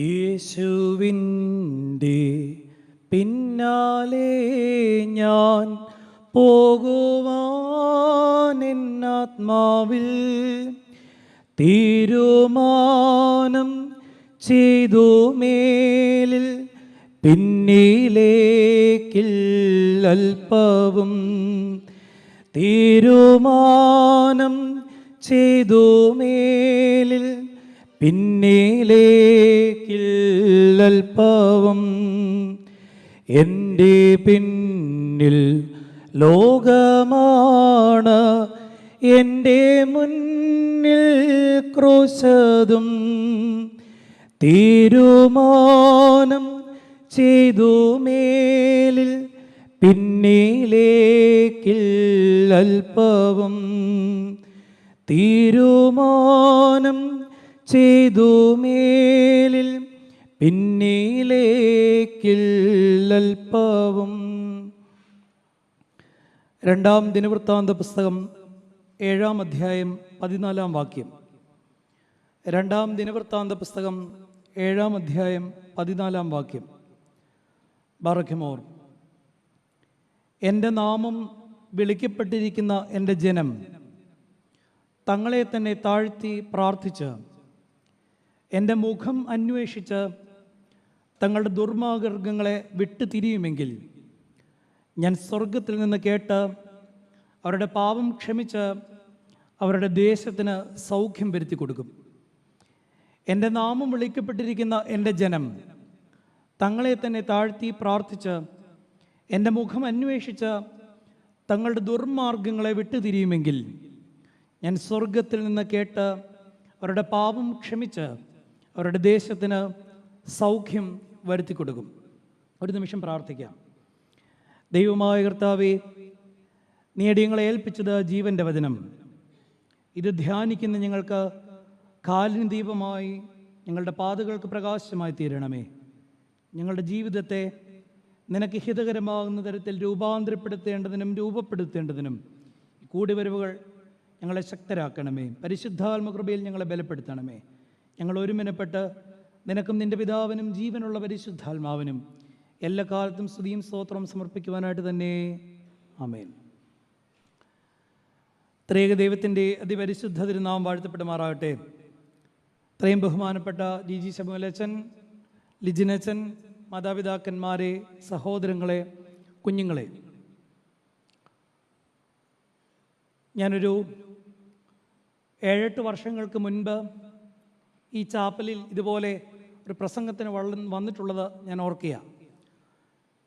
യേശുവിൻ്റെ പിന്നാലെ ഞാൻ പോകുവാൻ എന്നാത്മാവിൽ തീരുമാനം ചെയ്തു. മേലിൽ പിന്നിലേക്കിൽ അല്പവും തീരുമാനം ചെയ്തു. മേലിൽ പിന്നിലേക്കിൽ അല്പവും എൻ്റെ പിന്നിൽ ലോകമാണ്, എൻ്റെ മുന്നിൽ ക്രൂശതും തീരുമാനം ചെയ്തു. മേലിൽ പിന്നിലേക്കിൽ അല്പവും തീരുമാനം ചെയ്തു. മേലിൽ പിന്നിലേക്കിൽ അല്പവും. 2 ദിനവൃത്താന്ത പുസ്തകം 7 അധ്യായം 14 വാക്യം. 2 ദിനവൃത്താന്ത പുസ്തകം 7 അധ്യായം 14 വാക്യം. ബാറഖ്യമോർ. എൻ്റെ നാമം വിളിക്കപ്പെട്ടിരിക്കുന്ന എൻ്റെ ജനം തങ്ങളെ തന്നെ താഴ്ത്തി പ്രാർത്ഥിച്ച് എൻ്റെ മുഖം അന്വേഷിച്ച് തങ്ങളുടെ ദുർമാർഗ്ഗങ്ങളെ വിട്ടുതിരിയുമെങ്കിൽ ഞാൻ സ്വർഗത്തിൽ നിന്ന് കേട്ട് അവരുടെ പാപം ക്ഷമിച്ച് അവരുടെ ദേശത്തിന് സൗഖ്യം വരുത്തി കൊടുക്കും. എൻ്റെ നാമം വിളിക്കപ്പെട്ടിരിക്കുന്ന എൻ്റെ ജനം തങ്ങളെ തന്നെ താഴ്ത്തി പ്രാർത്ഥിച്ച് എൻ്റെ മുഖം അന്വേഷിച്ച് തങ്ങളുടെ ദുർമാർഗ്ഗങ്ങളെ വിട്ടുതിരിയുമെങ്കിൽ ഞാൻ സ്വർഗത്തിൽ നിന്ന് കേട്ട് അവരുടെ പാപം ക്ഷമിച്ച് അവരുടെ ദേശത്തിന് സൗഖ്യം വരുത്തി കൊടുക്കും. ഒരു നിമിഷം പ്രാർത്ഥിക്കാം. ദൈവമായ കർത്താവേ, നീ അടിയങ്ങളെ ഏൽപ്പിച്ചത് ജീവൻ്റെ വചനം. ഇത് ധ്യാനിക്കുന്ന ഞങ്ങൾക്ക് കാലിന് ദീപമായി, ഞങ്ങളുടെ പാതകൾക്ക് പ്രകാശമായി തീരണമേ. ഞങ്ങളുടെ ജീവിതത്തെ നിനക്ക് ഹിതകരമാകുന്ന തരത്തിൽ രൂപാന്തരപ്പെടുത്തേണ്ടതിനും രൂപപ്പെടുത്തേണ്ടതിനും കൂടിവരവുകൾ ഞങ്ങളെ ശക്തരാക്കണമേ. പരിശുദ്ധാത്മകൃപയിൽ ഞങ്ങളെ ബലപ്പെടുത്തണമേ. ഞങ്ങൾ ഒരുമനപ്പെട്ട് നിനക്കും നിൻ്റെ പിതാവിനും ജീവനുള്ള പരിശുദ്ധാത്മാവിനും എല്ലാ കാലത്തും സ്തുതിയും സ്തോത്രവും സമർപ്പിക്കുവാനായിട്ട് തന്നെ. ആമേൻ. ത്രിയേക ദൈവത്തിൻ്റെ അതിപരിശുദ്ധ തിരുനാമം വാഴ്ത്തപ്പെടുമാറാകട്ടെ. ഇത്രയും ബഹുമാനപ്പെട്ട ജി ശമുവേലച്ചൻ, ലിജിനച്ചൻ, മാതാപിതാക്കന്മാരെ, സഹോദരങ്ങളെ, കുഞ്ഞുങ്ങളെ, ഞാനൊരു 7-8 വർഷങ്ങൾക്ക് മുൻപ് ഈ ചാപ്പലിൽ ഇതുപോലെ ഒരു പ്രസംഗത്തിന് വന്നിട്ടുള്ളത് ഞാൻ ഓർക്കുക.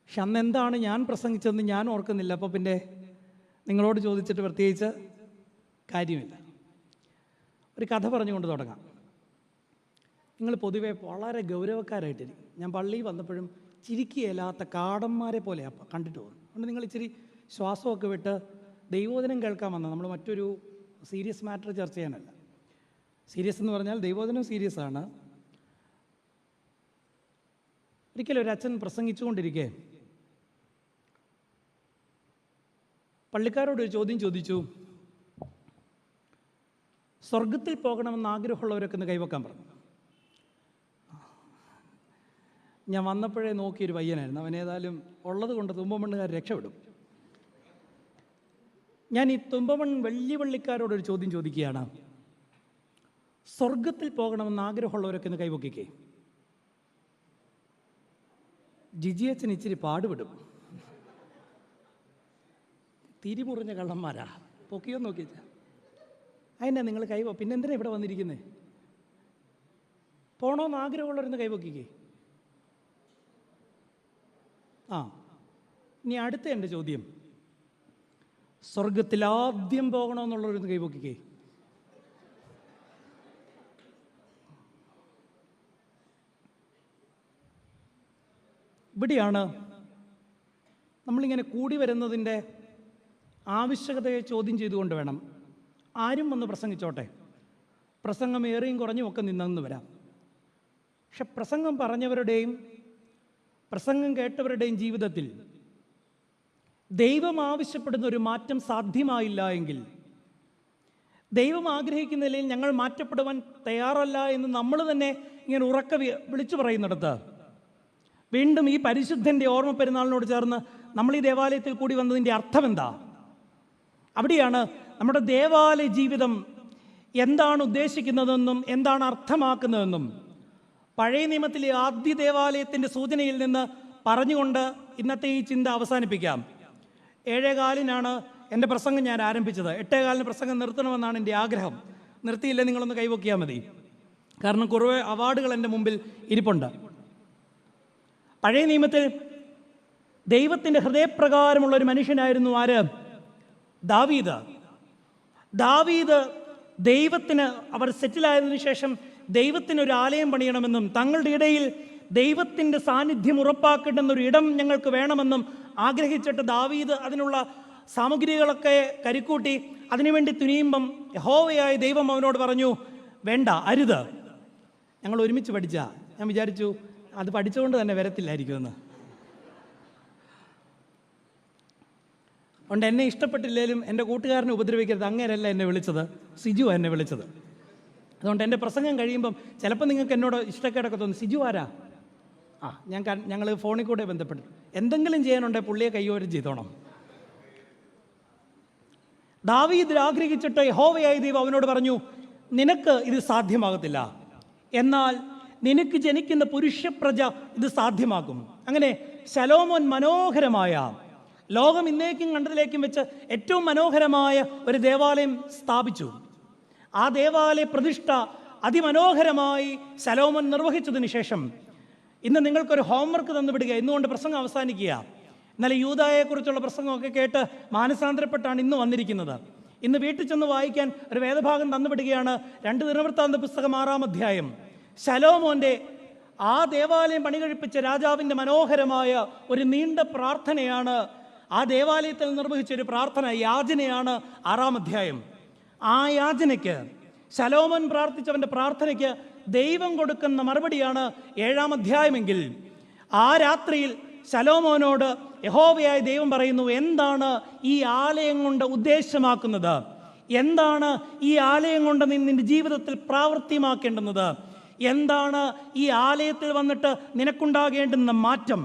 പക്ഷെ അന്ന് എന്താണ് ഞാൻ പ്രസംഗിച്ചതെന്ന് ഞാൻ ഓർക്കുന്നില്ല. അപ്പോൾ പിന്നെ നിങ്ങളോട് ചോദിച്ചിട്ട് പ്രത്യേകിച്ച് കാര്യമില്ല. ഒരു കഥ പറഞ്ഞുകൊണ്ട് തുടങ്ങാം. നിങ്ങൾ പൊതുവെ വളരെ ഗൗരവക്കാരായിട്ടിരിക്കും. ഞാൻ പള്ളിയിൽ വന്നപ്പോഴും ചിരിക്കുകയില്ലാത്ത കാടന്മാരെ പോലെയാണ് കണ്ടിട്ട് പോകുന്നത്. അതുകൊണ്ട് നിങ്ങൾ ഇച്ചിരി ശ്വാസമൊക്കെ വിട്ട് ദൈവോധനം കേൾക്കാൻ വന്നത്. നമ്മൾ മറ്റൊരു സീരിയസ് മാറ്റർ ചർച്ച ചെയ്യാനല്ല. സീരിയസ് എന്ന് പറഞ്ഞാൽ ദൈവോധനം സീരിയസ് ആണ്. ഒരിക്കലും ഒരു അച്ഛൻ പ്രസംഗിച്ചുകൊണ്ടിരിക്കെ പള്ളിക്കാരോട് ഒരു ചോദ്യം ചോദിച്ചു. സ്വർഗത്തിൽ പോകണമെന്ന് ആഗ്രഹമുള്ളവരൊക്കെ ഒന്ന് കൈവക്കാൻ പറഞ്ഞു. ഞാൻ വന്നപ്പോഴേ നോക്കിയൊരു പയ്യനായിരുന്നു. അവൻ ഏതായാലും ഉള്ളത് കൊണ്ട് തുമ്പമണ്ണുകാർ രക്ഷപ്പെടും. ഞാൻ ഈ തുമ്പമൺ വള്ളിക്കാരോടൊരു ചോദ്യം ചോദിക്കുകയാണ്. സ്വർഗത്തിൽ പോകണമെന്ന് ആഗ്രഹമുള്ളവരൊക്കെ ഒന്ന് കൈവക്കിക്കേ. ജിജിയച്ചൻ ഇച്ചിരി പാടുപെടും. തിരിമുറിഞ്ഞ കള്ളന്മാരാ. പൊക്കിയോ നോക്കിച്ച അതിനാ നിങ്ങൾ കൈവ. പിന്നെന്തിനാ ഇവിടെ വന്നിരിക്കുന്നത്? പോകണമെന്ന് ആഗ്രഹമുള്ളവരൊന്ന് കൈവക്കിക്കേ. ഇനി അടുത്ത എൻ്റെ ചോദ്യം, സ്വർഗത്തിൽ ആദ്യം പോകണമെന്നുള്ളവരൊന്ന് കൈവക്കിക്കേ. ഇവിടെയാണ് നമ്മളിങ്ങനെ കൂടി വരുന്നതിൻ്റെ ആവശ്യകതയെ ചോദ്യം ചെയ്തുകൊണ്ട് വേണം. ആരും വന്ന് പ്രസംഗിച്ചോട്ടെ, പ്രസംഗം ഏറെയും കുറഞ്ഞും ഒക്കെ നിന്നെന്ന് വരാം. പക്ഷെ പ്രസംഗം പറഞ്ഞവരുടെയും പ്രസംഗം കേട്ടവരുടെയും ജീവിതത്തിൽ ദൈവം ആവശ്യപ്പെടുന്ന ഒരു മാറ്റം സാധ്യമായില്ല എങ്കിൽ ദൈവം ആഗ്രഹിക്കുന്ന നിലയിൽ ഞങ്ങൾ മാറ്റപ്പെടുവാൻ തയ്യാറല്ല എന്ന് നമ്മൾ തന്നെ ഇങ്ങനെ ഉറക്കെ വിളിച്ചു പറയുന്നിടത്ത് വീണ്ടും ഈ പരിശുദ്ധൻ്റെ ഓർമ്മ പെരുന്നാളിനോട് ചേർന്ന് നമ്മൾ ഈ ദേവാലയത്തിൽ കൂടി വന്നതിൻ്റെ അർത്ഥം എന്താ? അവിടെയാണ് നമ്മുടെ ദേവാലയ ജീവിതം എന്താണ് ഉദ്ദേശിക്കുന്നതെന്നും എന്താണ് അർത്ഥമാക്കുന്നതെന്നും പഴയ നിയമത്തിലെ ആദ്യ ദേവാലയത്തിൻ്റെ സൂചനയിൽ നിന്ന് പറഞ്ഞുകൊണ്ട് ഇന്നത്തെ ഈ ചിന്ത അവസാനിപ്പിക്കാം. 7:15 എൻ്റെ പ്രസംഗം ഞാൻ ആരംഭിച്ചത്. 8:15 പ്രസംഗം നിർത്തണമെന്നാണ് എൻ്റെ ആഗ്രഹം. നിർത്തിയില്ല, നിങ്ങളൊന്ന് കൈവക്കിയാൽ മതി. കാരണം കുറേ അവാർഡുകൾ എൻ്റെ മുമ്പിൽ ഇരിപ്പുണ്ട്. പഴയ നിയമത്തിൽ ദൈവത്തിൻ്റെ ഹൃദയപ്രകാരമുള്ള ഒരു മനുഷ്യനായിരുന്നു ആര്? ദാവീദ്. ദൈവത്തിന് അവർ സെറ്റിലായതിനു ശേഷം ദൈവത്തിനൊരു ആലയം പണിയണമെന്നും തങ്ങളുടെ ഇടയിൽ ദൈവത്തിൻ്റെ സാന്നിധ്യം ഉറപ്പാക്കേണ്ടുന്നൊരു ഇടം ഞങ്ങൾക്ക് വേണമെന്നും ആഗ്രഹിച്ചിട്ട് ദാവീദ് അതിനുള്ള സാമഗ്രികളൊക്കെ കരുക്കൂട്ടി അതിനുവേണ്ടി തുനിയുമ്പം യഹോവയായ ദൈവം അവനോട് പറഞ്ഞു, വേണ്ട, അരുത്. ഞങ്ങൾ ഒരുമിച്ച് പഠിച്ച, ഞാൻ വിചാരിച്ചു അത് പഠിച്ചുകൊണ്ട് തന്നെ വരത്തില്ലായിരിക്കുമെന്ന്. അതുകൊണ്ട് എന്നെ ഇഷ്ടപ്പെട്ടില്ലെങ്കിലും എൻ്റെ കൂട്ടുകാരനെ ഉപദ്രവിക്കരുത്, അങ്ങനെയല്ല എന്നെ വിളിച്ചത്, സിജു എന്നെ വിളിച്ചത്. അതുകൊണ്ട് എൻ്റെ പ്രസംഗം കഴിയുമ്പം ചിലപ്പോൾ നിങ്ങൾക്ക് എന്നോട് ഇഷ്ടക്കേടൊക്കെ തോന്നും, സിജു ആരാ? ഞങ്ങൾ ഫോണിൽ കൂടെ ബന്ധപ്പെട്ടു. എന്തെങ്കിലും ചെയ്യാനുണ്ടെങ്കിൽ പുള്ളിയെ കൈയോരം ചെയ്തോണം. ദാവീദ് ആഗ്രഹിച്ചിട്ട് യഹോവയായ ദൈവം അവനോട് പറഞ്ഞു, നിനക്ക് ഇത് സാധ്യമാകത്തില്ല, എന്നാൽ നിനക്ക് ജനിക്കുന്ന പുരുഷപ്രജ ഇത് സാധ്യമാക്കും. അങ്ങനെ ശലോമോൻ മനോഹരമായ, ലോകം ഇന്നേക്കും കണ്ടതിലേക്കും വെച്ച് ഏറ്റവും മനോഹരമായ ഒരു ദേവാലയം സ്ഥാപിച്ചു. ആ ദേവാലയ പ്രതിഷ്ഠ അതിമനോഹരമായി ശലോമോൻ നിർവഹിച്ചതിന് ശേഷം ഇന്ന് നിങ്ങൾക്കൊരു ഹോംവർക്ക് തന്നുവിടുക. ഇന്നുകൊണ്ട് പ്രസംഗം അവസാനിക്കുക. ഇന്നലെ യൂദായെക്കുറിച്ചുള്ള പ്രസംഗമൊക്കെ കേട്ട് മാനസാന്തരപ്പെട്ടാണ് ഇന്ന് വന്നിരിക്കുന്നത്. ഇന്ന് വീട്ടിൽ ചെന്ന് വായിക്കാൻ ഒരു വേദഭാഗം തന്നുവിടുകയാണ്. 2 ദിനവൃത്താന്ത പുസ്തകം 6-ാം അധ്യായം. ശലോമോൻ്റെ ആ ദേവാലയം പണികഴിപ്പിച്ച രാജാവിൻ്റെ മനോഹരമായ ഒരു നീണ്ട പ്രാർത്ഥനയാണ്. ആ ദേവാലയത്തിൽ നിർവഹിച്ചൊരു പ്രാർത്ഥന, യാചനയാണ് 6-ാം അധ്യായം. ആ യാചനയ്ക്ക്, ശലോമോൻ പ്രാർത്ഥിച്ചവൻ്റെ പ്രാർത്ഥനയ്ക്ക് ദൈവം കൊടുക്കുന്ന മറുപടിയാണ് 7-ാം അധ്യായമെങ്കിൽ ആ രാത്രിയിൽ ശലോമോനോട് യഹോവയായ ദൈവം പറയുന്നു, എന്താണ് ഈ ആലയം കൊണ്ട് ഉദ്ദേശമാക്കുന്നത്? എന്താണ് ഈ ആലയം കൊണ്ട് നിന്റെ ജീവിതത്തിൽ പ്രാവർത്തികമാക്കേണ്ടുന്നത്? എന്താണ് ഈ ആലയത്തിൽ വന്നിട്ട് നിനക്കുണ്ടാകേണ്ടുന്ന മാറ്റം?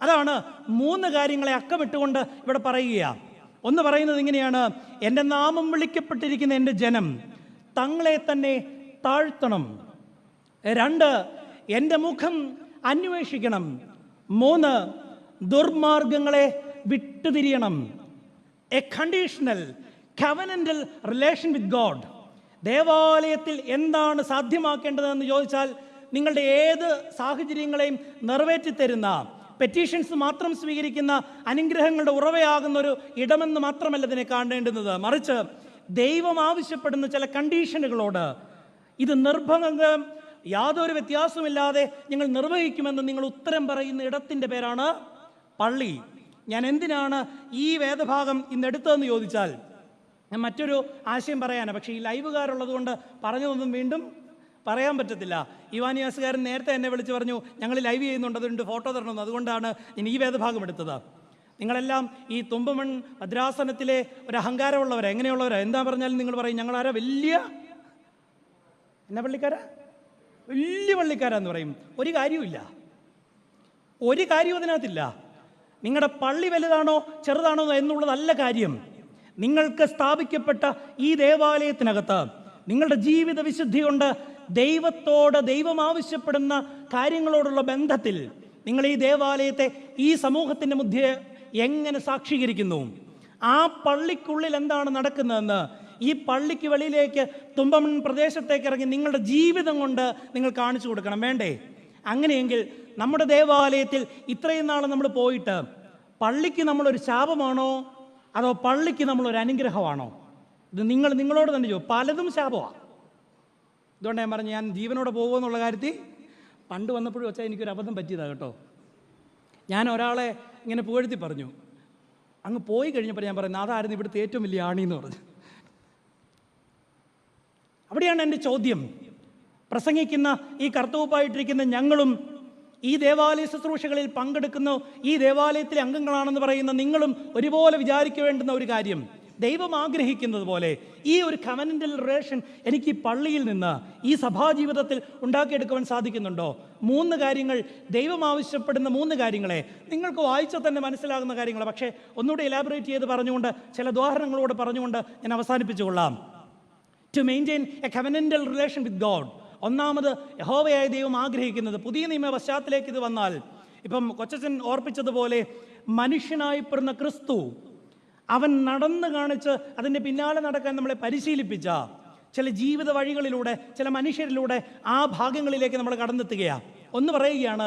അതാണ് 3 കാര്യങ്ങളെ അക്കമിട്ടുകൊണ്ട് ഇവിടെ പറയുകയാണ്. ഒന്ന് പറയുന്നത് ഇങ്ങനെയാണ്, എൻ്റെ നാമം വിളിക്കപ്പെട്ടിരിക്കുന്ന എൻ്റെ ജനം തങ്ങളെ തന്നെ താഴ്ത്തണം. 2, എൻ്റെ മുഖം അന്വേഷിക്കണം. 3, ദുർമാർഗങ്ങളെ വിട്ടുതിരിയണം. A conditional covenantal relation with God. ദേവാലയത്തിൽ എന്താണ് സാധ്യമാക്കേണ്ടതെന്ന് ചോദിച്ചാൽ നിങ്ങളുടെ ഏത് സാഹചര്യങ്ങളെയും നിറവേറ്റിത്തരുന്ന, പെറ്റീഷൻസ് മാത്രം സ്വീകരിക്കുന്ന, അനുഗ്രഹങ്ങളുടെ ഉറവയാകുന്ന ഒരു ഇടമെന്ന് മാത്രമല്ല ഇതിനെ കാണേണ്ടുന്നത്. മറിച്ച് ദൈവം ആവശ്യപ്പെടുന്ന ചില കണ്ടീഷനുകളോട് ഇത് നിർബന്ധം യാതൊരു വ്യത്യാസമില്ലാതെ ഞങ്ങൾ നിർവഹിക്കുമെന്ന് നിങ്ങൾ ഉത്തരം പറയുന്ന ഇടത്തിൻ്റെ പേരാണ് പള്ളി. ഞാൻ എന്തിനാണ് ഈ വേദഭാഗം ഇന്ന് എടുത്തതെന്ന് ചോദിച്ചാൽ ഞാൻ മറ്റൊരു ആശയം പറയാനാണ്. പക്ഷേ ഈ ലൈവുകാരുള്ളത് കൊണ്ട് പറഞ്ഞതൊന്നും വീണ്ടും പറയാൻ പറ്റത്തില്ല. യുവാനിയാസുകാരൻ നേരത്തെ എന്നെ വിളിച്ച് പറഞ്ഞു, ഞങ്ങൾ ലൈവ് ചെയ്യുന്നുണ്ട്, അതുകൊണ്ട് ഫോട്ടോ തരണമെന്ന്. അതുകൊണ്ടാണ് ഞാൻ ഈ വേദഭാഗം എടുത്തത്. നിങ്ങളെല്ലാം ഈ തുമ്പമൺ ഭദ്രാസനത്തിലെ ഒരു അഹങ്കാരമുള്ളവരാ. എങ്ങനെയുള്ളവരാ? എന്താ പറഞ്ഞാലും നിങ്ങൾ പറയും, ഞങ്ങളാരാ വലിയ എന്നാ പള്ളിക്കാരാ, വലിയ പള്ളിക്കാരാന്ന് പറയും. ഒരു കാര്യവുമില്ല, ഒരു കാര്യവും അതിനകത്തില്ല. നിങ്ങളുടെ പള്ളി വലുതാണോ ചെറുതാണോ എന്നുള്ളതല്ല കാര്യം. നിങ്ങൾക്ക് സ്ഥാപിക്കപ്പെട്ട ഈ ദേവാലയത്തിനകത്ത് നിങ്ങളുടെ ജീവിത വിശുദ്ധി കൊണ്ട് ദൈവത്തോട്, ദൈവം ആവശ്യപ്പെടുന്ന കാര്യങ്ങളോടുള്ള ബന്ധത്തിൽ നിങ്ങൾ ഈ ദേവാലയത്തെ ഈ സമൂഹത്തിൻ്റെ മധ്യേ എങ്ങനെ സാക്ഷീകരിക്കുന്നു? ആ പള്ളിക്കുള്ളിൽ എന്താണ് നടക്കുന്നതെന്ന് ഈ പള്ളിക്ക് വെളിയിലേക്ക് തുമ്പമൺ പ്രദേശത്തേക്ക് ഇറങ്ങി നിങ്ങളുടെ ജീവിതം കൊണ്ട് നിങ്ങൾ കാണിച്ചു കൊടുക്കണം. വേണ്ടേ? അങ്ങനെയെങ്കിൽ നമ്മുടെ ദേവാലയത്തിൽ ഇത്രയും നാൾ നമ്മൾ പോയിട്ട് പള്ളിക്ക് നമ്മളൊരു ശാപമാണോ അതോ പള്ളിക്ക് നമ്മളൊരു അനുഗ്രഹമാണോ? ഇത് നിങ്ങളോട് തന്നെ ചോദിക്കും. പലതും ശാപമാണ്. ഇതുകൊണ്ട് ഞാൻ പറഞ്ഞു, ഞാൻ ജീവനോടെ പോകുമെന്നുള്ള കാര്യത്തിൽ പണ്ട് വന്നപ്പോഴും വെച്ചാൽ എനിക്കൊരു അബദ്ധം പറ്റിയതാണ് കേട്ടോ. ഞാൻ ഒരാളെ ഇങ്ങനെ പുകഴ്ത്തി പറഞ്ഞു. അങ്ങ് പോയി കഴിഞ്ഞപ്പോൾ ഞാൻ പറയുന്നത്, അതായിരുന്നു ഇവിടുത്തെ ഏറ്റവും വലിയ ആണിയെന്ന് പറഞ്ഞു. അവിടെയാണ് എൻ്റെ ചോദ്യം. പ്രസംഗിക്കുന്ന ഈ കർത്തവ്യമായിട്ടിരിക്കുന്ന ഞങ്ങളും ഈ ദേവാലയ ശുശ്രൂഷകളിൽ പങ്കെടുക്കുന്നു, ഈ ദേവാലയത്തിലെ അംഗങ്ങളാണെന്ന് പറയുന്ന നിങ്ങളും ഒരുപോലെ വിചാരിക്കേണ്ടുന്ന ഒരു കാര്യം, ദൈവം ആഗ്രഹിക്കുന്നത് പോലെ ഈ ഒരു കവനൻ്റൽ റിലേഷൻ എനിക്ക് ഈ പള്ളിയിൽ നിന്ന് ഈ സഭാജീവിതത്തിൽ ഉണ്ടാക്കിയെടുക്കുവാൻ സാധിക്കുന്നുണ്ടോ? 3 കാര്യങ്ങൾ, ദൈവം ആവശ്യപ്പെടുന്ന 3 കാര്യങ്ങളെ നിങ്ങൾക്ക് വായിച്ചാൽ തന്നെ മനസ്സിലാകുന്ന കാര്യങ്ങൾ, പക്ഷേ ഒന്നുകൂടി എലാബറേറ്റ് ചെയ്ത് പറഞ്ഞുകൊണ്ട് ചില ഉദാഹരണങ്ങളോട് പറഞ്ഞുകൊണ്ട് ഞാൻ അവസാനിപ്പിച്ചുകൊള്ളാം. To maintain a covenantal relation with God, ഒന്നാമത് യഹോവയായ ദൈവം ആഗ്രഹിക്കുന്നത്, പുതിയ നിയമ പശ്ചാത്തലത്തിലേക്ക് ഇത് വന്നാൽ, ഇപ്പം കൊച്ചച്ചൻ ഓർപ്പിച്ചതുപോലെ മനുഷ്യനായിപ്പെടുന്ന ക്രിസ്തു അവൻ നടന്നു കാണിച്ച് അതിൻ്റെ പിന്നാലെ നടക്കാൻ നമ്മളെ പരിശീലിപ്പിച്ച ചില ജീവിത വഴികളിലൂടെ, ചില മനുഷ്യരിലൂടെ ആ ഭാഗങ്ങളിലേക്ക് നമ്മൾ കടന്നെത്തുകയാണ്. ഒന്ന് പറയുകയാണ്,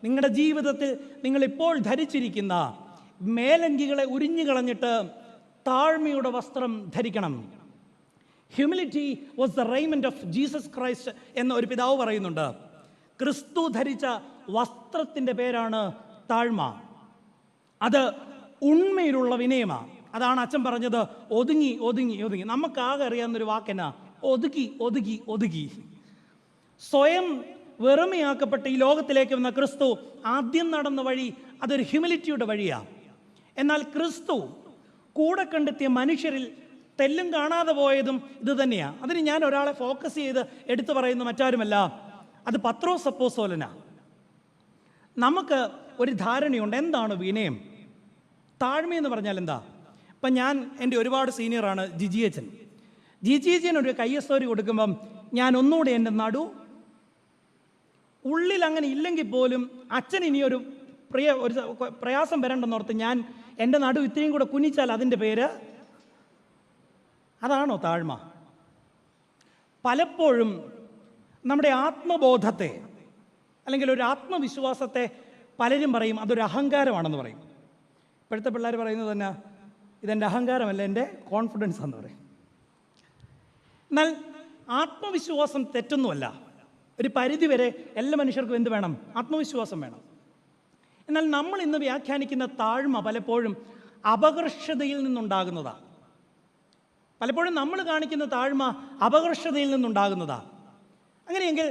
നിങ്ങളുടെ ജീവിതത്തിൽ നിങ്ങളിപ്പോൾ ധരിച്ചിരിക്കുന്ന മേലങ്കികളെ ഉരിഞ്ഞു കളഞ്ഞിട്ട് താഴ്മയുടെ വസ്ത്രം ധരിക്കണം. Humility was the raiment of Jesus Christ എന്ന് ഒരു പിതാവ് പറയുന്നുണ്ട്. ക്രിസ്തു ധരിച്ച വസ്ത്രത്തിൻ്റെ പേരാണ് താഴ്മ. അത് ഉണ്മയിലുള്ള വിനയമാണ്. അതാണ് അച്ഛൻ പറഞ്ഞത്, ഒതുങ്ങി ഒതുങ്ങി ഒതുങ്ങി. നമുക്കാകെ അറിയാവുന്നൊരു വാക്കെന്നാ, ഒതുക്കി ഒതുക്കി ഒതുക്കി. സ്വയം വെറുമയാക്കപ്പെട്ട് ഈ ലോകത്തിലേക്ക് വന്ന ക്രിസ്തു ആദ്യം നടന്ന വഴി അതൊരു ഹ്യൂമിലിറ്റിയുടെ വഴിയാണ്. എന്നാൽ ക്രിസ്തു കൂടെ കണ്ടെത്തിയ മനുഷ്യരിൽ തെല്ലും കാണാതെ പോയതും ഇത് തന്നെയാണ്. അതിന് ഞാൻ ഒരാളെ ഫോക്കസ് ചെയ്ത് എടുത്തു പറയുന്ന മറ്റാരുമല്ല, അത് പത്രോസ് അപ്പോസ്തലനാണ്. നമുക്ക് ഒരു ധാരണയുണ്ട് എന്താണ് വിനയം, താഴ്മയെന്ന് പറഞ്ഞാൽ എന്താ. ഇപ്പം ഞാൻ എൻ്റെ ഒരുപാട് സീനിയറാണ് ജിജിയച്ചൻ ഒരു കയ്യസ്തോരി കൊടുക്കുമ്പം ഞാൻ ഒന്നുകൂടി എൻ്റെ നടു ഉള്ളിൽ അങ്ങനെ ഇല്ലെങ്കിൽ പോലും അച്ഛൻ ഇനിയൊരു ഒരു പ്രയാസം വരണ്ടെന്നോർത്ത് ഞാൻ എൻ്റെ നടു ഇത്രയും കൂടെ കുനിച്ചാൽ അതിൻ്റെ പേര് അതാണോ താഴ്മ? പലപ്പോഴും നമ്മുടെ ആത്മബോധത്തെ അല്ലെങ്കിൽ ഒരു ആത്മവിശ്വാസത്തെ പലരും പറയും അതൊരു അഹങ്കാരമാണെന്ന് പറയും. ഇപ്പോഴത്തെ പിള്ളേർ പറയുന്നത് തന്നെ ഇതെൻ്റെ അഹങ്കാരമല്ല, എൻ്റെ കോൺഫിഡൻസ് എന്ന് പറയും. എന്നാൽ ആത്മവിശ്വാസം തെറ്റൊന്നുമല്ല. ഒരു പരിധിവരെ എല്ലാ മനുഷ്യർക്കും എന്ത് വേണം? ആത്മവിശ്വാസം വേണം. എന്നാൽ നമ്മൾ ഇന്ന് വ്യാഖ്യാനിക്കുന്ന താഴ്മ പലപ്പോഴും അപകർഷതയിൽ നിന്നുണ്ടാകുന്നതാണ്. പലപ്പോഴും നമ്മൾ കാണിക്കുന്ന താഴ്മ അപകർഷതയിൽ നിന്നുണ്ടാകുന്നതാണ്. അങ്ങനെയെങ്കിൽ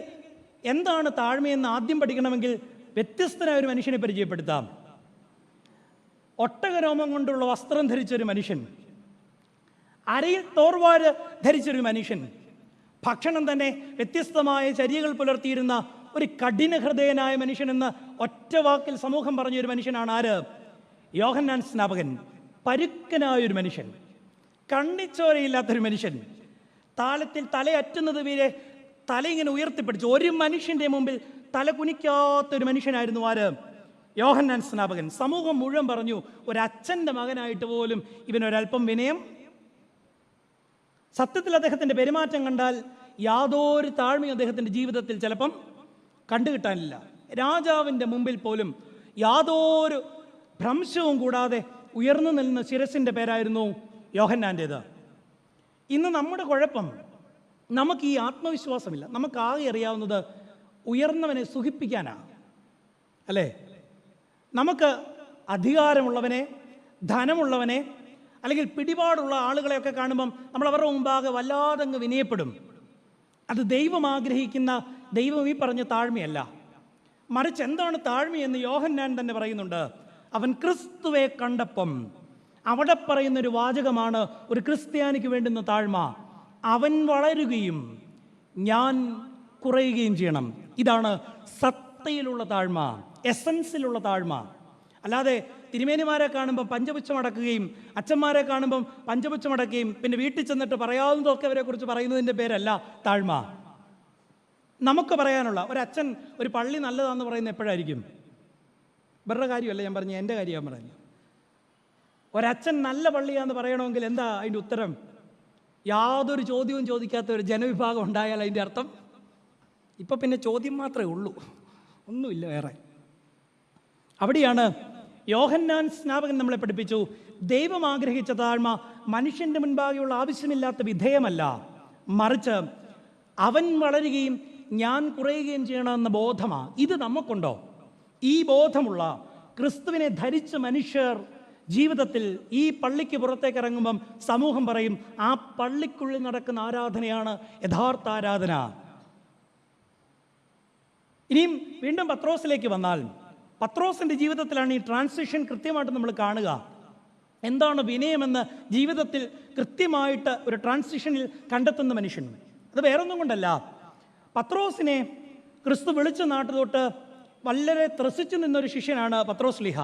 എന്താണ് താഴ്മയെന്ന് ആദ്യം പഠിക്കണമെങ്കിൽ വ്യത്യസ്തനായ ഒരു മനുഷ്യനെ പരിചയപ്പെടുത്താം. ഒട്ടകരോമം കൊണ്ടുള്ള വസ്ത്രം ധരിച്ചൊരു മനുഷ്യൻ, അരയിൽ തോർവാര് ധരിച്ചൊരു മനുഷ്യൻ, ഭക്ഷണം തന്നെ വ്യത്യസ്തമായ ചര്യകൾ പുലർത്തിയിരുന്ന ഒരു കഠിന ഹൃദയനായ മനുഷ്യനെന്ന് ഒറ്റ വാക്കിൽ സമൂഹം പറഞ്ഞൊരു മനുഷ്യനാണ് ആര്? യോഹന്നാൻ സ്നാപകൻ. പരുക്കനായൊരു മനുഷ്യൻ, കണ്ണിച്ചോരയില്ലാത്തൊരു മനുഷ്യൻ, താളത്തിൽ തലയറ്റുന്നത് വരെ തല ഇങ്ങനെ ഉയർത്തിപ്പിടിച്ചു ഒരു മനുഷ്യൻ്റെ മുമ്പിൽ തല കുനിക്കാത്തൊരു മനുഷ്യനായിരുന്നു ആര്? യോഹന്നാൻ സ്നാപകൻ. സമൂഹം മുഴുവൻ പറഞ്ഞു ഒരച്ഛൻ്റെ മകനായിട്ട് പോലും ഇവനൊരല്പം വിനയം. സത്യത്തിൽ അദ്ദേഹത്തിൻ്റെ പെരുമാറ്റം കണ്ടാൽ യാതൊരു താഴ്മയും അദ്ദേഹത്തിൻ്റെ ജീവിതത്തിൽ ചിലപ്പം കണ്ടുകിട്ടാനില്ല. രാജാവിൻ്റെ മുമ്പിൽ പോലും യാതൊരു ഭ്രംശവും കൂടാതെ ഉയർന്നു നിൽക്കുന്ന ശിരസിൻ്റെ പേരായിരുന്നു യോഹന്നാൻ്റേത്. ഇന്ന് നമ്മുടെ കുഴപ്പം നമുക്ക് ഈ ആത്മവിശ്വാസമില്ല. നമുക്കാകെ അറിയാവുന്നത് ഉയർന്നവനെ സുഖിപ്പിക്കാനാണ്, അല്ലേ? നമുക്ക് അധികാരമുള്ളവനെ, ധനമുള്ളവനെ, അല്ലെങ്കിൽ പിടിപാടുള്ള ആളുകളെയൊക്കെ കാണുമ്പം നമ്മൾ അവരുടെ മുമ്പാകെ വല്ലാതങ്ങ് വിനയപ്പെടും. അത് ദൈവം ആഗ്രഹിക്കുന്ന, ദൈവം ഈ പറഞ്ഞ താഴ്മയല്ല. മറിച്ച് എന്താണ് താഴ്മയെന്ന് യോഹന്നാൻ തന്നെ പറയുന്നുണ്ട്. അവൻ ക്രിസ്തുവെ കണ്ടപ്പം, അവിടെ പറയുന്നൊരു വാചകമാണ് ഒരു ക്രിസ്ത്യാനിക്ക് വേണ്ടുന്ന താഴ്മ. അവൻ വളരുകയും ഞാൻ കുറയുകയും ചെയ്യണം. ഇതാണ് സത്തയിലുള്ള താഴ്മ, എസൻസിലുള്ള താഴ്മ. അല്ലാതെ തിരുമേനിമാരെ കാണുമ്പം പഞ്ചപുച്ഛമടക്കുകയും അച്ഛന്മാരെ കാണുമ്പം പഞ്ചപുച്ഛമടക്കുകയും പിന്നെ വീട്ടിൽ ചെന്നിട്ട് പറയാവുന്നതൊക്കെ അവരെ കുറിച്ച് പറയുന്നതിൻ്റെ പേരല്ല താഴ്മ. നമുക്ക് പറയാനുള്ള ഒരച്ഛൻ ഒരു പള്ളി നല്ലതാണെന്ന് പറയുന്നത് എപ്പോഴായിരിക്കും? ഇവരുടെ കാര്യമല്ല ഞാൻ പറഞ്ഞു, എൻ്റെ കാര്യമാണ് പറയുന്നത്. ഒരച്ഛൻ നല്ല പള്ളിയാന്ന് പറയണമെങ്കിൽ എന്താ അതിൻ്റെ ഉത്തരം? യാതൊരു ചോദ്യവും ചോദിക്കാത്ത ഒരു ജനവിഭാഗം ഉണ്ടായാൽ അതിൻ്റെ അർത്ഥം ഇപ്പം പിന്നെ ചോദ്യം മാത്രമേ ഉള്ളൂ, ഒന്നുമില്ല വേറെ. അവിടെയാണ് യോഹന്നാൻ സ്നാപകൻ നമ്മളെ പഠിപ്പിച്ചു, ദൈവം ആഗ്രഹിച്ച താഴ്മ മനുഷ്യൻ്റെ മുൻപാകെയുള്ള ആവശ്യമില്ലാത്ത വിധേയമല്ല, മറിച്ച് അവൻ വളരുകയും ഞാൻ കുറയുകയും ചെയ്യണമെന്ന ബോധമാണ്. ഇത് നമുക്കുണ്ടോ? ഈ ബോധമുള്ള ക്രിസ്തുവിനെ ധരിച്ച മനുഷ്യർ ജീവിതത്തിൽ ഈ പള്ളിക്ക് പുറത്തേക്ക് ഇറങ്ങുമ്പം സമൂഹം പറയും ആ പള്ളിക്കുള്ളിൽ നടക്കുന്ന ആരാധനയാണ് യഥാർത്ഥ ആരാധന. ഇനിയും വീണ്ടും പത്രോസിലേക്ക് വന്നാൽ, പത്രോസിൻ്റെ ജീവിതത്തിലാണ് ഈ ട്രാൻസിഷൻ കൃത്യമായിട്ട് നമ്മൾ കാണുക. എന്താണ് വിനയമെന്ന് ജീവിതത്തിൽ കൃത്യമായിട്ട് ഒരു ട്രാൻസിഷനിൽ കണ്ടെത്തുന്ന മനുഷ്യൻ. അത് വേറൊന്നും കൊണ്ടല്ല, പത്രോസിനെ ക്രിസ്തു വിളിച്ച നാട്ടിലോട്ട് വളരെ ത്രസിച്ചു നിന്നൊരു ശിഷ്യനാണ് പത്രോസ് ലീഹ.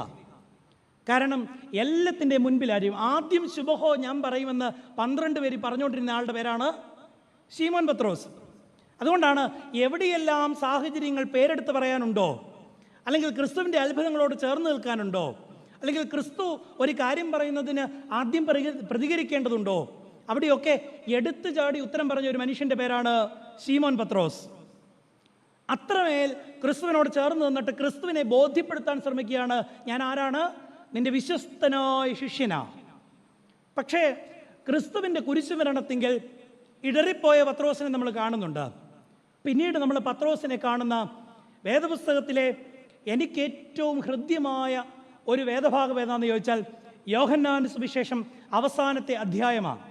കാരണം എല്ലാത്തിൻ്റെ മുൻപിലാരും ആദ്യം ശുഭഹോ ഞാൻ പറയുമെന്ന് 12 പേര് പറഞ്ഞുകൊണ്ടിരുന്ന ആളുടെ പേരാണ് ശീമോൻ പത്രോസ്. അതുകൊണ്ടാണ് എവിടെയെല്ലാം സാഹചര്യങ്ങൾ പേരെടുത്ത് പറയാനുണ്ടോ, അല്ലെങ്കിൽ ക്രിസ്തുവിൻ്റെ അത്ഭുതങ്ങളോട് ചേർന്ന് നിൽക്കാനുണ്ടോ, അല്ലെങ്കിൽ ക്രിസ്തു ഒരു കാര്യം പറയുന്നതിന് ആദ്യം പ്രതികരിക്കേണ്ടതുണ്ടോ, അവിടെയൊക്കെ എടുത്തു ചാടി ഉത്തരം പറഞ്ഞ ഒരു മനുഷ്യൻ്റെ പേരാണ് ശീമോൻ പത്രോസ്. അത്രമേൽ ക്രിസ്തുവിനോട് ചേർന്ന് നിന്നിട്ട് ക്രിസ്തുവിനെ ബോധ്യപ്പെടുത്താൻ ശ്രമിക്കുകയാണ്, ഞാൻ ആരാണ്, നിന്റെ വിശ്വസ്തനായ ശിഷ്യനാ. പക്ഷേ ക്രിസ്തുവിൻ്റെ കുരിശുമരണത്തിങ്കിൽ ഇടറിപ്പോയ പത്രോസിനെ നമ്മൾ കാണുന്നുണ്ട്. പിന്നീട് നമ്മൾ പത്രോസിനെ കാണുന്ന വേദപുസ്തകത്തിലെ എനിക്ക് ഏറ്റവും ഹൃദ്യമായ ഒരു വേദഭാഗം ഏതാണെന്ന് ചോദിച്ചാൽ യോഹന്നാന്റെ സുവിശേഷം അവസാനത്തെ അധ്യായമാണ്.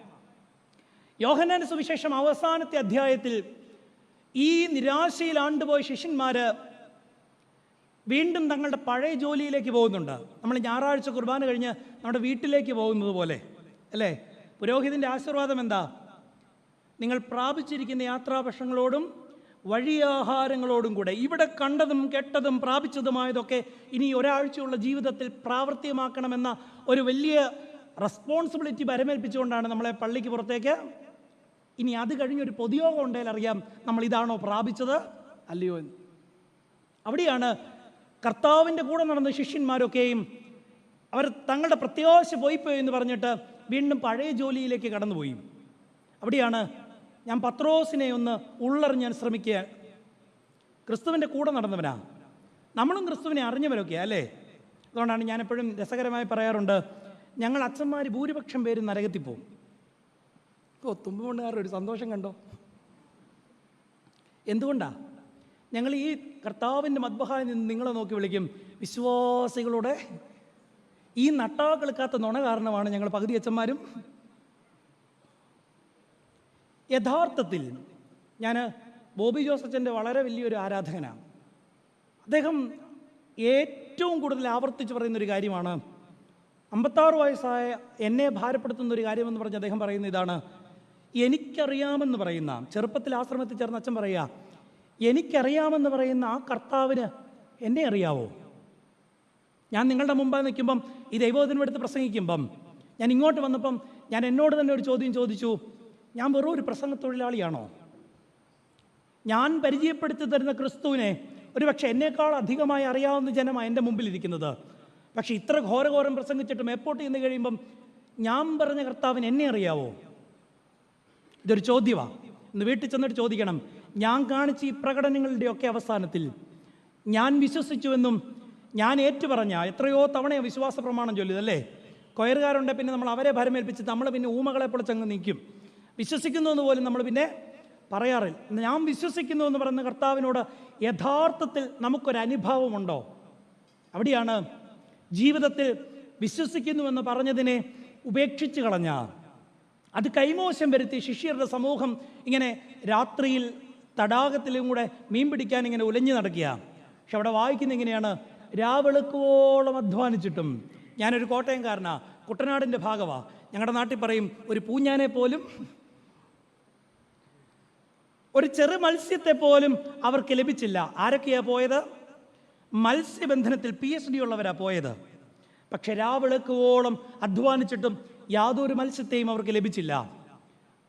യോഹന്നാന്റെ സുവിശേഷം അവസാനത്തെ അധ്യായത്തിൽ ഈ നിരാശയിൽ ആണ്ടുപോയ ശിഷ്യന്മാർ വീണ്ടും തങ്ങളുടെ പഴയ ജോലിയിലേക്ക് പോകുന്നുണ്ട്. നമ്മൾ ഞായറാഴ്ച കുർബാന കഴിഞ്ഞ് നമ്മുടെ വീട്ടിലേക്ക് പോകുന്നത് പോലെ അല്ലേ? പുരോഹിതൻ്റെ ആശീർവാദം എന്താ? നിങ്ങൾ പ്രാപിച്ചിരിക്കുന്ന യാത്രാഭക്ഷണങ്ങളോടും വഴിയാഹാരങ്ങളോടും കൂടെ ഇവിടെ കണ്ടതും കേട്ടതും പ്രാപിച്ചതുമായതൊക്കെ ഇനി ഒരാഴ്ചയുള്ള ജീവിതത്തിൽ പ്രാവർത്തികമാക്കണമെന്ന ഒരു വലിയ റെസ്പോൺസിബിലിറ്റി പരമേൽപ്പിച്ചുകൊണ്ടാണ് നമ്മളെ പള്ളിക്ക് പുറത്തേക്ക്. ഇനി അത് കഴിഞ്ഞൊരു പൊതുയോഗം ഉണ്ടെങ്കിൽ അറിയാം നമ്മൾ ഇതാണോ പ്രാപിച്ചത് അല്ലയോ എന്ന്. അവിടെയാണ് കർത്താവിൻ്റെ കൂടെ നടന്ന ശിഷ്യന്മാരൊക്കെയും അവർ തങ്ങളുടെ പ്രത്യാശ പോയിപ്പോയി എന്ന് പറഞ്ഞിട്ട് വീണ്ടും പഴയ ജോലിയിലേക്ക് കടന്നുപോയി. അവിടെയാണ് ഞാൻ പത്രോസിനെ ഒന്ന് ഉള്ളറിഞ്ഞാൻ ശ്രമിക്കുക. ക്രിസ്തുവിൻ്റെ കൂടെ നടന്നവനാ, നമ്മളും ക്രിസ്തുവിനെ അറിഞ്ഞവരൊക്കെയാ അല്ലേ? അതുകൊണ്ടാണ് ഞാൻ എപ്പോഴും രസകരമായി പറയാറുണ്ട്, ഞങ്ങൾ അച്ഛന്മാർ ഭൂരിപക്ഷം പേര് നരകത്തിൽ പോകും. തുമ്പുകൊണ്ടുകാരുടെ ഒരു സന്തോഷം കണ്ടോ? എന്തുകൊണ്ടാ? ഞങ്ങൾ ഈ കർത്താവിൻ്റെ മദ്ബഹായിൽ നിന്ന് നിങ്ങളെ നോക്കി വിളിക്കും, വിശ്വാസികളുടെ ഈ നട്ടാക്കെടുക്കാത്ത നുണ കാരണമാണ് ഞങ്ങൾ പകുതി അച്ഛന്മാരും. യഥാർത്ഥത്തിൽ ഞാൻ ബോബി ജോസച്ചൻ്റെ വളരെ വലിയൊരു ആരാധകനാണ്. അദ്ദേഹം ഏറ്റവും കൂടുതൽ ആവർത്തിച്ച് പറയുന്നൊരു കാര്യമാണ്, 56 വയസ്സായ എന്നെ ഭാരപ്പെടുത്തുന്നൊരു കാര്യമെന്ന് പറഞ്ഞ് അദ്ദേഹം പറയുന്ന ഇതാണ്, എനിക്കറിയാമെന്ന് പറയുന്ന, ചെറുപ്പത്തിൽ ആശ്രമത്തിൽ ചേർന്ന അച്ഛൻ പറയുക, എനിക്കറിയാമെന്ന് പറയുന്ന ആ കർത്താവിന് എന്നെ അറിയാവോ? ഞാൻ നിങ്ങളുടെ മുമ്പിൽ നിൽക്കുമ്പം ഈ ദൈവോധനമെടുത്ത് പ്രസംഗിക്കുമ്പം ഞാൻ ഇങ്ങോട്ട് വന്നപ്പം ഞാൻ എന്നോട് തന്നെ ഒരു ചോദ്യം ചോദിച്ചു, ഞാൻ വെറും ഒരു പ്രസംഗ തൊഴിലാളിയാണോ? ഞാൻ പരിചയപ്പെടുത്തി തരുന്ന ക്രിസ്തുവിനെ ഒരു പക്ഷേ എന്നേക്കാൾ അധികമായി അറിയാവുന്ന ജനമാണ് എൻ്റെ മുമ്പിലിരിക്കുന്നത്. പക്ഷേ ഇത്ര ഘോരഘോരം പ്രസംഗിച്ചിട്ടും എയർപോർട്ടിൽ നിന്ന് കഴിയുമ്പം ഞാൻ പറഞ്ഞ കർത്താവിന് എന്നെ അറിയാവോ? ഇതൊരു ചോദ്യമാണ്. ഇന്ന് വീട്ടിൽ ചെന്നിട്ട് ചോദിക്കണം, ഞാൻ കാണിച്ച ഈ പ്രകടനങ്ങളുടെയൊക്കെ അവസാനത്തിൽ ഞാൻ വിശ്വസിച്ചുവെന്നും ഞാൻ ഏറ്റുപറഞ്ഞ, എത്രയോ തവണയാണ് വിശ്വാസ പ്രമാണം ചൊല്ലിയതല്ലേ? കൊയറുകാരുണ്ട്, പിന്നെ നമ്മൾ അവരെ ഭരമേൽപ്പിച്ച് നമ്മൾ പിന്നെ ഊമകളെ പൊളിച്ചങ്ങ് നിൽക്കും. വിശ്വസിക്കുന്നു എന്ന് പോലും നമ്മൾ പിന്നെ പറയാറില്ല. ഞാൻ വിശ്വസിക്കുന്നു എന്ന് പറയുന്ന കർത്താവിനോട് യഥാർത്ഥത്തിൽ നമുക്കൊരനുഭവമുണ്ടോ? അവിടെയാണ് ജീവിതത്തിൽ വിശ്വസിക്കുന്നുവെന്ന് പറഞ്ഞതിനെ ഉപേക്ഷിച്ച് കളഞ്ഞ, അത് കൈമോശം വരുത്തി ശിഷ്യരുടെ സമൂഹം ഇങ്ങനെ രാത്രിയിൽ തടാകത്തിലും കൂടെ മീൻ പിടിക്കാൻ ഇങ്ങനെ ഉലഞ്ഞു നടക്കുക. പക്ഷെ അവിടെ വായിക്കുന്ന ഇങ്ങനെയാണ്, രാവെളുക്കുവോളം അധ്വാനിച്ചിട്ടും. ഞാനൊരു കോട്ടയംകാരനാ, കുട്ടനാടിൻ്റെ ഭാഗമാണ്. ഞങ്ങളുടെ നാട്ടിൽ പറയും, ഒരു പൂഞ്ഞാനെ പോലും, ഒരു ചെറു മത്സ്യത്തെ പോലും അവർക്ക് ലഭിച്ചില്ല. ആരൊക്കെയാണ് പോയത്? മത്സ്യബന്ധനത്തിൽ PhD ഉള്ളവരാ പോയത്. പക്ഷെ രാവെളുക്കുവോളം അധ്വാനിച്ചിട്ടും യാതൊരു മത്സ്യത്തെയും അവർക്ക് ലഭിച്ചില്ല.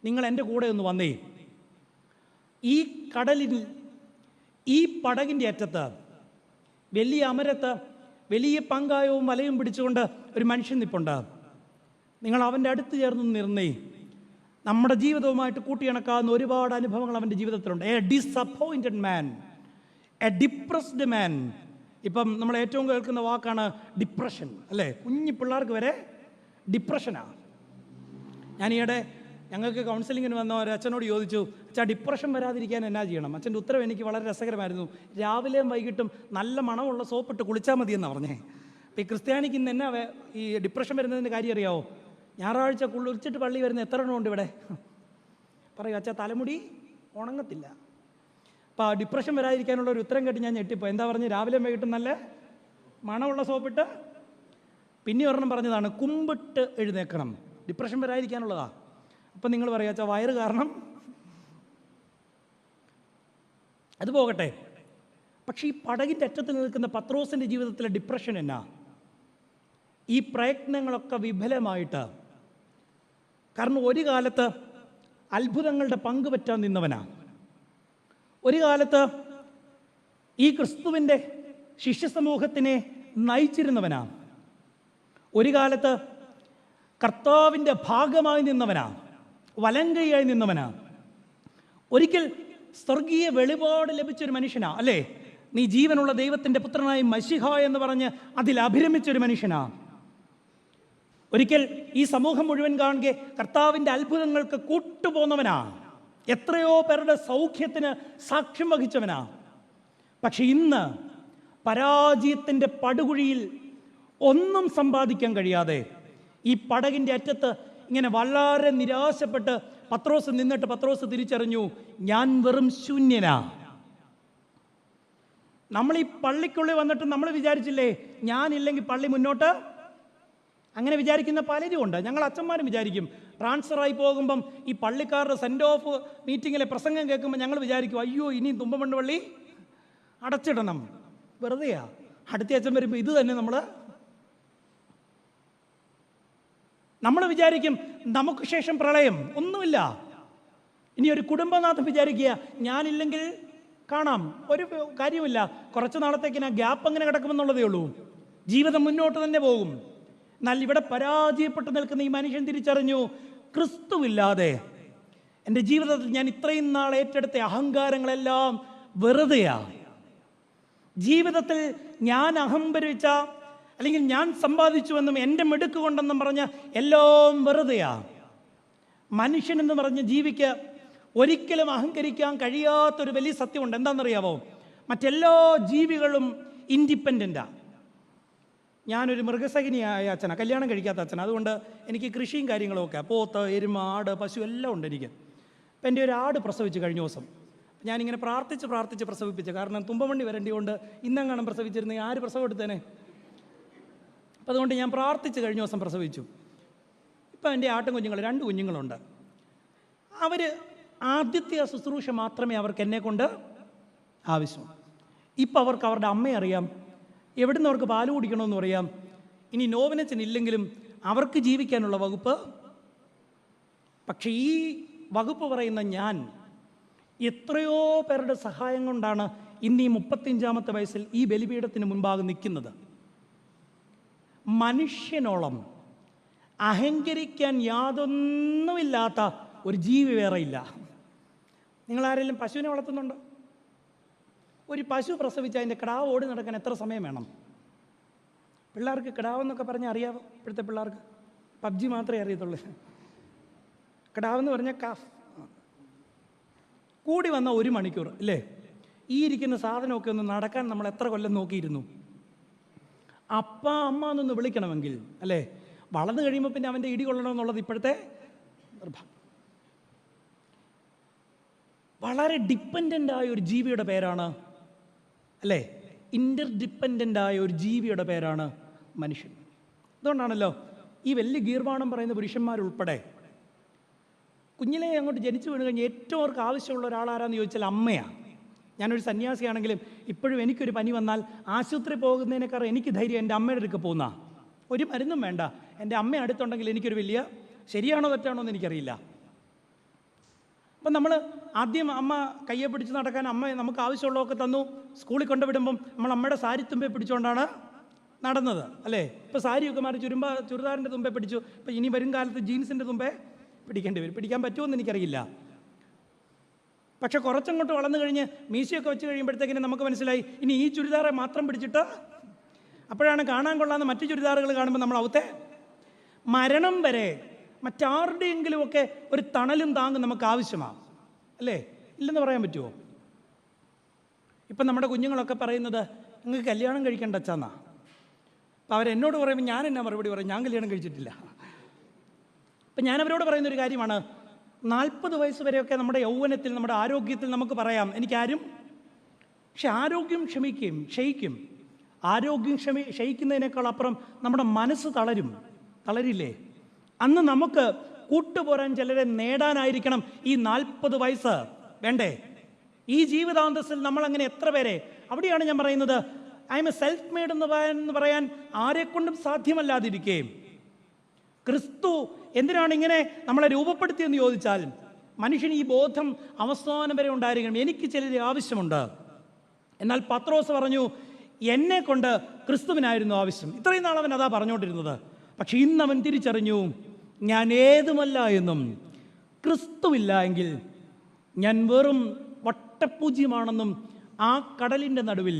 നിങ്ങൾ എൻ്റെ കൂടെ ഒന്ന് വന്നേ. ഈ കടലിൽ ഈ പടകിൻ്റെ അറ്റത്ത് വലിയ അമരത്ത് വലിയ പങ്കായവും വലയും പിടിച്ചുകൊണ്ട് ഒരു മനുഷ്യൻ നിൽപ്പുണ്ട്. നിങ്ങൾ അവൻ്റെ അടുത്ത് ചേർന്ന് നിന്നേ. നമ്മുടെ ജീവിതവുമായിട്ട് കൂട്ടിയിണക്കാവുന്ന ഒരുപാട് അനുഭവങ്ങൾ അവൻ്റെ ജീവിതത്തിലുണ്ട്. A disappointed man, a depressed man. ഇപ്പം നമ്മൾ ഏറ്റവും കേൾക്കുന്ന വാക്കാണ് ഡിപ്രഷൻ അല്ലേ? കുഞ്ഞു പിള്ളേർക്ക് വരെ ഡിപ്രഷനാണ്. ഞാനീയിടെ ഞങ്ങൾക്ക് കൗൺസിലിങ്ങിന് വന്ന ഒരു അച്ഛനോട് ചോദിച്ചു, അച്ഛാ ഡിപ്രഷൻ വരാതിരിക്കാൻ എന്നാ ചെയ്യണം? അച്ഛൻ്റെ ഉത്തരം എനിക്ക് വളരെ രസകരമായിരുന്നു. രാവിലെയും വൈകിട്ടും നല്ല മണമുള്ള സോപ്പിട്ട് കുളിച്ചാൽ മതിയെന്നാണ് പറഞ്ഞേ. അപ്പോൾ ഈ ക്രിസ്ത്യാനിക്ക് ഇന്ന് എന്നാ ഈ ഡിപ്രഷൻ വരുന്നതിൻ്റെ കാര്യം അറിയാമോ? ഞായറാഴ്ച കുളിച്ചിട്ട് പള്ളി വരുന്ന എത്ര എണ്ണം ഉണ്ട് ഇവിടെ? പറയൂ, അച്ഛാ തലമുടി ഉണങ്ങത്തില്ല. അപ്പോൾ ആ ഡിപ്രഷൻ വരാതിരിക്കാനുള്ള ഒരു ഉത്തരം കേട്ട് ഞാൻ ഞെട്ടിപ്പോൾ. എന്താ പറഞ്ഞ്? രാവിലെയും വൈകിട്ടും നല്ല മണമുള്ള സോപ്പിട്ട്. പിന്നെ ഒരെണ്ണം പറഞ്ഞതാണ്, കുമ്പിട്ട് എഴുന്നേക്കണം. ഡിപ്രഷൻ വരാതിരിക്കാനുള്ളതാണ്. അപ്പം നിങ്ങൾ പറയാ വയറ് കാരണം അത് പോകട്ടെ. പക്ഷെ ഈ പടകിൻ്റെ അറ്റത്ത് നിൽക്കുന്ന പത്രോസിൻ്റെ ജീവിതത്തിലെ ഡിപ്രഷൻ എന്നാ? ഈ പ്രയത്നങ്ങളൊക്കെ വിഫലമായിട്ട്. കാരണം ഒരു കാലത്ത് അത്ഭുതങ്ങളുടെ പങ്കുപറ്റാൻ നിന്നവനാ, ഒരു കാലത്ത് ഈ ക്രിസ്തുവിൻ്റെ ശിഷ്യസമൂഹത്തിനെ നയിച്ചിരുന്നവനാ, ഒരു കാലത്ത് കർത്താവിൻ്റെ ഭാഗമായി നിന്നവനാ, വലങ്കയായി നിന്നവനാ, ഒരിക്കൽ സ്വർഗീയ വെളിപാട് ലഭിച്ചൊരു മനുഷ്യനാ, അല്ലേ? നീ ജീവനുള്ള ദൈവത്തിൻ്റെ പുത്രനായി മശിഹ എന്ന് പറഞ്ഞ് അതിൽ അഭിരമിച്ചൊരു മനുഷ്യനാ. ഒരിക്കൽ ഈ സമൂഹം മുഴുവൻ കാണുക കർത്താവിൻ്റെ അത്ഭുതങ്ങൾക്ക് കൂട്ടുപോന്നവനാ, എത്രയോ പേരുടെ സൗഖ്യത്തിന് സാക്ഷ്യം വഹിച്ചവനാ. പക്ഷെ ഇന്ന് പരാജയത്തിൻ്റെ പടുകുഴിയിൽ ഒന്നും സമ്പാദിക്കാൻ കഴിയാതെ ഈ പടകിൻ്റെ അറ്റത്ത് ഇങ്ങനെ വളരെ നിരാശപ്പെട്ട് പത്രോസ് നിന്നിട്ട് പത്രോസ് തിരിച്ചറിഞ്ഞു, ഞാൻ വെറും ശൂന്യനാ. നമ്മൾ ഈ പള്ളിക്കുള്ളിൽ വന്നിട്ട് നമ്മൾ വിചാരിച്ചില്ലേ ഞാനില്ലെങ്കിൽ പള്ളി മുന്നോട്ട്? അങ്ങനെ വിചാരിക്കുന്ന പലരും ഉണ്ട്. ഞങ്ങൾ അച്ഛന്മാരും വിചാരിക്കും, ട്രാൻസ്ഫറായി പോകുമ്പം ഈ പള്ളിക്കാരുടെ സെൻഡ് ഓഫ് മീറ്റിങ്ങിലെ പ്രസംഗം കേൾക്കുമ്പോൾ ഞങ്ങൾ വിചാരിക്കും, അയ്യോ ഇനി തുമ്പമണ്ണ് പള്ളി അടച്ചിടണം. വെറുതെയാ. അടുത്ത അച്ഛൻ വരുമ്പോൾ ഇത് തന്നെ നമ്മൾ വിചാരിക്കും നമുക്ക് ശേഷം പ്രളയം ഒന്നുമില്ല. ഇനി ഒരു കുടുംബനാഥം വിചാരിക്കുക, ഞാനില്ലെങ്കിൽ കാണാം, ഒരു കാര്യമില്ല, കുറച്ച് നാളത്തേക്ക് ഞാൻ ഗ്യാപ്പ് അങ്ങനെ കിടക്കുമെന്നുള്ളതേ ഉള്ളൂ, ജീവിതം മുന്നോട്ട് തന്നെ പോകും. എന്നാൽ ഇവിടെ പരാജയപ്പെട്ട് നിൽക്കുന്ന ഈ മനുഷ്യൻ തിരിച്ചറിഞ്ഞു, ക്രിസ്തുവില്ലാതെ എൻ്റെ ജീവിതത്തിൽ ഞാൻ ഇത്രയും നാൾ ഏറ്റെടുത്ത അഹങ്കാരങ്ങളെല്ലാം വെറുതെയാ. ജീവിതത്തിൽ ഞാൻ അഹംഭരിച്ച അല്ലെങ്കിൽ ഞാൻ സമ്പാദിച്ചുവെന്നും എൻ്റെ മിടുക്ക് കൊണ്ടെന്നും പറഞ്ഞ എല്ലാം വെറുതെയാ. മനുഷ്യനെന്ന് പറഞ്ഞ് ജീവിക്ക് ഒരിക്കലും അഹങ്കരിക്കാൻ കഴിയാത്തൊരു വലിയ സത്യമുണ്ട്. എന്താണെന്നറിയാവോ? മറ്റെല്ലാ ജീവികളും ഇൻഡിപെൻഡൻ്റാ. ഞാനൊരു മൃഗസഖിനിയായ അച്ഛനാണ്, കല്യാണം കഴിക്കാത്ത അച്ഛനാണ്. അതുകൊണ്ട് എനിക്ക് കൃഷിയും കാര്യങ്ങളുമൊക്കെ, പോത്ത്, എരുമ, ആട്, പശു എല്ലാം ഉണ്ട് എനിക്ക്. അപ്പം എൻ്റെ ഒരു ആട് പ്രസവിച്ചു കഴിഞ്ഞ ദിവസം. ഞാനിങ്ങനെ പ്രാർത്ഥിച്ച് പ്രസവിപ്പിച്ചു. കാരണം തുമ്പമണ്ണി വരേണ്ടി കൊണ്ട് ഇന്നെങ്ങാനും പ്രസവിച്ചിരുന്നെങ്കിൽ ആര് പ്രസവം എടുത്തേനെ? അപ്പം അതുകൊണ്ട് ഞാൻ പ്രാർത്ഥിച്ച് കഴിഞ്ഞ ദിവസം പ്രസവിച്ചു. ഇപ്പം എൻ്റെ ആട്ടും കുഞ്ഞുങ്ങൾ 2 കുഞ്ഞുങ്ങളുണ്ട്. അവർ ആദ്യത്തെ ശുശ്രൂഷ മാത്രമേ അവർക്ക് എന്നെ കൊണ്ട് ആവശ്യം. ഇപ്പം അവർക്ക് അവരുടെ അമ്മയെ അറിയാം, എവിടുന്ന് അവർക്ക് പാല് കുടിക്കണമെന്നും അറിയാം. ഇനി നോവിനച്ചൻ ഇല്ലെങ്കിലും അവർക്ക് ജീവിക്കാനുള്ള വകുപ്പ്. പക്ഷേ ഈ വകുപ്പ് പറയുന്ന ഞാൻ എത്രയോ പേരുടെ സഹായം കൊണ്ടാണ് ഇന്ന് ഈ 35-ാമത്തെ വയസ്സിൽ ഈ ബലിപീഠത്തിന് മുൻപാകെ നിൽക്കുന്നത്. മനുഷ്യനോളം അഹങ്കരിക്കാൻ യാതൊന്നുമില്ലാത്ത ഒരു ജീവി വേറെയില്ല. നിങ്ങളാരെങ്കിലും പശുവിനെ വളർത്തുന്നുണ്ടോ? ഒരു പശു പ്രസവിച്ച് അതിൻ്റെ കിടാവ് ഓടി നടക്കാൻ എത്ര സമയം വേണം? പിള്ളേർക്ക് കിടാവെന്നൊക്കെ പറഞ്ഞാൽ അറിയാമോ? ഇപ്പോഴത്തെ പിള്ളേർക്ക് PUBG മാത്രമേ അറിയത്തുള്ളൂ. കിടാവെന്ന് പറഞ്ഞാൽ കാഫ്. കൂടി വന്ന 1 മണിക്കൂർ അല്ലേ? ഈ ഇരിക്കുന്ന സാധനമൊക്കെ ഒന്ന് നടക്കാൻ നമ്മൾ എത്ര കൊല്ലം നോക്കിയിരുന്നു? അപ്പ അമ്മ എന്നൊന്ന് വിളിക്കണമെങ്കിൽ അല്ലേ? വളർന്നു കഴിയുമ്പോൾ പിന്നെ അവൻ്റെ ഇടി കൊള്ളണമെന്നുള്ളത് ഇപ്പോഴത്തെ നിർഭാഗ്യം. വളരെ ഡിപ്പെൻഡൻ്റായ ഒരു ജീവിയുടെ പേരാണ് അല്ലേ? ഇൻ്റർഡിപ്പെൻഡൻ്റായ ഒരു ജീവിയുടെ പേരാണ് മനുഷ്യൻ. അതുകൊണ്ടാണല്ലോ ഈ വലിയ ഗീർവാണം പറയുന്ന പുരുഷന്മാരുൾപ്പെടെ കുഞ്ഞിലെ അങ്ങോട്ട് ജനിച്ചു വീണ് കഴിഞ്ഞാൽ ഏറ്റവും അവർക്ക് ആവശ്യമുള്ള ഒരാളാരാന്ന് ചോദിച്ചാൽ അമ്മയാണ്. ഞാനൊരു സന്യാസിയാണെങ്കിലും ഇപ്പോഴും എനിക്കൊരു പനി വന്നാൽ ആശുപത്രി പോകുന്നതിനേക്കാൾ എനിക്ക് ധൈര്യം എൻ്റെ അമ്മയുടെ അടുക്ക് പോകുന്ന. ഒരു മരുന്നും വേണ്ട, എൻ്റെ അമ്മ അടുത്തുണ്ടെങ്കിൽ എനിക്കൊരു വലിയ, ശരിയാണോ തെറ്റാണോ എന്ന് എനിക്കറിയില്ല. അപ്പം നമ്മൾ ആദ്യം അമ്മ കയ്യെ പിടിച്ച് നടക്കാൻ അമ്മ നമുക്ക് ആവശ്യമുള്ളതൊക്കെ തന്നു. സ്കൂളിൽ കൊണ്ടുവിടുമ്പം നമ്മൾ അമ്മയുടെ സാരി തുമ്പെ പിടിച്ചുകൊണ്ടാണ് നടന്നത് അല്ലേ? ഇപ്പോൾ സാരിയൊക്കെ മാറി ചുരിദാറിൻ്റെ തുമ്പെ പിടിച്ചു. ഇപ്പം ഇനി വരും കാലത്ത് ജീൻസിൻ്റെ തുമ്പെ പിടിക്കേണ്ടി വരും. പിടിക്കാൻ പറ്റുമെന്ന് എനിക്കറിയില്ല. പക്ഷെ കുറച്ചങ്ങോട്ട് വളർന്നു കഴിഞ്ഞ് മീശയൊക്കെ വെച്ച് കഴിയുമ്പോഴത്തേക്കിന് നമുക്ക് മനസ്സിലായി ഇനി ഈ ചുരിദാറെ മാത്രം പിടിച്ചിട്ട്, അപ്പോഴാണ് കാണാൻ കൊള്ളാവുന്ന മറ്റു ചുരിദാറുകൾ കാണുമ്പോൾ നമ്മൾ അവത്തെ മരണം വരെ മറ്റാരുടെയെങ്കിലുമൊക്കെ ഒരു തണലും താങ്ങും നമുക്ക് ആവശ്യമാണ് അല്ലേ? ഇല്ലെന്ന് പറയാൻ പറ്റുമോ? ഇപ്പം നമ്മുടെ കുഞ്ഞുങ്ങളൊക്കെ പറയുന്നത് നിങ്ങൾക്ക് കല്യാണം കഴിക്കേണ്ട അച്ഛന്നാ. അപ്പം അവരെന്നോട് പറയുമ്പോൾ ഞാൻ എന്നാ മറുപടി പറയും? ഞാൻ കല്യാണം കഴിച്ചിട്ടില്ല. അപ്പം ഞാനവരോട് പറയുന്നൊരു കാര്യമാണ്, 40 വയസ്സ് വരെയൊക്കെ നമ്മുടെ യൗവനത്തിൽ നമ്മുടെ ആരോഗ്യത്തിൽ നമുക്ക് പറയാം എനിക്കാരും. പക്ഷെ ആരോഗ്യം ക്ഷയിക്കും. ആരോഗ്യം ക്ഷയിക്കുന്നതിനേക്കാൾ അപ്പുറം നമ്മുടെ മനസ്സ് തളരില്ലേ? അന്ന് നമുക്ക് കൂട്ടുപോരാൻ ചിലരെ നേടാനായിരിക്കണം ഈ 40 വയസ്സ് വേണ്ടേ? ഈ ജീവിതാന്തസ്സിൽ നമ്മൾ അങ്ങനെ എത്ര പേരെ, അവിടെയാണ് ഞാൻ പറയുന്നത്, I M A self made എന്ന് പറയാൻ ആരെക്കൊണ്ടും സാധ്യമല്ലാതിരിക്കേ ക്രിസ്തു എന്തിനാണ് ഇങ്ങനെ നമ്മളെ രൂപപ്പെടുത്തിയെന്ന് ചോദിച്ചാൽ, മനുഷ്യന് ഈ ബോധം അവസാനം വരെ ഉണ്ടായിരിക്കണം. എനിക്ക് ചിലരെ ആവശ്യമുണ്ട്. എന്നാൽ പത്രോസ് പറഞ്ഞു, എന്നെ കൊണ്ട് ക്രിസ്തുവിനായിരുന്നു ആവശ്യം. ഇത്രയും നാൾ അവൻ അതാ പറഞ്ഞുകൊണ്ടിരുന്നത്. പക്ഷെ ഇന്ന് അവൻ തിരിച്ചറിഞ്ഞു, ഞാൻ ഏതുമല്ല എന്നും ക്രിസ്തുവില്ല എങ്കിൽ ഞാൻ വെറും വട്ടപൂജ്യമാണെന്നും ആ കടലിൻ്റെ നടുവിൽ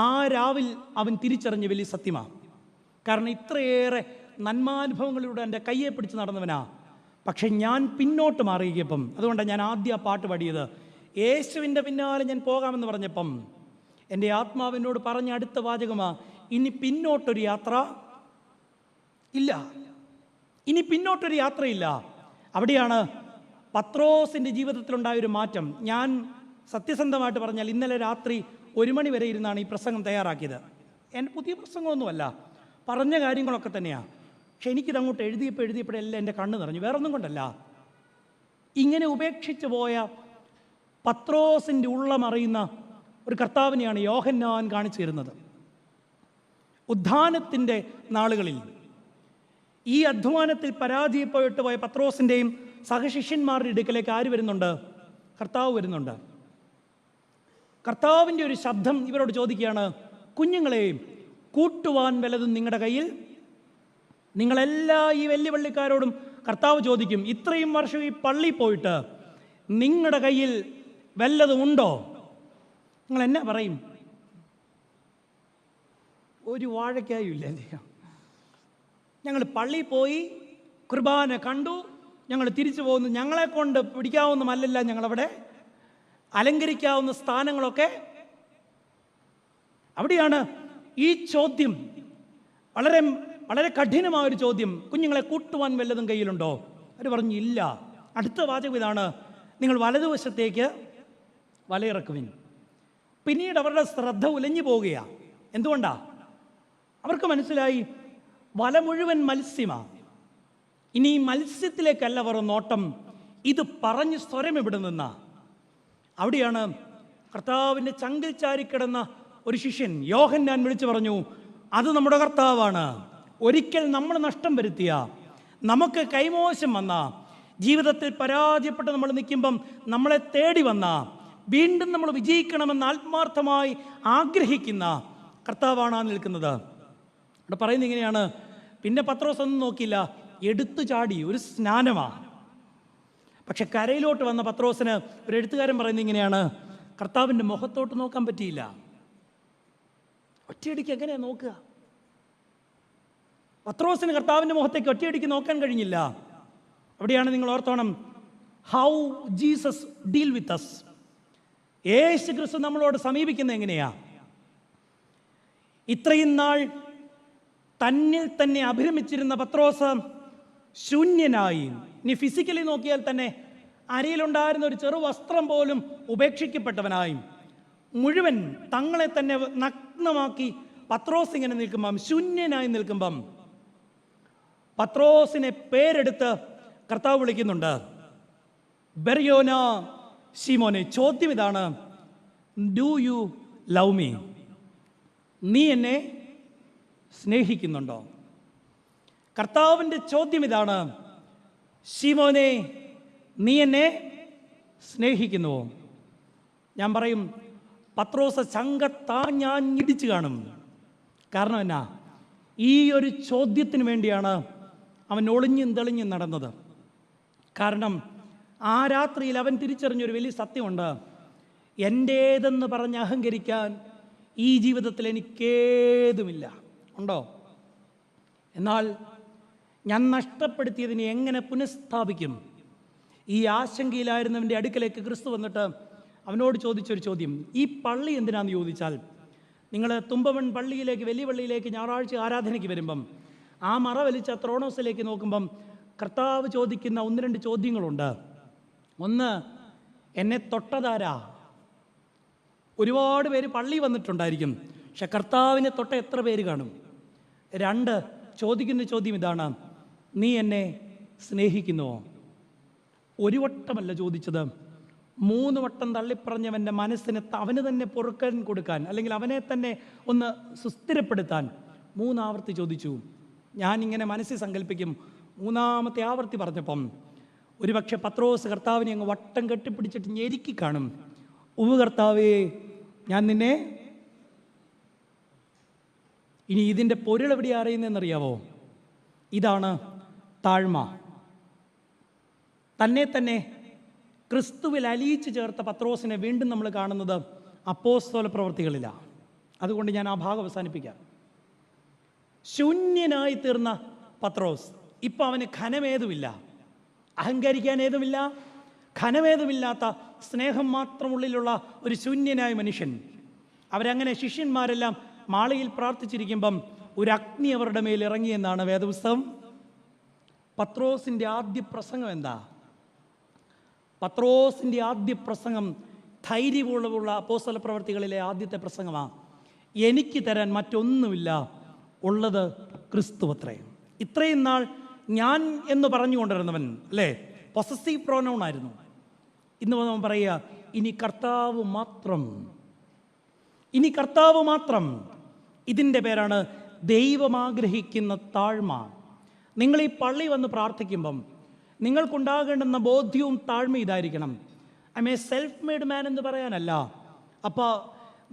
ആ രാവിൽ അവൻ തിരിച്ചറിഞ്ഞ വലിയ സത്യമാണ്. കാരണം ഇത്രയേറെ നന്മാനുഭവങ്ങളിലൂടെ എൻ്റെ കയ്യെ പിടിച്ച് നടന്നവനാ. പക്ഷെ ഞാൻ പിന്നോട്ട് മാറിയപ്പം, അതുകൊണ്ടാണ് ഞാൻ ആദ്യം ആ പാട്ട് പാടിയത്. യേശുവിൻ്റെ പിന്നാലെ ഞാൻ പോകാമെന്ന് പറഞ്ഞപ്പം എൻ്റെ ആത്മാവിനോട് പറഞ്ഞ അടുത്ത വാചകമാ, ഇനി പിന്നോട്ടൊരു യാത്ര ഇല്ല, ഇനി പിന്നോട്ടൊരു യാത്രയില്ല. അവിടെയാണ് പത്രോസിൻ്റെ ജീവിതത്തിലുണ്ടായൊരു മാറ്റം. ഞാൻ സത്യസന്ധമായിട്ട് പറഞ്ഞാൽ ഇന്നലെ രാത്രി 1 മണി വരെ ഇരുന്നാണ് ഈ പ്രസംഗം തയ്യാറാക്കിയത്. എൻ്റെ പുതിയ പ്രസംഗമൊന്നുമല്ല, പറഞ്ഞ കാര്യങ്ങളൊക്കെ തന്നെയാണ്. പക്ഷെ എനിക്കിത് അങ്ങോട്ട് എഴുതിയപ്പോഴെല്ലാം എൻ്റെ കണ്ണ് നിറഞ്ഞു. വേറൊന്നും കൊണ്ടല്ല, ഇങ്ങനെ ഉപേക്ഷിച്ചു പോയ പത്രോസിൻ്റെ ഉള്ളമറിയുന്ന ഒരു കർത്താവിനെയാണ് യോഹന്നാൻ കാണിച്ചു തരുന്നത്. ഉദ്ധാനത്തിൻ്റെ നാളുകളിൽ ഈ അധ്വാനത്തിൽ പരാജയപ്പെട്ടു പോയ പത്രോസിൻ്റെയും സഹശിഷ്യന്മാരുടെ അടുക്കലേക്ക് ആര് വരുന്നുണ്ട്? കർത്താവ് വരുന്നുണ്ട്. കർത്താവിൻ്റെ ഒരു ശബ്ദം ഇവരോട് ചോദിക്കുകയാണ്, കുഞ്ഞുങ്ങളെ, കൂട്ടുവാൻ വല്ലതും നിങ്ങളുടെ കയ്യിൽ? നിങ്ങളെല്ലാ ഈ വെല്ലുവിളിക്കാരോടും കർത്താവ് ചോദിക്കും, ഇത്രയും വർഷം ഈ പള്ളി പോയിട്ട് നിങ്ങളുടെ കയ്യിൽ വല്ലതും ഉണ്ടോ? നിങ്ങൾ എന്നാ പറയും? ഒരു വാഴയ്ക്കായും ഇല്ല. ഞങ്ങൾ പള്ളിയിൽ പോയി കുർബാന കണ്ടു, ഞങ്ങൾ തിരിച്ചു പോകുന്നു. ഞങ്ങളെ കൊണ്ട് പിടിക്കാവുന്നതല്ല ഞങ്ങളവിടെ അലങ്കരിക്കാവുന്ന സ്ഥാനങ്ങളൊക്കെ. അവിടെയാണ് ഈ ചോദ്യം, വളരെ വളരെ കഠിനമായൊരു ചോദ്യം. കുഞ്ഞുങ്ങളെ കൂട്ടുവാൻ വല്ലതും കയ്യിലുണ്ടോ? അവർ പറഞ്ഞു ഇല്ല. അടുത്ത വാചകം ഇതാണ്, നിങ്ങൾ വലതുവശത്തേക്ക് വലയിറക്കുവിൻ. പിന്നീട് അവരുടെ ശ്രദ്ധ ഉലഞ്ഞു പോവുകയാണ്. എന്തുകൊണ്ടാ? അവർക്ക് മനസ്സിലായി വല മുഴുവൻ മത്സ്യമാണ്. ഇനി ഈ മത്സ്യത്തിലേക്കല്ല അവർ നോട്ടം, ഇത് പറഞ്ഞ് സ്വരം ഇവിടെ നിന്നാ. അവിടെയാണ് കർത്താവിൻ്റെ ചങ്കിൽ ചാരിക്കിടന്ന ഒരു ശിഷ്യൻ യോഹന്നാൻ വിളിച്ചു പറഞ്ഞു, അത് നമ്മുടെ കർത്താവാണ്. ഒരിക്കൽ നമ്മൾ നഷ്ടം വരുത്തിയ, നമുക്ക് കൈമോശം വന്ന, ജീവിതത്തിൽ പരാജയപ്പെട്ട് നമ്മൾ നിൽക്കുമ്പം നമ്മളെ തേടി വന്ന, വീണ്ടും നമ്മൾ വിജയിക്കണമെന്ന് ആത്മാർത്ഥമായി ആഗ്രഹിക്കുന്ന കർത്താവാണ് നിൽക്കുന്നത്. അവിടെ പറയുന്നത് ഇങ്ങനെയാണ്, പിന്നെ പത്രോസ് ഒന്നും നോക്കിയില്ല, എടുത്തു ചാടി ഒരു സ്നാനമാണ്. പക്ഷെ കരയിലോട്ട് വന്ന പത്രോസിന് ഒരു എഴുത്തുകാരൻ പറയുന്നത് ഇങ്ങനെയാണ്, കർത്താവിൻ്റെ മുഖത്തോട്ട് നോക്കാൻ പറ്റിയില്ല. ഒറ്റയടിക്ക് എങ്ങനെയാ നോക്കുക? പത്രോസിന് കർത്താവിൻ്റെ മുഖത്തേക്ക് ഒറ്റയടിക്ക് നോക്കാൻ കഴിഞ്ഞില്ല. അവിടെയാണ് നിങ്ങൾ ഓർത്തോണം, how Jesus deal with us. യേശു ക്രിസ്തു നമ്മളോട് സമീപിക്കുന്നത് എങ്ങനെയാ? ഇത്രയും നാൾ തന്നിൽ തന്നെ അഭിരമിച്ചിരുന്ന പത്രോസ് ശൂന്യനായി. ഇനി ഫിസിക്കലി നോക്കിയാൽ തന്നെ അരയിലുണ്ടായിരുന്ന ഒരു ചെറു വസ്ത്രം പോലും ഉപേക്ഷിക്കപ്പെട്ടവനായി, മുഴുവൻ തങ്ങളെ തന്നെ നഗ്നമാക്കി പത്രോസ് ഇങ്ങനെ നിൽക്കുമ്പം, ശൂന്യനായി നിൽക്കുമ്പം, പത്രോസിനെ പേരെടുത്ത് കർത്താവ് വിളിക്കുന്നുണ്ട്, ബെറിയോന ശിമോനെ. ചോദ്യം ഇതാണ്, ഡു യു ലവ് മീ? നീ എന്നെ സ്നേഹിക്കുന്നുണ്ടോ? കർത്താവിൻ്റെ ചോദ്യം ഇതാണ്, ശിമോനെ, നീ എന്നെ സ്നേഹിക്കുന്നുവോ? ഞാൻ പറയും, പത്രോസ് ചങ്കത്താഞ്ഞാൻ ഇടിച്ചു കാണും. കാരണം എന്നാ? ഈ ഒരു ചോദ്യത്തിന് വേണ്ടിയാണ് അവൻ ഒളിഞ്ഞും തെളിഞ്ഞും നടന്നത്. കാരണം ആ രാത്രിയിൽ അവൻ തിരിച്ചറിഞ്ഞൊരു വലിയ സത്യമുണ്ട്, എൻ്റേതെന്ന് പറഞ്ഞ് അഹങ്കരിക്കാൻ ഈ ജീവിതത്തിൽ എനിക്കേതുമില്ല. ഉണ്ടോ? എന്നാൽ ഞാൻ നഷ്ടപ്പെടുത്തിയതിനെ എങ്ങനെ പുനഃസ്ഥാപിക്കും? ഈ ആശങ്കയിലായിരുന്നവൻ്റെ അടുക്കലേക്ക് ക്രിസ്തു വന്നിട്ട് അവനോട് ചോദിച്ചൊരു ചോദ്യം, ഈ പള്ളി എന്തിനാന്ന് ചോദിച്ചാൽ, നിങ്ങൾ തുമ്പമൺ പള്ളിയിലേക്ക്, വലിയ പള്ളിയിലേക്ക് ഞായറാഴ്ച ആരാധനയ്ക്ക് വരുമ്പം ആ മറ വലിച്ച ത്രോണോസിലേക്ക് നോക്കുമ്പം കർത്താവ് ചോദിക്കുന്ന 1-2 ചോദ്യങ്ങളുണ്ട്. ഒന്ന്, എന്നെ തൊട്ടതാരാ? ഒരുപാട് പേര് പള്ളി വന്നിട്ടുണ്ടായിരിക്കും, പക്ഷെ കർത്താവിനെ തൊട്ട എത്ര പേര് കാണും? 2, ചോദിക്കുന്ന ചോദ്യം ഇതാണ്, നീ എന്നെ സ്നേഹിക്കുന്നുവോ? ഒരു വട്ടമല്ല ചോദിച്ചത്, 3 വട്ടം തള്ളിപ്പറഞ്ഞവൻ്റെ മനസ്സിന് അവന് തന്നെ പൊറുക്കൻ കൊടുക്കാൻ, അല്ലെങ്കിൽ അവനെ തന്നെ ഒന്ന് സുസ്ഥിരപ്പെടുത്താൻ 3 ആവർത്തി ചോദിച്ചു. ഞാനിങ്ങനെ മനസ്സിൽ സങ്കല്പിക്കും, 3-ാമത്തെ ആവർത്തി പറഞ്ഞപ്പം ഒരുപക്ഷെ പത്രോസ് കർത്താവിനെ അങ്ങ് വട്ടം കെട്ടിപ്പിടിച്ചിട്ട് ഞെരുക്കി കാണും. കർത്താവേ, ഞാൻ നിന്നെ. ഇനി ഇതിൻ്റെ പൊരുളെവിടെയാണ് അറിയുന്നതെന്നറിയാവോ? ഇതാണ് താഴ്മ. തന്നെ തന്നെ ക്രിസ്തുവിൽ അലിയിച്ചു ചേർത്ത പത്രോസിനെ വീണ്ടും നമ്മൾ കാണുന്നത് അപ്പോസ്തല പ്രവൃത്തികളിലാണ്. അതുകൊണ്ട് ഞാൻ ആ ഭാഗം അവസാനിപ്പിക്കാം. ശൂന്യനായി തീർന്ന പത്രോസ്, ഇപ്പം അവന് ഘനമേതുമില്ല, അഹങ്കരിക്കാൻ ഏതുമില്ല, ഘനമേതുമില്ലാത്ത സ്നേഹം മാത്രമുള്ളിലുള്ള ഒരു ശൂന്യനായ മനുഷ്യൻ. അവരങ്ങനെ ശിഷ്യന്മാരെല്ലാം മാളയിൽ പ്രാർത്ഥിച്ചിരിക്കുമ്പം ഒരു അഗ്നി അവരുടെ മേൽ ഇറങ്ങിയെന്നാണ് വേദപുസ്തകം. പത്രോസിൻ്റെ ആദ്യ പ്രസംഗം എന്താ? പത്രോസിൻ്റെ ആദ്യ പ്രസംഗം ധൈര്യമുള്ള അപ്പോസ്തല പ്രവർത്തികളിലെ ആദ്യത്തെ പ്രസംഗമാണ്. എനിക്ക് തരാൻ മറ്റൊന്നുമില്ല, ഉള്ളത് ക്രിസ്തുവത്രേ. ഇത്രയും നാൾ ഞാൻ എന്ന് പറഞ്ഞുകൊണ്ടിരുന്നവൻ, അല്ലേ, പൊസസീവ് പ്രോനൗൺ ആയിരുന്നു. ഇന്ന് നമ്മൾ പറയുക, ഇനി കർത്താവ് മാത്രം, ഇനി കർത്താവ് മാത്രം. ഇതിൻ്റെ പേരാണ് ദൈവം ആഗ്രഹിക്കുന്ന താഴ്മ. നിങ്ങൾ ഈ പള്ളി വന്ന് പ്രാർത്ഥിക്കുമ്പം നിങ്ങൾക്കുണ്ടാകേണ്ടുന്ന ബോധ്യവും താഴ്മ ഇതായിരിക്കണം. I M A self made മാൻ എന്ന് പറയാനല്ല. അപ്പോൾ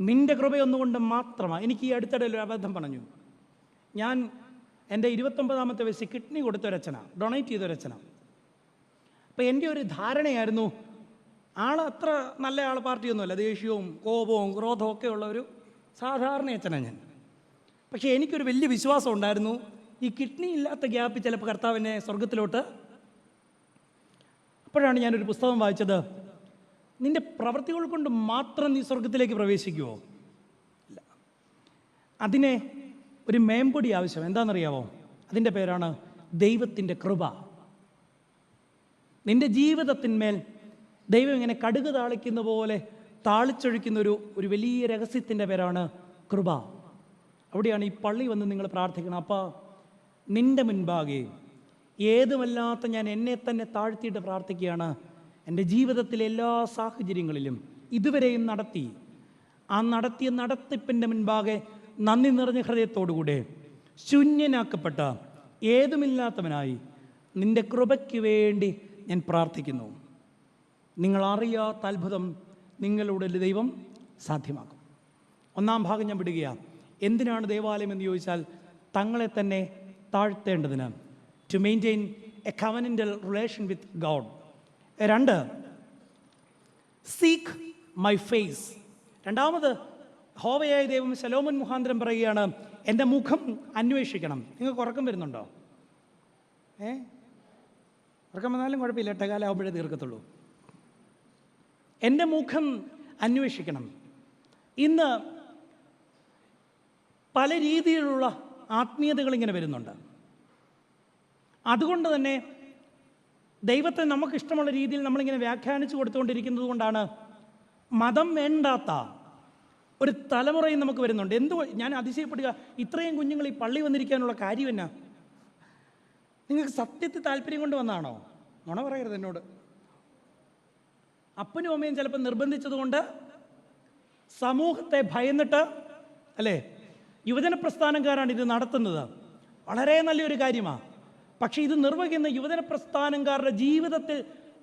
നിൻ്റെ കൃപയൊന്നുകൊണ്ട് മാത്രമാണ്. എനിക്ക് ഈ അടുത്തിടയിൽ ഒരു അബദ്ധം പറഞ്ഞു. ഞാൻ എൻ്റെ 29-ാമത്തെ വയസ്സിൽ കിഡ്നി കൊടുത്തൊരച്ഛനാണ്, ഡൊണേറ്റ് ചെയ്തൊരച്ഛനാണ്. അപ്പോൾ എൻ്റെ ഒരു ധാരണയായിരുന്നു, അത്ര നല്ല പാർട്ടിയൊന്നുമല്ല, ദേഷ്യവും കോപവും ക്രോധവും ഒക്കെ ഉള്ള ഒരു സാധാരണ അച്ഛനാണ് ഞാൻ. പക്ഷേ എനിക്കൊരു വലിയ വിശ്വാസം ഉണ്ടായിരുന്നു, ഈ കിഡ്നി ഇല്ലാത്ത ഗ്യാപ്പിൽ ചിലപ്പോൾ കർത്താവിനെ സ്വർഗത്തിലോട്ട്. അപ്പോഴാണ് ഞാനൊരു പുസ്തകം വായിച്ചത്, നിൻ്റെ പ്രവൃത്തികൾ കൊണ്ട് മാത്രം നീ സ്വർഗത്തിലേക്ക് പ്രവേശിക്കുമോ? ഇല്ല, അതിനെ ഒരു മേമ്പൊടി ആവശ്യം. എന്താണെന്നറിയാമോ? അതിൻ്റെ പേരാണ് ദൈവത്തിൻ്റെ കൃപ. നിൻ്റെ ജീവിതത്തിന്മേൽ ദൈവം ഇങ്ങനെ കടുക് താളിക്കുന്ന പോലെ താളിച്ചൊഴിക്കുന്ന ഒരു വലിയ രഹസ്യത്തിൻ്റെ പേരാണ് കൃപ. അവിടെയാണ് ഈ പള്ളി വന്ന് നിങ്ങൾ പ്രാർത്ഥിക്കണം. അപ്പോൾ നിൻ്റെ മുൻപാകെ ഏതുമല്ലാത്ത ഞാൻ എന്നെ തന്നെ താഴ്ത്തിയിട്ട് പ്രാർത്ഥിക്കുകയാണ്. എൻ്റെ ജീവിതത്തിലെ എല്ലാ സാഹചര്യങ്ങളിലും ഇതുവരെയും നടത്തിയ നടത്തിപ്പിൻ്റെ മുൻപാകെ നന്ദി നിറഞ്ഞ ഹൃദയത്തോടുകൂടെ ശൂന്യനാക്കപ്പെട്ട ഏതുമില്ലാത്തവനായി നിൻ്റെ കൃപയ്ക്ക് വേണ്ടി ഞാൻ പ്രാർത്ഥിക്കുന്നു. നിങ്ങളറിയാത്ത അത്ഭുതം നിങ്ങളുടെ ദൈവം സാധ്യമാക്കും. 1-ാം ഭാഗം ഞാൻ വിടുകയാണ്. എന്തിനാണ് ദേവാലയം എന്ന് ചോദിച്ചാൽ, തങ്ങളെ തന്നെ താഴ്ത്തേണ്ടതിന്, to maintain a covenantal relation with God. 2, seek my face. രണ്ടാമത് ഹോവയായ ദൈവം ശലോമോൻ മുഖാന്തരം പറയുകയാണ്, എൻ്റെ മുഖം അന്വേഷിക്കണം. നിങ്ങൾക്ക് ഉറക്കം വരുന്നുണ്ടോ? ഉറക്കം വന്നാലും കുഴപ്പമില്ല, എട്ടകാലാവുമ്പോഴേ തീർക്കത്തുള്ളൂ. എൻ്റെ മുഖം അന്വേഷിക്കണം. ഇന്ന് പല രീതിയിലുള്ള ആത്മീയതകൾ ഇങ്ങനെ വരുന്നുണ്ട്. അതുകൊണ്ട് തന്നെ ദൈവത്തെ നമുക്കിഷ്ടമുള്ള രീതിയിൽ നമ്മളിങ്ങനെ വ്യാഖ്യാനിച്ചു കൊടുത്തുകൊണ്ടിരിക്കുന്നത് കൊണ്ടാണ് മതം വേണ്ടാത്ത ഒരു തലമുറയും നമുക്ക് വരുന്നുണ്ട്. ഞാൻ അതിശയപ്പെടുക, ഇത്രയും കുഞ്ഞുങ്ങൾ ഈ പള്ളി വന്നിരിക്കാനുള്ള കാര്യം എന്നാ? നിങ്ങൾക്ക് സത്യത്തിൽ താല്പര്യം കൊണ്ട് വന്നാണോ? നുണ പറയരുത് എന്നോട്. അപ്പനും അമ്മയും ചിലപ്പോൾ നിർബന്ധിച്ചതുകൊണ്ട്, സമൂഹത്തെ ഭയന്നിട്ട്, അല്ലേ? യുവജന പ്രസ്ഥാനക്കാരാണ് ഇത് നടത്തുന്നത്. വളരെ നല്ലൊരു കാര്യമാണ്. പക്ഷേ ഇത് നിർവഹിക്കുന്ന യുവജന പ്രസ്ഥാനക്കാരുടെ ജീവിതത്തിൽ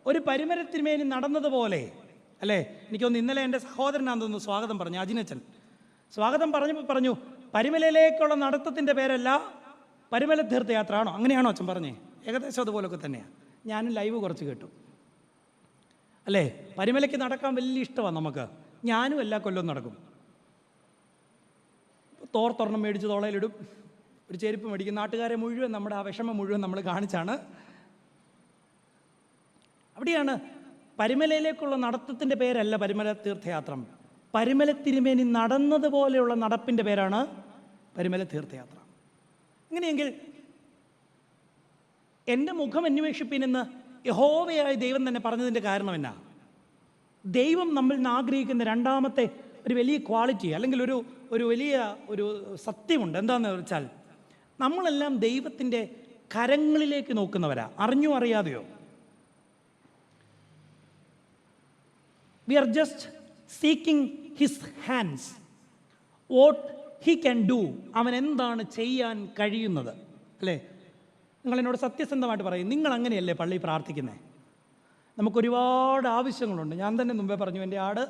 ഒരു പരിമരത്തിന്മേൽ നടന്നതുപോലെ, അല്ലേ? എനിക്കൊന്ന് ഇന്നലെ എൻ്റെ സഹോദരനാണെന്ന് തോന്നുന്നു സ്വാഗതം പറഞ്ഞു, അജിനച്ചൻ സ്വാഗതം പറഞ്ഞു പരിമലയിലേക്കുള്ള നടത്തത്തിൻ്റെ പേരല്ല പരിമല തീർത്ഥയാത്ര ആണോ? അങ്ങനെയാണോ അച്ഛൻ പറഞ്ഞേ? ഏകദേശം അതുപോലൊക്കെ തന്നെയാണ്. ഞാനും ലൈവ് കുറച്ച് കേട്ടു, അല്ലേ? പരിമലയ്ക്ക് നടക്കാൻ വലിയ ഇഷ്ടമാണ് നമുക്ക്. ഞാനും എല്ലാ കൊല്ലവും നടക്കും. തോർത്തൊരെണ്ണം മേടിച്ച് തോളയിലിടും, ഒരു ചെരുപ്പ് മേടിക്കും. നാട്ടുകാരെ മുഴുവൻ നമ്മുടെ ആ വിഷമം മുഴുവൻ നമ്മൾ കാണിച്ചാണ്. അവിടെയാണ് പരിമലയിലേക്കുള്ള നടത്തത്തിൻ്റെ പേരല്ല പരിമല തീർത്ഥയാത്ര. പരിമല തിരുമേനി നടന്നതുപോലെയുള്ള നടപ്പിൻ്റെ പേരാണ് പരിമല തീർത്ഥയാത്ര. അങ്ങനെയെങ്കിൽ എൻ്റെ മുഖം അന്വേഷിപ്പിനെന്ന് യഹോവയായ ദൈവം തന്നെ പറഞ്ഞതിൻ്റെ കാരണം എന്നാ? ദൈവം നമ്മിൽ നിന്ന് ആഗ്രഹിക്കുന്ന രണ്ടാമത്തെ ഒരു വലിയ ക്വാളിറ്റി, അല്ലെങ്കിൽ ഒരു വലിയ സത്യമുണ്ട്. എന്താണെന്ന് വെച്ചാൽ, നമ്മളെല്ലാം ദൈവത്തിൻ്റെ കരങ്ങളിലേക്ക് നോക്കുന്നവരാ, അറിഞ്ഞോ അറിയാതെയോ. We are just seeking his hands, what he can do, അവൻ എന്താണ് ചെയ്യാൻ കഴിയുന്നത്, അല്ലേ? നിങ്ങൾ എന്നോട് സത്യസന്ധമായിട്ട് പറയും, നിങ്ങൾ അങ്ങനെയല്ലേ പള്ളിയിൽ പ്രാർത്ഥിക്കുന്നത്? നമുക്കൊരുപാട് ആവശ്യങ്ങളുണ്ട്. ഞാൻ തന്നെ മുമ്പേ പറഞ്ഞു, എൻ്റെ ആട്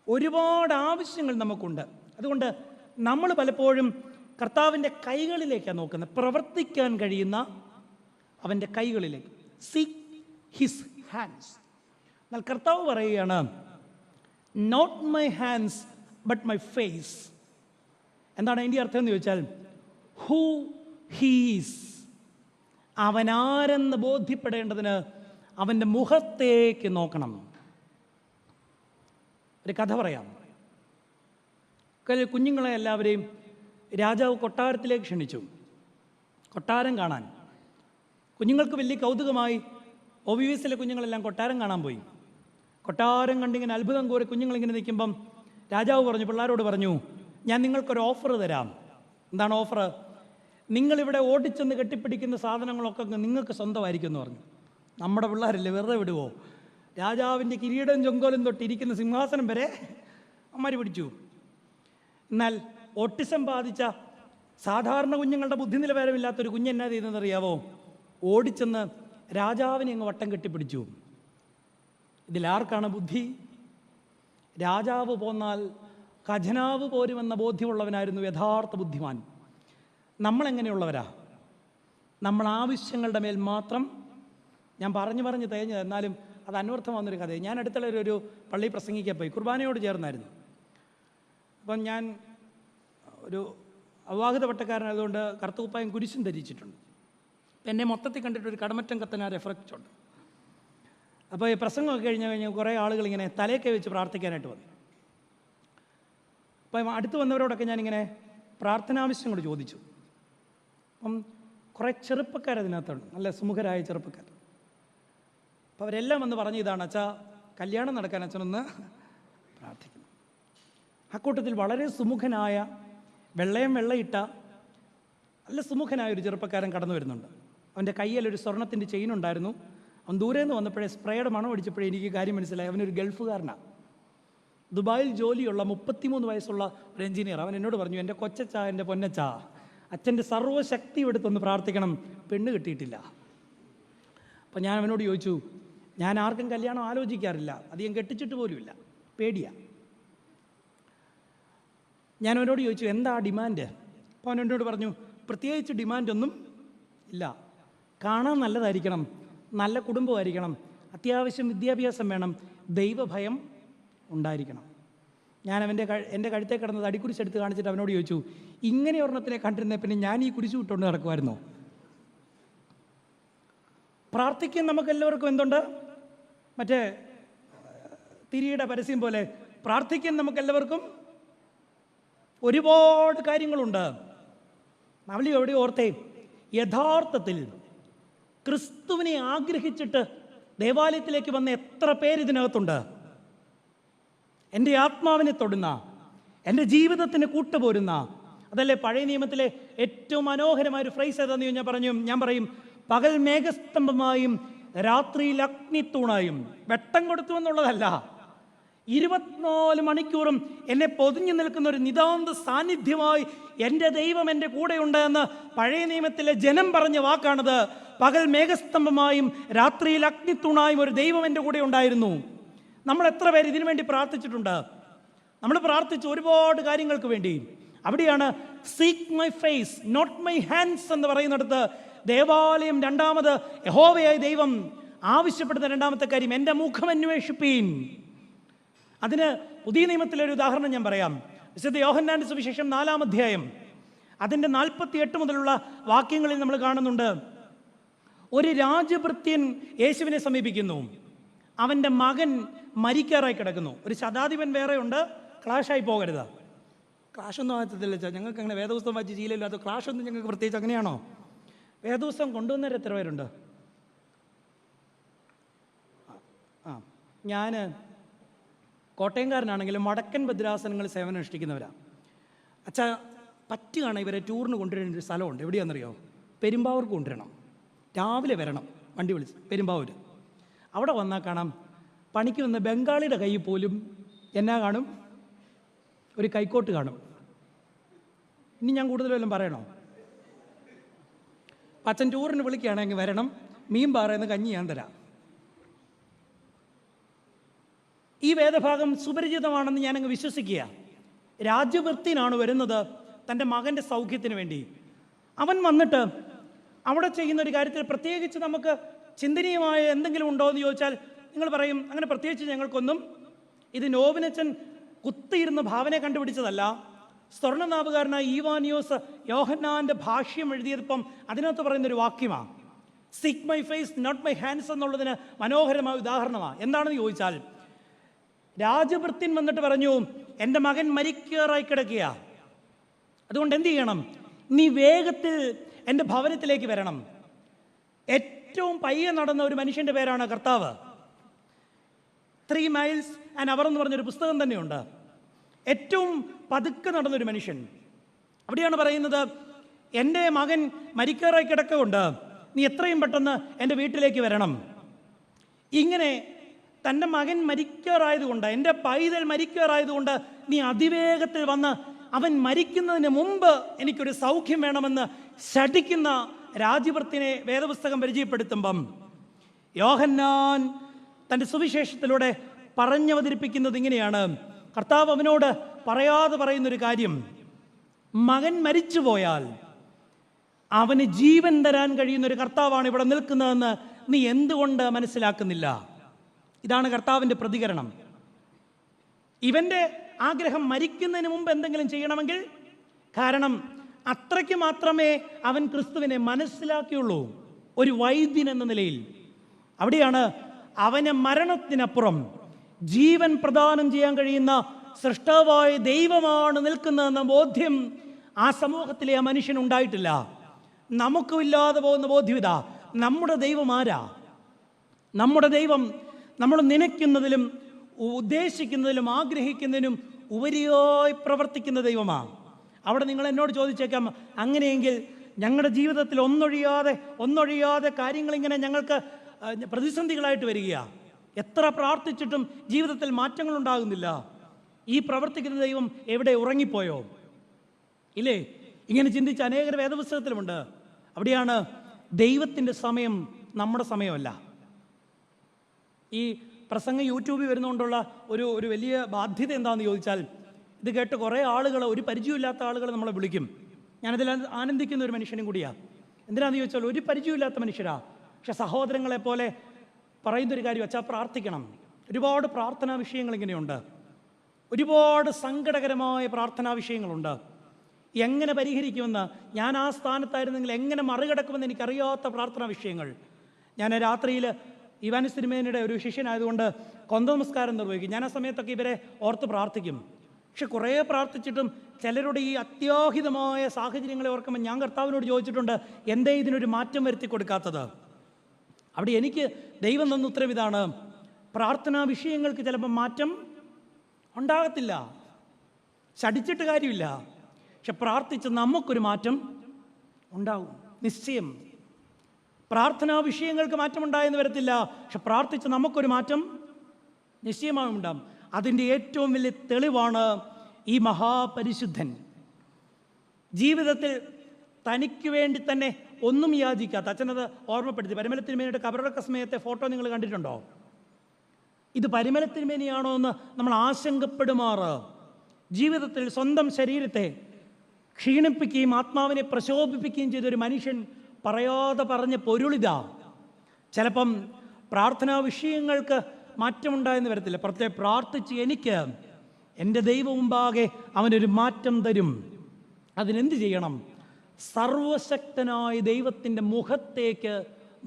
ഒരുപാട് ആവശ്യങ്ങൾ നമുക്കുണ്ട്. അതുകൊണ്ട് നമ്മൾ പലപ്പോഴും കർത്താവിൻ്റെ കൈകളിലേക്കാണ് നോക്കുന്നത്, പ്രവർത്തിക്കാൻ കഴിയുന്ന അവൻ്റെ കൈകളിലേക്ക്. Seek his hands. എന്നാൽ കർത്താവ് പറയുകയാണ്, not my hands but my face. എന്താണ് അതിൻ്റെ അർത്ഥം എന്ന് ചോദിച്ചാൽ, ഹൂ ഹീസ്, അവനാരെന്ന് ബോധ്യപ്പെടേണ്ടതിന് അവൻ്റെ മുഖത്തേക്ക് നോക്കണം. ഒരു കഥ പറയാം. കുഞ്ഞുങ്ങളെ എല്ലാവരെയും രാജാവ് കൊട്ടാരത്തിലേക്ക് ക്ഷണിച്ചു, കൊട്ടാരം കാണാൻ. കുഞ്ഞുങ്ങൾക്ക് വലിയ കൗതുകമായി. OVVSലെ കുഞ്ഞുങ്ങളെല്ലാം കൊട്ടാരം കാണാൻ പോയി. കൊട്ടാരം കണ്ടിങ്ങനെ അത്ഭുതം കോരി കുഞ്ഞുങ്ങളിങ്ങനെ നിൽക്കുമ്പം രാജാവ് പറഞ്ഞു, പിള്ളേരോട് പറഞ്ഞു, ഞാൻ നിങ്ങൾക്കൊരു ഓഫർ തരാം. എന്താണ് ഓഫർ? നിങ്ങളിവിടെ ഓടിച്ചെന്ന് കെട്ടിപ്പിടിക്കുന്ന സാധനങ്ങളൊക്കെ നിങ്ങൾക്ക് സ്വന്തമായിരിക്കും എന്ന് പറഞ്ഞു. നമ്മുടെ പിള്ളേരല്ലേ, വെറുതെ വിടുവോ? രാജാവിൻ്റെ കിരീടം ചൊങ്കോലും തൊട്ടിരിക്കുന്ന സിംഹാസനം വരെ അമ്മമാർ പിടിച്ചു. എന്നാൽ ഓട്ടിസം ബാധിച്ച സാധാരണ കുഞ്ഞുങ്ങളുടെ ബുദ്ധി നിലവാരമില്ലാത്തൊരു കുഞ്ഞെന്നാ ചെയ്യുന്നതെന്നറിയാവോ? ഓടിച്ചെന്ന് രാജാവിനെ അങ്ങ് വട്ടം കെട്ടിപ്പിടിച്ചു. ഇതിലാർക്കാണ് ബുദ്ധി? രാജാവ് പോന്നാൽ ഖജനാവ് പോരുമെന്ന ബോധ്യമുള്ളവനായിരുന്നു യഥാർത്ഥ ബുദ്ധിമാൻ. നമ്മളെങ്ങനെയുള്ളവരാ? നമ്മൾ ആവശ്യങ്ങളുടെ മേൽ മാത്രം, ഞാൻ പറഞ്ഞു തേഞ്ഞത്, എന്നാലും അത് അന്വർത്ഥം വന്നൊരു കഥയാണ്. ഞാൻ അടുത്തുള്ള ഒരു പള്ളി പ്രസംഗിക്കാൻ പോയി, കുർബാനയോട് ചേർന്നായിരുന്നു. അപ്പം ഞാൻ ഒരു അവിവാഹിത പട്ടക്കാരനായതുകൊണ്ട് കറുത്തക്കുപ്പായും കുരിശും ധരിച്ചിട്ടുണ്ട്. അപ്പം എന്നെ മൊത്തത്തിൽ കണ്ടിട്ടൊരു കടമറ്റം കത്തനാർ എഫക്റ്റ് ഉണ്ട്. അപ്പോൾ ഈ പ്രസംഗമൊക്കെ കഴിഞ്ഞാൽ കുറേ ആളുകൾ ഇങ്ങനെ തലയൊക്കെ വെച്ച് പ്രാർത്ഥിക്കാനായിട്ട് വന്നു. അപ്പം അടുത്ത് വന്നവരോടൊക്കെ ഞാനിങ്ങനെ പ്രാർത്ഥനാവശ്യങ്ങൾ ചോദിച്ചു. അപ്പം കുറേ ചെറുപ്പക്കാരതിനകത്തുണ്ട്, നല്ല സുമുഖരായ ചെറുപ്പക്കാർ. അപ്പോൾ അവരെല്ലാം വന്ന് പറഞ്ഞു, ഇതാണ് അച്ഛാ, കല്യാണം നടക്കാൻ അച്ഛനൊന്ന് പ്രാർത്ഥിക്കണം. അക്കൂട്ടത്തിൽ വളരെ സുമുഖനായ, വെള്ളയിട്ട നല്ല സുമുഖനായ ഒരു ചെറുപ്പക്കാരൻ കടന്നു വരുന്നുണ്ട്. അവൻ്റെ കയ്യിൽ ഒരു സ്വർണത്തിൻ്റെ ചെയിൻ ഉണ്ടായിരുന്നു. അവൻ ദൂരെ നിന്ന് വന്നപ്പോഴേ സ്പ്രേയുടെ മണം അടിച്ചപ്പോഴേ എനിക്ക് കാര്യം മനസ്സിലായി, അവനൊരു ഗൾഫുകാരനാണ്. ദുബായിൽ ജോലിയുള്ള 33 വയസ്സുള്ള ഒരു എഞ്ചിനീയർ. അവൻ എന്നോട് പറഞ്ഞു, എൻ്റെ കൊച്ചച്ച, എൻ്റെ പൊന്നച്ച, അച്ഛൻ്റെ സർവ്വശക്തി എടുത്തൊന്ന് പ്രാർത്ഥിക്കണം, പെണ്ണ് കിട്ടിയിട്ടില്ല. അപ്പം ഞാൻ അവനോട് ചോദിച്ചു, ഞാൻ ആർക്കും കല്യാണം ആലോചിക്കാറില്ല, അധികം കെട്ടിച്ചിട്ട് പോലുമില്ല, പേടിയാ. ഞാൻ അവനോട് ചോദിച്ചു, എന്താ ഡിമാൻഡ്? അപ്പോൾ അവൻ എന്നോട് പറഞ്ഞു, പ്രത്യേകിച്ച് ഡിമാൻഡൊന്നും ഇല്ല, കാണാൻ നല്ലതായിരിക്കണം, നല്ല കുടുംബമായിരിക്കണം, അത്യാവശ്യം വിദ്യാഭ്യാസം വേണം, ദൈവഭയം ഉണ്ടായിരിക്കണം. ഞാൻ എൻ്റെ കഴുത്തേ കിടന്നത് അടിക്കുരിശെടുത്ത് കാണിച്ചിട്ട് അവനോട് ചോദിച്ചു, ഇങ്ങനെ ഒരെണ്ണത്തിനെ കണ്ടിരുന്ന പിന്നെ ഞാൻ ഈ കുരിശ് വിട്ടുകൊണ്ട് നടക്കുമായിരുന്നോ? പ്രാർത്ഥിക്കാൻ നമുക്കെല്ലാവർക്കും എന്തുണ്ട്? മറ്റേ തിരിയുടെ പരസ്യം പോലെ പ്രാർത്ഥിക്കാൻ നമുക്കെല്ലാവർക്കും ഒരുപാട് കാര്യങ്ങളുണ്ട്. നമ്മൾ എവിടെ ഓർത്തേ, യഥാർത്ഥത്തിൽ ക്രിസ്തുവിനെ ആഗ്രഹിച്ചിട്ട് ദേവാലയത്തിലേക്ക് വന്ന എത്ര പേര് ഇതിനകത്തുണ്ട്? എൻ്റെ ആത്മാവിനെ തൊടുന്ന, എൻ്റെ ജീവിതത്തിന് കൂട്ടുപോരുന്ന, അതല്ലേ പഴയ നിയമത്തിലെ ഏറ്റവും മനോഹരമായൊരു ഫ്രൈസ് ഏതാന്ന് ഞാൻ പറയും, പകൽ മേഘസ്തംഭമായും രാത്രിയിൽ അഗ്നിത്തൂണായും. വെട്ടം കൊടുത്തു എന്നുള്ളതല്ല, 24 മണിക്കൂറും എന്നെ പൊതിഞ്ഞു നിൽക്കുന്ന ഒരു നിതാന്ത സാന്നിധ്യമായി എൻ്റെ ദൈവം എൻ്റെ കൂടെയുണ്ട് എന്ന് പഴയ നിയമത്തിലെ ജനം പറഞ്ഞ വാക്കാണത്. പകൽ മേഘസ്തംഭമായും രാത്രിയിൽ അഗ്നിത്തൂണായും ഒരു ദൈവം എൻ്റെ കൂടെ ഉണ്ടായിരുന്നു. നമ്മൾ എത്ര പേര് ഇതിനു വേണ്ടി പ്രാർത്ഥിച്ചിട്ടുണ്ട്? നമ്മൾ പ്രാർത്ഥിച്ചു ഒരുപാട് കാര്യങ്ങൾക്ക് വേണ്ടി. അവിടെയാണ് seek my face not my hands എന്ന് പറയുന്നിടത്ത് ദേവാലയം രണ്ടാമത് യഹോവയായ ദൈവം ആവശ്യപ്പെടുന്ന രണ്ടാമത്തെ കാര്യം, എൻ്റെ മുഖം അന്വേഷിപ്പീൻ. അതിന് പുതിയ നിയമത്തിലൊരു ഉദാഹരണം ഞാൻ പറയാം. വിശുദ്ധ യോഹന്നാന്റെ സുവിശേഷം 4-ാം അധ്യായം അതിൻ്റെ 48 മുതലുള്ള വാക്യങ്ങളിൽ നമ്മൾ കാണുന്നുണ്ട്, ഒരു രാജഭൃത്യൻ യേശുവിനെ സമീപിക്കുന്നു. അവൻ്റെ മകൻ മരിക്കാറായി കിടക്കുന്നു. ഒരു ശതാധിപൻ വേറെ ഉണ്ട്, ക്ലാഷായി പോകരുത്. ക്ലാഷൊന്നും ആകത്തില്ല, ഞങ്ങൾക്ക് അങ്ങനെ വേദപുസ്തകം വായിച്ച് ശീലമില്ലാത്ത ക്ലാഷൊന്നും ഞങ്ങൾക്ക് പ്രത്യേകിച്ച് അങ്ങനെയാണോ? വേദപുസ്തകം കൊണ്ടുവന്നവർ എത്ര പേരുണ്ട്? ഞാൻ കോട്ടയംകാരനാണെങ്കിലും വടക്കൻ ഭദ്രാസനങ്ങളിൽ സേവനം അനുഷ്ഠിക്കുന്നവരാണ്. അച്ഛാ, പറ്റുകയാണ് ഇവരെ ടൂറിന് കൊണ്ടുവരേണ്ട ഒരു സ്ഥലമുണ്ട്. എവിടെയാണെന്നറിയോ? പെരുമ്പാവൂർക്ക് കൊണ്ടുവരണം. രാവിലെ വരണം, വണ്ടി വിളിച്ച് പെരുമ്പാവൂർ. അവിടെ വന്നാൽ കാണാം, പണിക്ക് വന്ന ബംഗാളിയുടെ കയ്യിൽ പോലും എന്നാ കാണും? ഒരു കൈക്കോട്ട് കാണും. ഇനി ഞാൻ കൂടുതൽ വല്ലതും പറയണോ? അച്ഛൻ ടൂറിന് വിളിക്കുകയാണെങ്കിൽ വരണം, മീൻ പാറയെന്ന് കഞ്ഞി ഞാൻ തരാം. ഈ വേദഭാഗം സുപരിചിതമാണെന്ന് ഞാനങ്ങ് വിശ്വസിക്കുക. രാജവൃത്തിനാണ് വരുന്നത് തൻ്റെ മകൻ്റെ സൗഖ്യത്തിന് വേണ്ടി. അവൻ വന്നിട്ട് അവിടെ ചെയ്യുന്ന ഒരു കാര്യത്തിൽ പ്രത്യേകിച്ച് നമുക്ക് ചിന്തനീയമായ എന്തെങ്കിലും ഉണ്ടോ എന്ന് ചോദിച്ചാൽ നിങ്ങൾ പറയും, അങ്ങനെ പ്രത്യേകിച്ച് ഞങ്ങൾക്കൊന്നും. ഇത് നോബിനച്ചൻ കുത്തിയിരുന്ന ഭാവനയെ കണ്ടുപിടിച്ചതല്ല. സ്വർണ്ണനാവുകാരനായ ഈവാനിയോസ് യോഹന്നാൻ്റെ ഭാഷ്യം എഴുതിയതിപ്പം അതിനകത്ത് പറയുന്നൊരു വാക്യമാണ്. Seek my face not my hands എന്നുള്ളതിന് മനോഹരമായ ഉദാഹരണമാണ്. എന്താണെന്ന് ചോദിച്ചാൽ, രാജഭൃത്യൻ വന്നിട്ട് പറഞ്ഞു, എൻ്റെ മകൻ മരിക്കാറായി കിടക്കുക, അതുകൊണ്ട് എന്ത് ചെയ്യണം? നീ വേഗത്തിൽ എൻ്റെ ഭവനത്തിലേക്ക് വരണം. ഏറ്റവും പയ്യെ നടന്ന ഒരു മനുഷ്യൻ്റെ പേരാണ് കർത്താവ്. 3 miles an hour എന്ന് പറഞ്ഞൊരു പുസ്തകം തന്നെയുണ്ട്. ഏറ്റവും പതുക്കെ നടന്നൊരു മനുഷ്യൻ. അവിടെയാണ് പറയുന്നത്, എൻ്റെ മകൻ മരിക്കാറായി കിടക്കുകൊണ്ട് നീ എത്രയും പെട്ടെന്ന് എൻ്റെ വീട്ടിലേക്ക് വരണം. ഇങ്ങനെ തൻ്റെ മകൻ മരിക്കാറായതുകൊണ്ട്, എൻ്റെ പൈതൽ മരിക്കാറായതുകൊണ്ട് നീ അതിവേഗത്തിൽ വന്ന് അവൻ മരിക്കുന്നതിന് മുമ്പ് എനിക്കൊരു സൗഖ്യം വേണമെന്ന് ശഠിക്കുന്ന രാജഭൃത്യനെ വേദപുസ്തകം പരിചയപ്പെടുത്തുമ്പം യോഹന്നാൻ തൻ്റെ സുവിശേഷത്തിലൂടെ പറഞ്ഞവതരിപ്പിക്കുന്നത് ഇങ്ങനെയാണ്. കർത്താവ് അവനോട് പറയാതെ പറയുന്നൊരു കാര്യം, മകൻ മരിച്ചു പോയാൽ അവന് ജീവൻ തരാൻ കഴിയുന്നൊരു കർത്താവാണ് ഇവിടെ നിൽക്കുന്നതെന്ന് നീ എന്തുകൊണ്ട് മനസ്സിലാക്കുന്നില്ല? ഇതാണ് കർത്താവിൻ്റെ പ്രതികരണം. ഇവൻ്റെ ആഗ്രഹം മരിക്കുന്നതിന് മുമ്പ് എന്തെങ്കിലും ചെയ്യണമെങ്കിൽ, കാരണം അത്രയ്ക്ക് മാത്രമേ അവൻ ക്രിസ്തുവിനെ മനസ്സിലാക്കിയുള്ളൂ ഒരു വൈദ്യൻ എന്ന നിലയിൽ. അവിടെയാണ് അവന് മരണത്തിനപ്പുറം ജീവൻ പ്രദാനം ചെയ്യാൻ കഴിയുന്ന സൃഷ്ടാവായ ദൈവമാണ് നിൽക്കുന്നതെന്ന ബോധ്യം ആ സമൂഹത്തിലെ ആ മനുഷ്യനുണ്ടായിട്ടില്ല. നമുക്കുമില്ലാതെ പോകുന്ന ബോധ്യം ഇതാ, നമ്മുടെ ദൈവം ആരാ? നമ്മുടെ ദൈവം നമ്മൾ നനയ്ക്കുന്നതിലും ഉദ്ദേശിക്കുന്നതിലും ആഗ്രഹിക്കുന്നതിനും ഉപരിയായി പ്രവർത്തിക്കുന്ന ദൈവമാണ്. അവിടെ നിങ്ങൾ എന്നോട് ചോദിച്ചേക്കാം, അങ്ങനെയെങ്കിൽ ഞങ്ങളുടെ ജീവിതത്തിൽ ഒന്നൊഴിയാതെ കാര്യങ്ങളിങ്ങനെ ഞങ്ങൾക്ക് പ്രതിസന്ധികളായിട്ട് വരികയാണ്, എത്ര പ്രാർത്ഥിച്ചിട്ടും ജീവിതത്തിൽ മാറ്റങ്ങളുണ്ടാകുന്നില്ല, ഈ പ്രവർത്തിക്കുന്ന ദൈവം എവിടെ ഉറങ്ങിപ്പോയോ? ഇല്ലേ? ഇങ്ങനെ ചിന്തിച്ച അനേകർ വേദപുസ്തകത്തിലുമുണ്ട്. അവിടെയാണ് ദൈവത്തിൻ്റെ സമയം നമ്മുടെ സമയമല്ല. ഈ പ്രസംഗം യൂട്യൂബിൽ വരുന്നതുകൊണ്ടുള്ള ഒരു വലിയ ബാധ്യത എന്താണെന്ന് ചോദിച്ചാൽ, ഇത് കേട്ട് കുറേ ആളുകൾ, ഒരു പരിചയമില്ലാത്ത ആളുകൾ നമ്മളെ വിളിക്കും. ഞാനതിൽ ആനന്ദിക്കുന്ന ഒരു മനുഷ്യനും കൂടിയാണ്. എന്തിനാണെന്ന് ചോദിച്ചാൽ, ഒരു പരിചയമില്ലാത്ത മനുഷ്യരാ, പക്ഷെ സഹോദരങ്ങളെപ്പോലെ പറയുന്നൊരു കാര്യം വെച്ചാൽ പ്രാർത്ഥിക്കണം. ഒരുപാട് പ്രാർത്ഥനാ വിഷയങ്ങൾ ഇങ്ങനെയുണ്ട്, ഒരുപാട് സങ്കടകരമായ പ്രാർത്ഥനാ വിഷയങ്ങളുണ്ട്. എങ്ങനെ പരിഹരിക്കുമെന്ന്, ഞാൻ ആ സ്ഥാനത്തായിരുന്നെങ്കിൽ എങ്ങനെ മറികടക്കുമെന്ന് എനിക്കറിയാത്ത പ്രാർത്ഥനാ വിഷയങ്ങൾ. ഞാൻ രാത്രിയിൽ ഇവാനിസ് തിരുമേനിയുടെ ഒരു ശിഷ്യനായതുകൊണ്ട് കൊന്ത നമസ്കാരം നിർവഹിക്കും. ഞാൻ ആ സമയത്തൊക്കെ ഇവരെ ഓർത്ത് പ്രാർത്ഥിക്കും. പക്ഷെ കുറേ പ്രാർത്ഥിച്ചിട്ടും ചിലരുടെ ഈ അത്യാഹിതമായ സാഹചര്യങ്ങളെ ഓർക്കുമ്പോൾ ഞാൻ കർത്താവിനോട് ചോദിച്ചിട്ടുണ്ട്, എന്തേ ഇതിനൊരു മാറ്റം വരുത്തി കൊടുക്കാത്തത്? അവിടെ എനിക്ക് ദൈവം തന്ന ഉത്തരം ഇതാണ്, പ്രാർത്ഥനാ വിഷയങ്ങൾക്ക് ചിലപ്പോൾ മാറ്റം ഉണ്ടാകത്തില്ല, ശടിച്ചിട്ട് കാര്യമില്ല, പക്ഷെ പ്രാർത്ഥിച്ച് നമുക്കൊരു മാറ്റം ഉണ്ടാകും നിശ്ചയം. പ്രാർത്ഥനാ വിഷയങ്ങൾക്ക് മാറ്റമുണ്ടായെന്ന് വരത്തില്ല, പക്ഷെ പ്രാർത്ഥിച്ച് നമുക്കൊരു മാറ്റം നിശ്ചയമായും ഉണ്ടാകും. അതിൻ്റെ ഏറ്റവും വലിയ തെളിവാണ് ഈ മഹാപരിശുദ്ധൻ. ജീവിതത്തിൽ തനിക്ക് വേണ്ടി തന്നെ ഒന്നും യാചിക്കാത്ത, അച്ഛനത് ഓർമ്മപ്പെടുത്തി. പരിമലത്തിരുമേനിയുടെ കബറടക്ക സമയത്തെ ഫോട്ടോ നിങ്ങൾ കണ്ടിട്ടുണ്ടോ? ഇത് പരിമലത്തിരുമേനിയാണോ എന്ന് നമ്മൾ ആശങ്കപ്പെടുമാറ് ജീവിതത്തിൽ സ്വന്തം ശരീരത്തെ ക്ഷീണിപ്പിക്കുകയും ആത്മാവിനെ പ്രശോഭിപ്പിക്കുകയും ചെയ്തൊരു മനുഷ്യൻ പറയാതെ പറഞ്ഞ പൊരുളിതാ. ചിലപ്പം പ്രാർത്ഥനാ വിഷയങ്ങൾക്ക് മാറ്റമുണ്ടായെന്ന് വരത്തില്ല, പ്രത്യേകം പ്രാർത്ഥിച്ച് എനിക്ക് എൻ്റെ ദൈവം മുമ്പാകെ അവനൊരു മാറ്റം തരും. അതിനെന്ത് ചെയ്യണം? സർവശക്തനായ ദൈവത്തിൻ്റെ മുഖത്തേക്ക്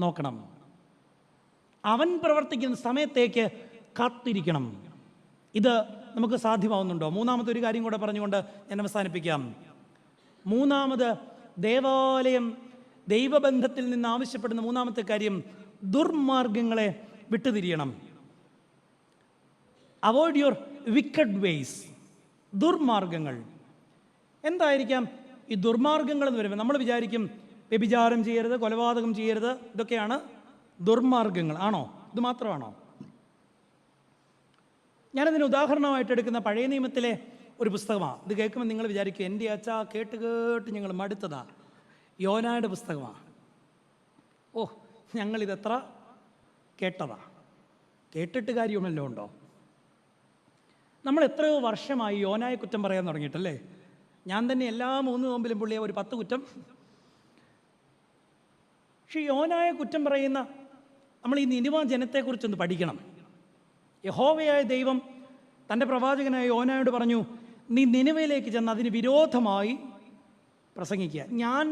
നോക്കണം, അവൻ പ്രവർത്തിക്കുന്ന സമയത്തേക്ക് കാത്തിരിക്കണം. ഇത് നമുക്ക് സാധ്യമാവുന്നുണ്ടോ? മൂന്നാമത്തെ ഒരു കാര്യം കൂടെ പറഞ്ഞുകൊണ്ട് ഞാൻ അവസാനിപ്പിക്കാം. മൂന്നാമത്, ദേവാലയം ദൈവബന്ധത്തിൽ നിന്ന് ആവശ്യപ്പെടുന്ന മൂന്നാമത്തെ കാര്യം, ദുർമാർഗങ്ങളെ വിട്ടുതിരിയണം. Avoid your wicked ways. ദുർമാർഗങ്ങൾ എന്തായിരിക്കാം? ഈ ദുർമാർഗങ്ങൾ എന്ന് വരുമ്പോൾ നമ്മൾ വിചാരിക്കും വ്യഭിചാരം ചെയ്യരുത്, കൊലപാതകം ചെയ്യരുത്, ഇതൊക്കെയാണ് ദുർമാർഗങ്ങൾ. ആണോ? ഇത് മാത്രമാണോ? ഞാനതിന് ഉദാഹരണമായിട്ട് എടുക്കുന്ന പഴയ നിയമത്തിലെ ഒരു പുസ്തകമാണ്. ഇത് കേൾക്കുമ്പോൾ നിങ്ങൾ വിചാരിക്കും, എൻ്റെ അച്ഛാ കേട്ട് കേട്ട് ഞങ്ങൾ മടുത്തതാ. യോനായുടെ പുസ്തകമാണ്. ഓ, ഞങ്ങളിതെത്ര കേട്ടതാ. കേട്ടിട്ട് കാര്യമല്ലോ ഉണ്ടോ? നമ്മൾ എത്രയോ വർഷമായി യോനായെ കുറ്റം പറയാൻ തുടങ്ങിയിട്ടല്ലേ? ഞാൻ തന്നെ എല്ലാ 3 നോമ്പിലും പുള്ളിയെ ഒരു 10 കുറ്റം. പക്ഷെ യോനായെ കുറ്റം പറയുന്ന നമ്മൾ ഈ നിനിവ ജനത്തെക്കുറിച്ചൊന്ന് പഠിക്കണം. യഹോവയായ ദൈവം തൻ്റെ പ്രവാചകനായ യോനായോട് പറഞ്ഞു, നീ നിനിവയിലേക്ക് ചെന്ന് അതിന് വിരോധമായി പ്രസംഗിക്കുക. ഞാൻ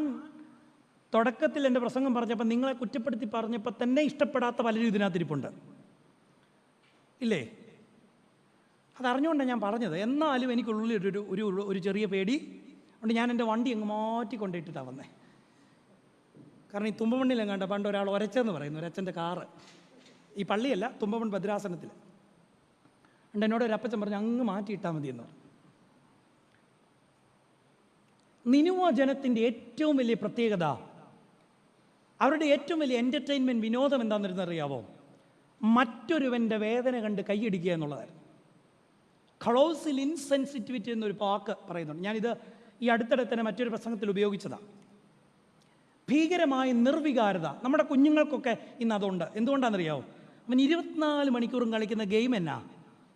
തുടക്കത്തിൽ എൻ്റെ പ്രസംഗം പറഞ്ഞപ്പോൾ നിങ്ങളെ കുറ്റപ്പെടുത്തി പറഞ്ഞപ്പോൾ തന്നെ ഇഷ്ടപ്പെടാത്ത പലരും ഇതിനകത്തിരിപ്പുണ്ട്, ഇല്ലേ? അതറിഞ്ഞുകൊണ്ടാണ് ഞാൻ പറഞ്ഞത്. എന്നാലും എനിക്കുള്ളിൽ ഒരു ചെറിയ പേടി അതുകൊണ്ട് ഞാൻ എൻ്റെ വണ്ടി അങ്ങ് മാറ്റിക്കൊണ്ടിട്ടിട്ടാണ് വന്നേ. കാരണം ഈ തുമ്പമണ്ണിലും കണ്ട പണ്ട് ഒരാൾ ഒരച്ചെന്ന് പറയുന്നു, ഒരച്ഛൻ്റെ കാറ്. ഈ പള്ളിയല്ല, തുമ്പമൺ ഭദ്രാസനത്തിൽ. അതുകൊണ്ട് എന്നോട് ഒരു അപ്പച്ചൻ പറഞ്ഞു, അങ്ങ് മാറ്റിയിട്ടാൽ മതി എന്ന് പറഞ്ഞു. നിനിവ ജനത്തിൻ്റെ ഏറ്റവും വലിയ പ്രത്യേകത, അവരുടെ ഏറ്റവും വലിയ എൻ്റർടൈൻമെൻറ്റ്, വിനോദം എന്താണെന്ന് അറിയാവോ? മറ്റൊരുവൻ്റെ വേദന കണ്ട് കൈയടിക്കുക എന്നുള്ളതായിരുന്നു. കളോസിൽ ഇൻസെൻസിറ്റിവിറ്റി എന്നൊരു വാക്ക് പറയുന്നുണ്ട്. ഞാനിത് ഈ അടുത്തിടെ തന്നെ മറ്റൊരു പ്രസംഗത്തിൽ ഉപയോഗിച്ചതാണ്. ഭീകരമായ നിർവികാരത. നമ്മുടെ കുഞ്ഞുങ്ങൾക്കൊക്കെ ഇന്ന് അതുണ്ട്. എന്തുകൊണ്ടാണെന്നറിയാവോ? അവൻ 24 മണിക്കൂറും കളിക്കുന്ന ഗെയിം എന്നാ?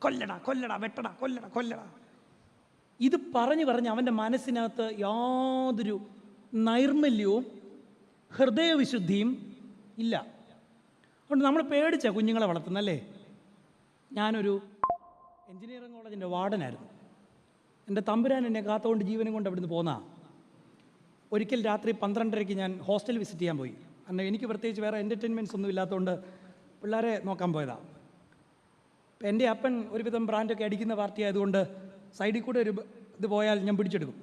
കൊല്ലടാ കൊല്ലടാ, വെട്ടടാ കൊല്ലടാ കൊല്ലടാ. ഇത് പറഞ്ഞ് പറഞ്ഞ് അവൻ്റെ മനസ്സിനകത്ത് യാതൊരു നൈർമല്യവും ഹൃദയവിശുദ്ധിയും ഇല്ല. അതുകൊണ്ട് നമ്മൾ പേടിച്ച കുഞ്ഞുങ്ങളെ വളർത്തുന്നല്ലേ. ഞാനൊരു എഞ്ചിനീയറിംഗ് കോളേജിൻ്റെ വാർഡനായിരുന്നു. എൻ്റെ തമ്പുരാൻ എന്നെ കാത്തുകൊണ്ട് ജീവനും കൊണ്ട് അവിടുന്ന് പോന്നാ. ഒരിക്കൽ രാത്രി 12:30 ഞാൻ ഹോസ്റ്റൽ വിസിറ്റ് ചെയ്യാൻ പോയി. കാരണം എനിക്ക് പ്രത്യേകിച്ച് വേറെ എൻ്റർടൈൻമെൻറ്റ്സ് ഒന്നും ഇല്ലാത്തതുകൊണ്ട് പിള്ളേരെ നോക്കാൻ പോയതാണ്. അപ്പം എൻ്റെ അപ്പൻ ഒരുവിധം ബ്രാൻഡൊക്കെ അടിക്കുന്ന പാർട്ടി ആയതുകൊണ്ട് സൈഡിൽ കൂടെ ഒരു ഇത് പോയാൽ ഞാൻ പിടിച്ചെടുക്കും.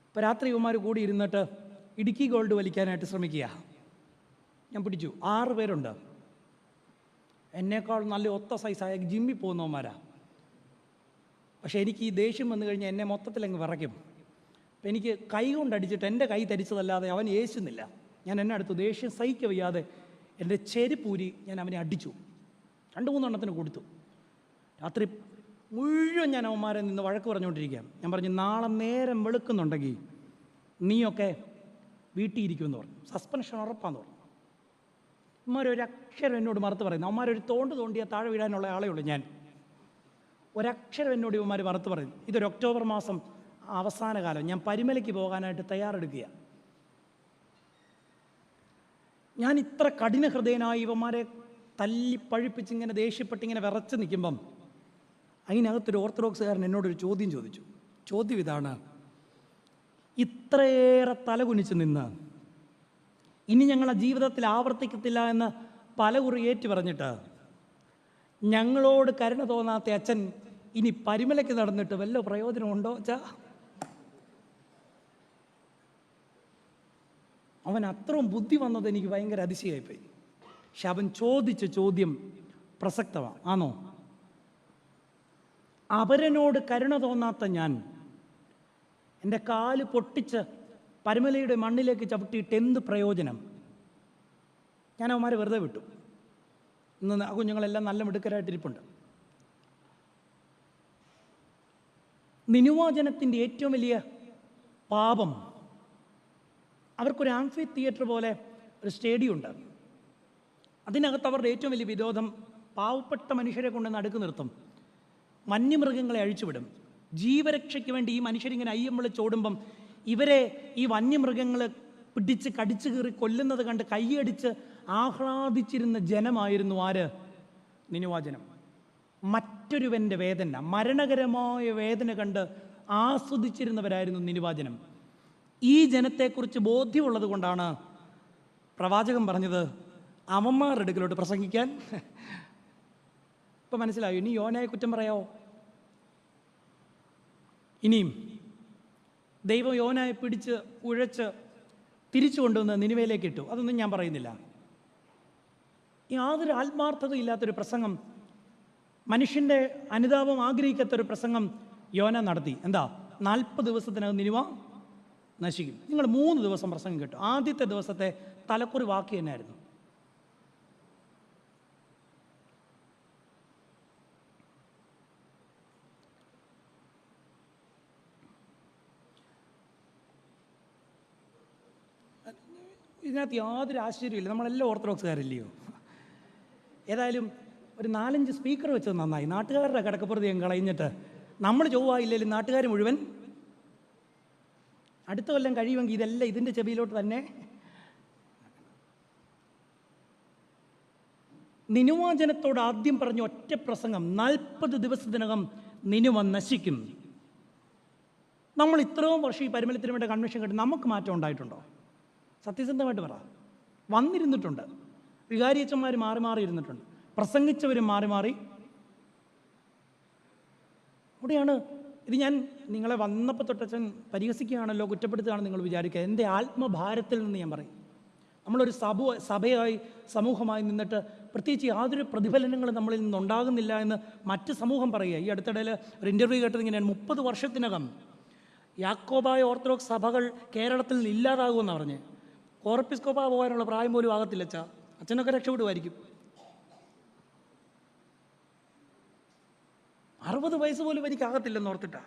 അപ്പോൾ രാത്രി ഇവന്മാർ കൂടി ഇരുന്നിട്ട് ഇടുക്കി ഗോൾഡ് വലിക്കാനായിട്ട് ശ്രമിക്കുക. ഞാൻ പിടിച്ചു. 6 പേരുണ്ട്. എന്നേക്കാൾ നല്ല ഒത്ത സൈസായ ജിമ്മിൽ പോകുന്നവന്മാരാ. പക്ഷേ എനിക്ക് ഈ ദേഷ്യം വന്നു കഴിഞ്ഞാൽ എന്നെ മൊത്തത്തിലങ്ങ് വിറയ്ക്കും. അപ്പം എനിക്ക് കൈ കൊണ്ടടിച്ചിട്ട് എൻ്റെ കൈ തരിച്ചതല്ലാതെ അവൻ ഏശുന്നില്ല. ഞാൻ എന്നെ അടുത്ത് ദേഷ്യം സഹിക്ക വയ്യാതെ എൻ്റെ ചെരുപ്പൂരി ഞാൻ അവനെ അടിച്ചു. 2-3 എണ്ണത്തിന് കൊടുത്തു. രാത്രി മുഴുവൻ ഞാൻ അവന്മാരെ നിന്ന് വഴക്ക് പറഞ്ഞുകൊണ്ടിരിക്കാം. ഞാൻ പറഞ്ഞു, നാളെ നേരം വെളുക്കുന്നുണ്ടെങ്കിൽ നീയൊക്കെ വീട്ടിൽ ഇരിക്കുമെന്ന് പറഞ്ഞു. സസ്പെൻഷൻ ഉറപ്പാന്ന് പറഞ്ഞു. അവന്മാരൊരക്ഷരം എന്നോട് മറുത്ത് പറയുന്നു. അവന്മാരൊരു തോണ്ടിയാൽ താഴെ വീഴാനുള്ള ആളേ ഉള്ളൂ ഞാൻ. ഒരക്ഷരം എന്നോട് ഇവന്മാർ മറുത്ത് പറയുന്നു. ഇതൊരു ഒക്ടോബർ മാസം അവസാന കാലം. ഞാൻ പരിമലയ്ക്ക് പോകാനായിട്ട് തയ്യാറെടുക്കുക. ഞാൻ ഇത്ര കഠിന ഹൃദയനായി ഇവന്മാരെ തല്ലിപ്പഴിപ്പിച്ച് ഇങ്ങനെ ദേഷ്യപ്പെട്ട് ഇങ്ങനെ വിറച്ച് നിൽക്കുമ്പം അതിനകത്തൊരു ഓർത്തഡോക്സുകാരൻ എന്നോടൊരു ചോദ്യം ചോദിച്ചു. ചോദ്യം ഇതാണ്: ഇത്രയേറെ തലകുനിച്ച് നിന്ന് ഇനി ഞങ്ങളെ ജീവിതത്തിൽ ആവർത്തിക്കത്തില്ല എന്ന് പലകുറി ഏറ്റു പറഞ്ഞിട്ട് ഞങ്ങളോട് കരുണ തോന്നാത്ത അച്ഛൻ ഇനി പരിമലയ്ക്ക് നടന്നിട്ട് വല്ല പ്രയോജനമുണ്ടോ അച്ഛാ? അവൻ അത്രയും ബുദ്ധി വന്നത് എനിക്ക് ഭയങ്കര അതിശയമായിപ്പോയി. പക്ഷെ അവൻ ചോദിച്ച ചോദ്യം പ്രസക്തമാണ്. ആണോ? അവരനോട് കരുണ തോന്നാത്ത ഞാൻ എൻ്റെ കാല് പൊട്ടിച്ച് പരിമലയുടെ മണ്ണിലേക്ക് ചവിട്ടിയിട്ട് എന്ത് പ്രയോജനം? ഞാൻ അവന്മാരെ വെറുതെ വിട്ടു. ഇന്ന് ആ കുഞ്ഞുങ്ങളെല്ലാം നല്ല മിടുക്കരായിട്ടിരിപ്പുണ്ട്. നിനിവ ജനത്തിൻ്റെ ഏറ്റവും വലിയ പാപം, അവർക്കൊരു ആംഫി തിയേറ്റർ പോലെ ഒരു സ്റ്റേഡിയം ഉണ്ട്. അതിനകത്ത് അവരുടെ ഏറ്റവും വലിയ വിരോധം പാവപ്പെട്ട മനുഷ്യരെ കൊണ്ട് നടുക്ക് നിർത്തും. വന്യമൃഗങ്ങളെ അഴിച്ചുവിടും. ജീവരക്ഷയ്ക്ക് വേണ്ടി ഈ മനുഷ്യരിങ്ങനെ അയ്യം വിളിച്ചോടുമ്പം ഇവരെ ഈ വന്യമൃഗങ്ങൾ പിടിച്ച് കടിച്ചു കീറി കൊല്ലുന്നത് കണ്ട് കൈയടിച്ച് ആഹ്ലാദിച്ചിരുന്ന ജനമായിരുന്നു ആര്? നിനിവ ജനം. മറ്റൊരുവൻ്റെ വേദന, മരണകരമായ വേദന കണ്ട് ആസ്വദിച്ചിരുന്നവരായിരുന്നു നിനിവ ജനം. ഈ ജനത്തെക്കുറിച്ച് ബോധ്യമുള്ളത് കൊണ്ടാണ് പ്രവാചകൻ പറഞ്ഞത് അവന്മാരുടെ അടുക്കലോട്ട് പ്രസംഗിക്കാൻ. ഇപ്പം മനസ്സിലായോ? ഇനി യോനായെ കുറ്റം പറയാവോ? ഇനിയും ദൈവം യോനായെ പിടിച്ച് ഉഴച്ച് തിരിച്ചു കൊണ്ടുവന്ന് നിനിവയിലേക്ക് ഇട്ടു. അതൊന്നും ഞാൻ പറയുന്നില്ല. യാതൊരു ആത്മാർത്ഥതയില്ലാത്തൊരു പ്രസംഗം, മനുഷ്യൻ്റെ അനുതാപം ആഗ്രഹിക്കാത്തൊരു പ്രസംഗം യോന നടത്തി. എന്താ? 40 ദിവസത്തിനകം നിനിവ നശിക്കും. നിങ്ങൾ 3 ദിവസം പ്രസംഗം കേട്ടു. ആദ്യത്തെ ദിവസത്തെ തലക്കുറി വാക്ക് തന്നെയായിരുന്നു. ഇതിനകത്ത് യാതൊരു ആശ്ചര്യമില്ല, നമ്മളെല്ലാം ഓർത്തഡോക്സുകാരില്ലയോ. ഏതായാലും ഒരു 4-5 സ്പീക്കർ വെച്ചത് നന്നായി. നാട്ടുകാരുടെ കിടക്കപ്പുറത്ത് കളഞ്ഞിട്ട് നമ്മൾ ചൊവ്വായില്ലെങ്കിലും നാട്ടുകാർ മുഴുവൻ അടുത്ത കൊല്ലം കഴിയുമെങ്കിൽ ഇതെല്ലാം ഇതിൻ്റെ ചെവിയിലോട്ട് തന്നെ. നിനുവ ജനത്തോട് ആദ്യം പറഞ്ഞ ഒറ്റ പ്രസംഗം, 40 ദിവസത്തിനകം നിനുവ നശിക്കും. നമ്മൾ ഇത്രയും വർഷം ഈ പരിമലത്തിന് വേണ്ട കൺവെൻഷൻ കേട്ട് നമുക്ക് മാറ്റം ഉണ്ടായിട്ടുണ്ടോ? സത്യസന്ധമായിട്ട് പറ. വന്നിരുന്നിട്ടുണ്ട്, വികാരിയച്ചന്മാർ മാറി മാറി ഇരുന്നിട്ടുണ്ട്, പ്രസംഗിച്ചവരും മാറി മാറി. അവിടെയാണ് ഇത്. ഞാൻ നിങ്ങളെ വന്നപ്പോൾ തൊട്ടച്ഛൻ പരിഹസിക്കുകയാണല്ലോ, കുറ്റപ്പെടുത്തുകയാണെന്ന് നിങ്ങൾ വിചാരിക്കുക. എൻ്റെ ആത്മഭാരത്തിൽ നിന്ന് ഞാൻ പറയും, നമ്മളൊരു സഭയായി സമൂഹമായി നിന്നിട്ട് പ്രത്യേകിച്ച് യാതൊരു പ്രതിഫലനങ്ങളും നമ്മളിൽ നിന്നുണ്ടാകുന്നില്ല എന്ന് മറ്റ് സമൂഹം പറയുക. ഈ അടുത്തിടയിൽ ഒരു ഇൻ്റർവ്യൂ കേട്ടത് ഇങ്ങനെയാണ്, 30 വർഷത്തിനകം യാക്കോബായ ഓർത്തഡോക്സ് സഭകൾ കേരളത്തിൽ നിന്ന് ഇല്ലാതാകുമെന്ന് പറഞ്ഞ്. കോർപ്പിസ്കോപ്പ പോകാനുള്ള പ്രായം പോലും ആകത്തില്ല അച്ഛാ, അച്ഛനൊക്കെ രക്ഷപ്പെടുമായിരിക്കും. 60 വയസ്സ് പോലും എനിക്കാകത്തില്ലെന്ന് ഓർത്തിട്ടാ.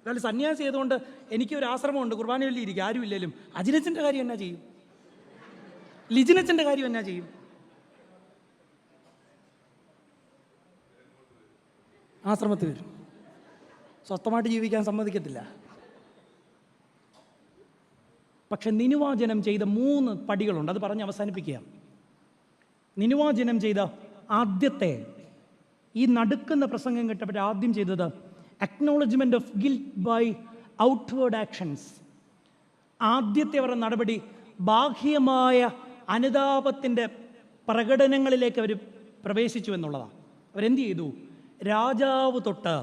അതായത് സന്യാസി ചെയ്തുകൊണ്ട് എനിക്കൊരു ആശ്രമമുണ്ട്, കുർബാന ചൊല്ലി ഇരിക്കും, ആരും ഇല്ലെങ്കിലും. അജിനച്ചൻ്റെ കാര്യം എന്നാ ചെയ്യും? ലിജിനച്ചൻ്റെ കാര്യം എന്നാ ചെയ്യും? ആശ്രമത്തിൽ വരും, സ്വസ്ഥമായിട്ട് ജീവിക്കാൻ സമ്മതിക്കത്തില്ല. പക്ഷെ നിനുവാചനം ചെയ്ത 3 പടികളുണ്ട്, അത് പറഞ്ഞ് അവസാനിപ്പിക്കുക. നിനുവാചനം ചെയ്ത ആദ്യത്തെ ഈ നടുക്കുന്ന പ്രസംഗം കേട്ടപ്പോൾ ആദ്യം ചെയ്തത് acknowledgement of guilt by outward actions. ആദ്യത്തെ അവരുടെ നടപടി ബാഹ്യമായ അനുതാപത്തിൻ്റെ പ്രകടനങ്ങളിലേക്ക് അവർ പ്രവേശിച്ചു എന്നുള്ളതാണ്. അവരെന്ത് ചെയ്തു? രാജാവ് തൊട്ട്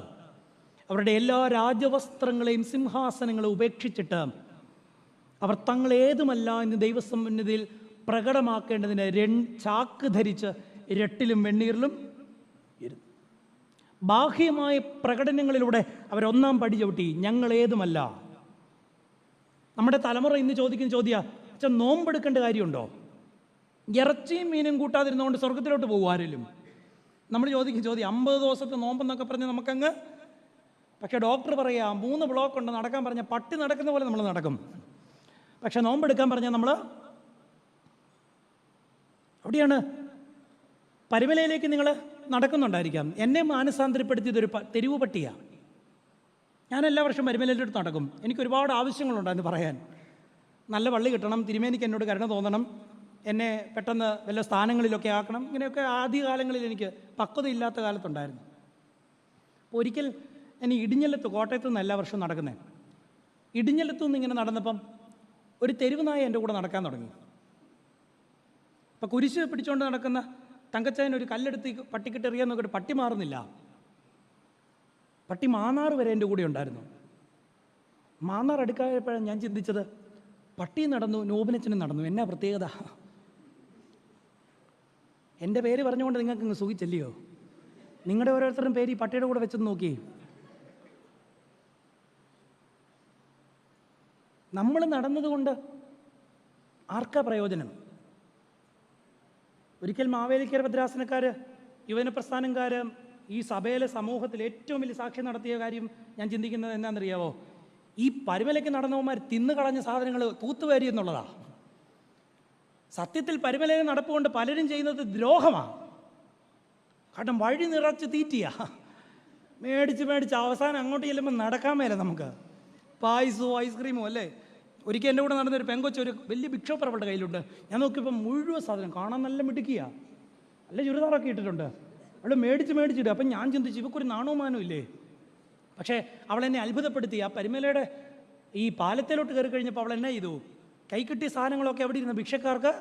അവരുടെ എല്ലാ രാജവസ്ത്രങ്ങളെയും സിംഹാസനങ്ങളെയും ഉപേക്ഷിച്ചിട്ട് അവർ തങ്ങളേതുമല്ല എന്ന് ദൈവസന്നിധിയിൽ പ്രകടമാക്കേണ്ടതിന് ചാക്ക് ധരിച്ച് രട്ടിലും വെണ്ണീറിലും ഇരുന്നു. ബാഹ്യമായ പ്രകടനങ്ങളിലൂടെ അവരൊന്നാം പടി ചവിട്ടി, ഞങ്ങളേതുമല്ല. നമ്മുടെ തലമുറ ഇന്ന് ചോദിക്കുന്ന ചോദ്യം, അച്ഛൻ നോമ്പെടുക്കേണ്ട കാര്യമുണ്ടോ? ഇറച്ചിയും മീനും കൂട്ടാതിരുന്നുകൊണ്ട് സ്വർഗത്തിലോട്ട് പോകും ആരെങ്കിലും? നമ്മൾ ചോദിക്കും ചോദ്യം, 50 ദിവസത്തെ നോമ്പെന്നൊക്കെ പറഞ്ഞ് നമുക്കങ്ങ്. പക്ഷേ ഡോക്ടർ പറയുക 3 ബ്ലോക്ക് ഉണ്ട്, നടക്കാൻ പറഞ്ഞാൽ പട്ടി നടക്കുന്ന പോലെ നമ്മൾ നടക്കും. പക്ഷെ നോമ്പെടുക്കാൻ പറഞ്ഞാൽ നമ്മൾ അവിടെയാണ്. പരിമലയിലേക്ക് നിങ്ങൾ നടക്കുന്നുണ്ടായിരിക്കാം. എന്നെ മാനസാന്തരപ്പെടുത്തിയതൊരു തെരുവ് പട്ടിയാണ്. ഞാൻ എല്ലാ വർഷവും പരിമലയിലോട്ട് നടക്കും. എനിക്ക് ഒരുപാട് ആവശ്യങ്ങളുണ്ടായിരുന്നു പറയാൻ. നല്ല പള്ളി കിട്ടണം, തിരുമേനിക്ക് എന്നോട് കരുണ തോന്നണം, എന്നെ പെട്ടെന്ന് വല്ല സ്ഥാനങ്ങളിലൊക്കെ ആക്കണം, ഇങ്ങനെയൊക്കെ ആദ്യകാലങ്ങളിൽ എനിക്ക് പക്വതയില്ലാത്ത കാലത്തുണ്ടായിരുന്നു. ഒരിക്കൽ ഞാൻ ഇടിഞ്ഞല്ലത്ത്, കോട്ടയത്തു നിന്ന് എല്ലാ വർഷവും നടക്കുന്നത്. ഇടിഞ്ഞല്ലത്തു നിന്ന് ഇങ്ങനെ നടന്നപ്പം ഒരു തെരുവ് നായ എൻ്റെ കൂടെ നടക്കാൻ തുടങ്ങി. അപ്പം കുരിശ് പിടിച്ചുകൊണ്ട് നടക്കുന്ന തങ്കച്ചായൻ ഒരു കല്ലെടുത്ത് പട്ടിക്കിട്ട് എറിയാൻ നോക്കിയിട്ട് പട്ടി മാറുന്നില്ല. പട്ടി മാന്നാർ വരെ എൻ്റെ കൂടെ ഉണ്ടായിരുന്നു. മാന്നാർ അടുക്കായപ്പോഴാണ് ഞാൻ ചിന്തിച്ചത്, പട്ടി നടന്നു, നോബിനച്ചനും നടന്നു, എന്നാ പ്രത്യേകത? എൻ്റെ പേര് പറഞ്ഞുകൊണ്ട് നിങ്ങൾക്ക് ഇങ്ങ് സുഖിച്ചല്ലയോ? നിങ്ങളുടെ ഓരോരുത്തരും പേര് ഈ പട്ടിയുടെ കൂടെ വെച്ചെന്ന് നോക്കി. നമ്മൾ നടന്നതുകൊണ്ട് ആർക്കാ പ്രയോജനം? ഒരിക്കൽ മാവേലിക്കര ഭദ്രാസനക്കാർ, യുവന പ്രസ്ഥാനക്കാർ ഈ സഭയിലെ സമൂഹത്തിൽ ഏറ്റവും വലിയ സാക്ഷ്യം നടത്തിയ കാര്യം ഞാൻ ചിന്തിക്കുന്നത് എന്നാണെന്നറിയാവോ? ഈ പരിമലയ്ക്ക് നടന്നവന്മാർ തിന്നു കളഞ്ഞ സാധനങ്ങൾ തൂത്തുവാരി എന്നുള്ളതാണ്. സത്യത്തിൽ പരിമലയിൽ നടപ്പുകൊണ്ട് പലരും ചെയ്യുന്നത് ദ്രോഹമാണ്. കാരണം വഴി നിറച്ച് തീറ്റിയാ, മേടിച്ച് അവസാനം അങ്ങോട്ട് ചെല്ലുമ്പോൾ നടക്കാൻ മേലെ നമുക്ക്. പായസവും ഐസ്ക്രീമും അല്ലേ. ഒരിക്കൽ എൻ്റെ കൂടെ നടന്നൊരു പെങ്കൊച്ച്, ഒരു വലിയ ബിക്ഷോപ്പർ അവളുടെ കയ്യിലുണ്ട്. ഞാൻ നോക്കിയപ്പോൾ മുഴുവൻ സാധനം കാണാൻ നല്ല മിടുക്കിയാണ്, നല്ല ചുരിദാറൊക്കെ ഇട്ടിട്ടുണ്ട്. അവൾ മേടിച്ചിട്ട് അപ്പം ഞാൻ ചിന്തിച്ചു, ഇവക്കൊരു നാണോമാനം ഇല്ലേ? പക്ഷേ അവളെന്നെ അത്ഭുതപ്പെടുത്തി. ആ പരിമലയുടെ ഈ പാലത്തിലോട്ട് കയറി കഴിഞ്ഞപ്പോൾ അവൾ എന്നാ ചെയ്തു? കൈ കിട്ടിയ സാധനങ്ങളൊക്കെ അവിടെ ഇരുന്ന ഭിക്ഷക്കാർക്ക്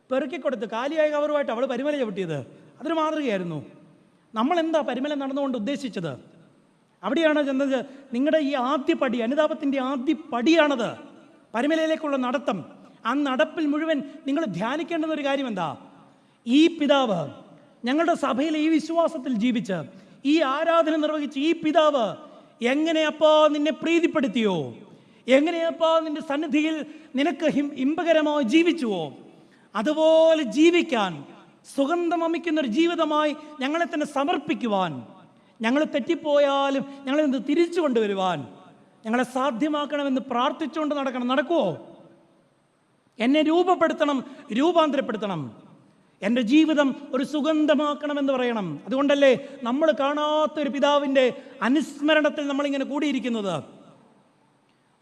പെറുക്കിക്കൊടുത്ത് കാലിയായ കവറുമായിട്ട് അവൾ പരിമല ചവിട്ടിയത്. അതൊരു മാതൃകയായിരുന്നു. നമ്മളെന്താ പരിമല നടന്നുകൊണ്ട് ഉദ്ദേശിച്ചത്? അവിടെയാണ് ചെന്നത്. നിങ്ങളുടെ ഈ ആദ്യ പടി, അനുതാപത്തിൻ്റെ ആദ്യ പടിയാണത്, പരിമലയിലേക്കുള്ള നടത്തം. ആ നടപ്പിൽ മുഴുവൻ നിങ്ങൾ ധ്യാനിക്കേണ്ടുന്ന ഒരു കാര്യം എന്താ? ഈ പിതാവ്, ഞങ്ങളുടെ സഭയിലെ ഈ വിശ്വാസത്തിൽ ജീവിച്ച് ഈ ആരാധന നിർവഹിച്ച് ഈ പിതാവ് എങ്ങനെ അപ്പോൾ നിന്നെ പ്രീതിപ്പെടുത്തിയോ, എങ്ങനെയപ്പാ നിന്റെ സന്നിധിയിൽ നിനക്ക് ഇമ്പകരമായി ജീവിച്ചുവോ അതുപോലെ ജീവിക്കാൻ, സുഗന്ധം വമിക്കുന്നൊരു ജീവിതമായി ഞങ്ങളെ തന്നെ സമർപ്പിക്കുവാൻ, ഞങ്ങൾ തെറ്റിപ്പോയാലും ഞങ്ങളെ നിന്ന് തിരിച്ചു കൊണ്ടുവരുവാൻ ഞങ്ങളെ സാധ്യമാക്കണമെന്ന് പ്രാർത്ഥിച്ചുകൊണ്ട് നടക്കുമോ? എന്നെ രൂപപ്പെടുത്തണം, രൂപാന്തരപ്പെടുത്തണം, എൻ്റെ ജീവിതം ഒരു സുഗന്ധമാക്കണമെന്ന് പറയണം. അതുകൊണ്ടല്ലേ നമ്മൾ കാണാത്തൊരു പിതാവിൻ്റെ അനുസ്മരണത്തിൽ നമ്മളിങ്ങനെ കൂടിയിരിക്കുന്നത്.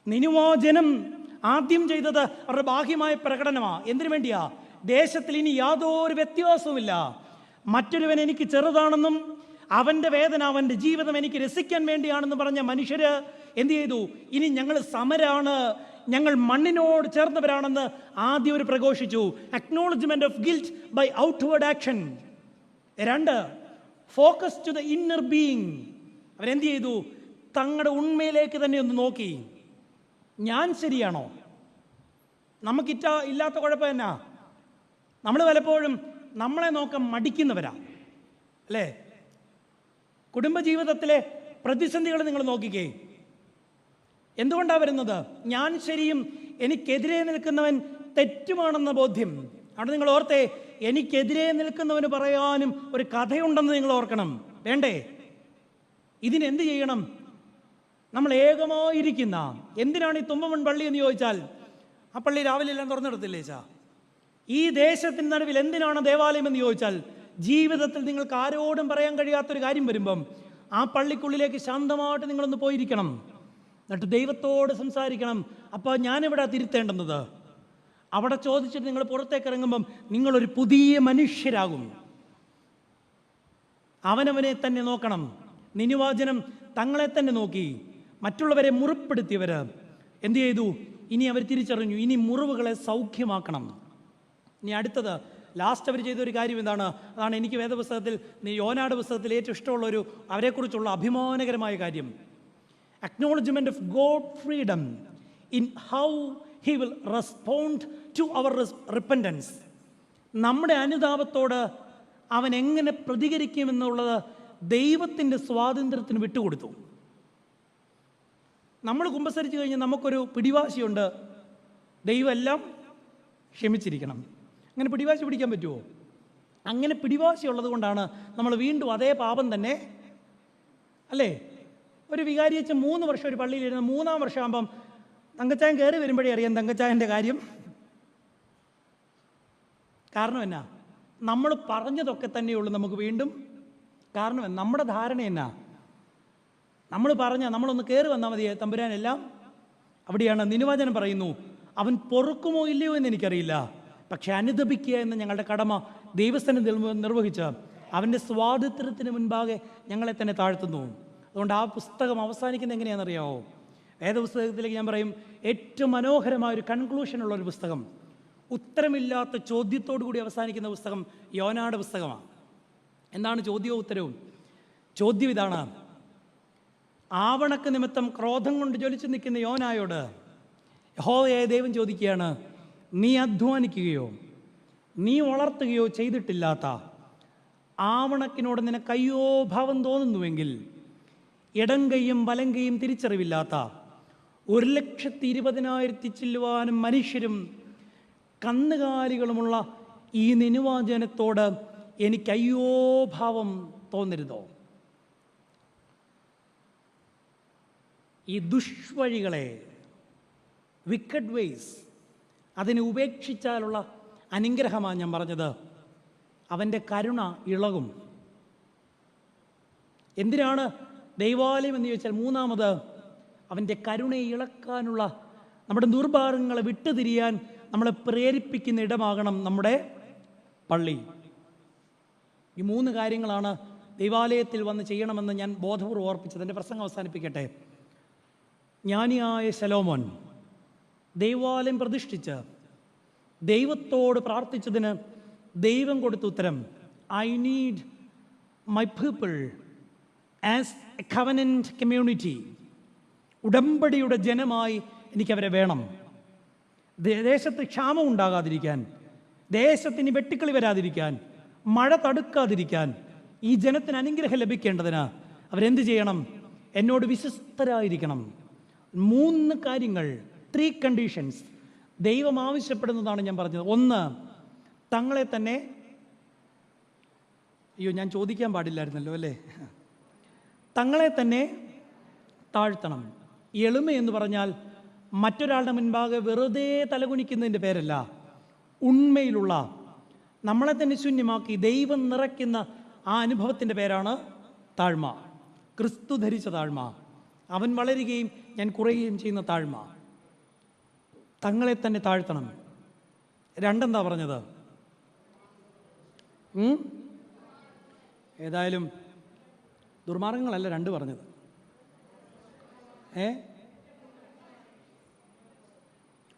നിനിവേ ജനം ആദ്യം ചെയ്തത് അവരുടെ ബാഹ്യമായ പ്രകടനമാണ്. എന്തിനു വേണ്ടിയാ? ദേശത്തിൽ ഇനി യാതൊരു വ്യത്യാസവുമില്ല. മറ്റൊരുവൻ എനിക്ക് ചെറുതാണെന്നും അവൻ്റെ വേദന, അവൻ്റെ ജീവിതം എനിക്ക് രസിക്കാൻ വേണ്ടിയാണെന്ന് പറഞ്ഞ മനുഷ്യര് എന്ത് ചെയ്തു? ഇനി ഞങ്ങൾ സമരാണ്, ഞങ്ങൾ മണ്ണിനോട് ചേർന്നവരാണെന്ന് ആദ്യം ഒരു പ്രഘോഷിച്ചു. Acknowledgement of guilt by outward action. 2, focus to the inner being. അവരെന്ത് ചെയ്തു? തങ്ങളുടെ ഉണ്മയിലേക്ക് തന്നെ ഒന്ന് നോക്കി. ഞാൻ ശരിയാണോ? ഇല്ലാത്ത കുഴപ്പം എന്നാ? നമ്മൾ പലപ്പോഴും നമ്മളെ നോക്കാൻ മടിക്കുന്നവരാ, അല്ലേ? കുടുംബജീവിതത്തിലെ പ്രതിസന്ധികൾ നിങ്ങൾ നോക്കിക്കേ. എന്തുകൊണ്ടാണ് വരുന്നത്? ഞാൻ ശരിയും എനിക്കെതിരെ നിൽക്കുന്നവൻ തെറ്റുമാണെന്ന ബോധ്യം. അവിടെ നിങ്ങൾ ഓർത്തേ, എനിക്കെതിരെ നിൽക്കുന്നവന് പറയാനും ഒരു കഥയുണ്ടെന്ന് നിങ്ങൾ ഓർക്കണം. വേണ്ടേ? ഇതിനെന്ത് ചെയ്യണം? നമ്മൾ ഏകമായിരിക്കുന്ന, എന്തിനാണ് ഈ തുമ്പമൺ പള്ളി എന്ന് ചോദിച്ചാൽ, ആ പള്ളി രാവിലെ എല്ലാം തുറന്നെടുത്തില്ലേ ചാ? ഈ ദേശത്തിന് നടുവിൽ എന്തിനാണ് ദേവാലയം എന്ന് ചോദിച്ചാൽ, ജീവിതത്തിൽ നിങ്ങൾക്ക് ആരോടും പറയാൻ കഴിയാത്തൊരു കാര്യം വരുമ്പം ആ പള്ളിക്കുള്ളിലേക്ക് ശാന്തമായിട്ട് നിങ്ങളൊന്ന് പോയിരിക്കണം. എന്നിട്ട് ദൈവത്തോട് സംസാരിക്കണം. അപ്പോൾ ഞാനിവിടെ തിരുത്തേണ്ടുന്നത്, അവിടെ ചോദിച്ചിട്ട് നിങ്ങൾ പുറത്തേക്ക് ഇറങ്ങുമ്പം നിങ്ങളൊരു പുതിയ മനുഷ്യരാകും. അവനവനെ തന്നെ നോക്കണം. നിനിവേ ജനം തങ്ങളെ തന്നെ നോക്കി. മറ്റുള്ളവരെ മുറിപ്പെടുത്തിയവർ എന്ത് ചെയ്തു? ഇനി അവർ തിരിച്ചറിഞ്ഞു, ഇനി മുറിവുകളെ സൗഖ്യമാക്കണം. ഇനി അടുത്തത്, ലാസ്റ്റ് അവർ ചെയ്തൊരു കാര്യം എന്താണ്? അതാണ് എനിക്ക് വേദപുസ്തകത്തിൽ, യോനായുടെ പുസ്തകത്തിൽ ഏറ്റവും ഇഷ്ടമുള്ളൊരു, അവരെക്കുറിച്ചുള്ള അഭിമാനകരമായ കാര്യം. Acknowledgement of God freedom in how he will respond to our repentance. നമ്മുടെ അനുതാപത്തോട് അവൻ എങ്ങനെ പ്രതികരിക്കുമെന്നുള്ളത് ദൈവത്തിൻ്റെ സ്വാതന്ത്ര്യത്തിന് വിട്ടുകൊടുത്തു. നമ്മൾ കുമ്പസരിച്ച് കഴിഞ്ഞാൽ നമുക്കൊരു പിടിവാശിയുണ്ട്, ദൈവം എല്ലാം ക്ഷമിച്ചിരിക്കണം. അങ്ങനെ പിടിവാശി പിടിക്കാൻ പറ്റുമോ? അങ്ങനെ പിടിവാശി ഉള്ളത് കൊണ്ടാണ് നമ്മൾ വീണ്ടും അതേ പാപം തന്നെ, അല്ലേ? ഒരു വികാരിയച്ഛൻ 3 വർഷം ഒരു പള്ളിയിലിരുന്ന് 3-ാം വർഷമാകുമ്പം തങ്കച്ചായൻ കയറി വരുമ്പോഴേ അറിയാം തങ്കച്ചായൻ്റെ കാര്യം. കാരണം എന്നാ? നമ്മൾ പറഞ്ഞതൊക്കെ തന്നെയുള്ളൂ നമുക്ക് വീണ്ടും. കാരണം നമ്മുടെ ധാരണ എന്നാ? നമ്മൾ നമ്മളൊന്ന് കയറി വന്നാൽ മതിയെ തമ്പുരാനെല്ലാം. അവിടെയാണ് നിനിവേ ജനം പറയുന്നു, അവൻ പൊറുക്കുമോ ഇല്ലയോ എന്ന് എനിക്കറിയില്ല, പക്ഷെ അനുദപിക്കുക എന്ന ഞങ്ങളുടെ കടമ ദൈവസ്ഥനെ നിർവഹിച്ച് അവൻ്റെ സ്വാതന്ത്ര്യത്തിന് മുൻപാകെ ഞങ്ങളെ തന്നെ താഴ്ത്തുന്നു. അതുകൊണ്ട് ആ പുസ്തകം അവസാനിക്കുന്നത് എങ്ങനെയാണെന്നറിയാമോ? വേദപുസ്തകത്തിലേക്ക് ഞാൻ പറയും, ഏറ്റവും മനോഹരമായൊരു കൺക്ലൂഷനുള്ളൊരു പുസ്തകം, ഉത്തരമില്ലാത്ത ചോദ്യത്തോടു കൂടി അവസാനിക്കുന്ന പുസ്തകം യോനായുടെ പുസ്തകമാണ്. എന്താണ് ചോദ്യവും ഉത്തരവും? ചോദ്യം ഇതാണ്: ആവണക്ക് നിമിത്തം ക്രോധം കൊണ്ട് ജ്വലിച്ചു നിൽക്കുന്ന യോനായോട് യഹോവയായ ദൈവം ചോദിക്കുകയാണ്, നീ അധ്വാനിക്കുകയോ നീ വളർത്തുകയോ ചെയ്തിട്ടില്ലാത്ത ആവണക്കിനോട് നിനക്ക് അയ്യോ ഭാവം തോന്നുന്നുവെങ്കിൽ, ഇടം കൈയും വലം കൈയും തിരിച്ചറിവില്ലാത്ത 1,20,000 ചില്ലുവാനും മനുഷ്യരും കന്നുകാലികളുമുള്ള ഈ നിനിവേ ജനത്തോട് എനിക്ക് അയ്യോ ഭാവം തോന്നരുതോ? ഈ ദുഷ്വഴികളെ, വിക്കഡ് വേയ്സ്, അതിനെ ഉപേക്ഷിച്ചാലുള്ള അനുഗ്രഹമാണ് ഞാൻ പറഞ്ഞത്. അവൻ്റെ കരുണ ഇളകും. എന്തിനാണ് ദൈവാലയം എന്ന് ചോദിച്ചാൽ, മൂന്നാമത് അവൻ്റെ കരുണയെ ഇളക്കാനുള്ള, നമ്മുടെ ദുർഭാഗ്യങ്ങളെ വിട്ടുതിരിയാൻ നമ്മളെ പ്രേരിപ്പിക്കുന്ന ഇടമാകണം നമ്മുടെ പള്ളി. ഈ 3 കാര്യങ്ങളാണ് ദൈവാലയത്തിൽ വന്ന് ചെയ്യണമെന്ന് ഞാൻ ബോധപൂർവ്വം ഓർപ്പിച്ചത്. എൻ്റെ പ്രസംഗം അവസാനിപ്പിക്കട്ടെ. ജ്ഞാനിയായ ശലോമോൻ ദൈവാലയം പ്രതിഷ്ഠിച്ച് ദൈവത്തോട് പ്രാർത്ഥിച്ചതിന് ദൈവം കൊടുത്ത ഉത്തരം, I need my people as A covenant community. ഉടമ്പടിയുടെ ജനമായി എനിക്കവരെ വേണം. ദേശത്ത് ക്ഷാമം ഉണ്ടാകാതിരിക്കാൻ, ദേശത്തിന് വെട്ടിക്കളി വരാതിരിക്കാൻ, മഴ തടുക്കാതിരിക്കാൻ, ഈ ജനത്തിന് അനുഗ്രഹം ലഭിക്കേണ്ടതിന് അവരെന്ത് ചെയ്യണം? എന്നോട് വിശ്വസ്തരായിരിക്കണം. 3 കാര്യങ്ങൾ, 3 കണ്ടീഷൻസ് ദൈവം ആവശ്യപ്പെടുന്നതാണ് ഞാൻ പറഞ്ഞത്. 1, തങ്ങളെ തന്നെ, ഞാൻ ചോദിക്കാൻ പാടില്ലായിരുന്നല്ലോ അല്ലേ, തങ്ങളെ തന്നെ താഴ്ത്തണം. എളിമ എന്ന് പറഞ്ഞാൽ മറ്റൊരാളുടെ മുൻപാകെ വെറുതെ തലകുനിക്കുന്നതിൻ്റെ പേരല്ല, ഉണ്മയിലുള്ള, നമ്മളെ തന്നെ ശൂന്യമാക്കി ദൈവം നിറയ്ക്കുന്ന ആ അനുഭവത്തിൻ്റെ പേരാണ് താഴ്മ. ക്രിസ്തു ധരിച്ച താഴ്മ, അവൻ വളരുകയും ഞാൻ കുറയുകയും ചെയ്യുന്ന താഴ്മ. തങ്ങളെ തന്നെ താഴ്ത്തണം. 2 എന്താ പറഞ്ഞത്? ഏതായാലും ദുർമാർഗങ്ങളല്ല 2 പറഞ്ഞത്.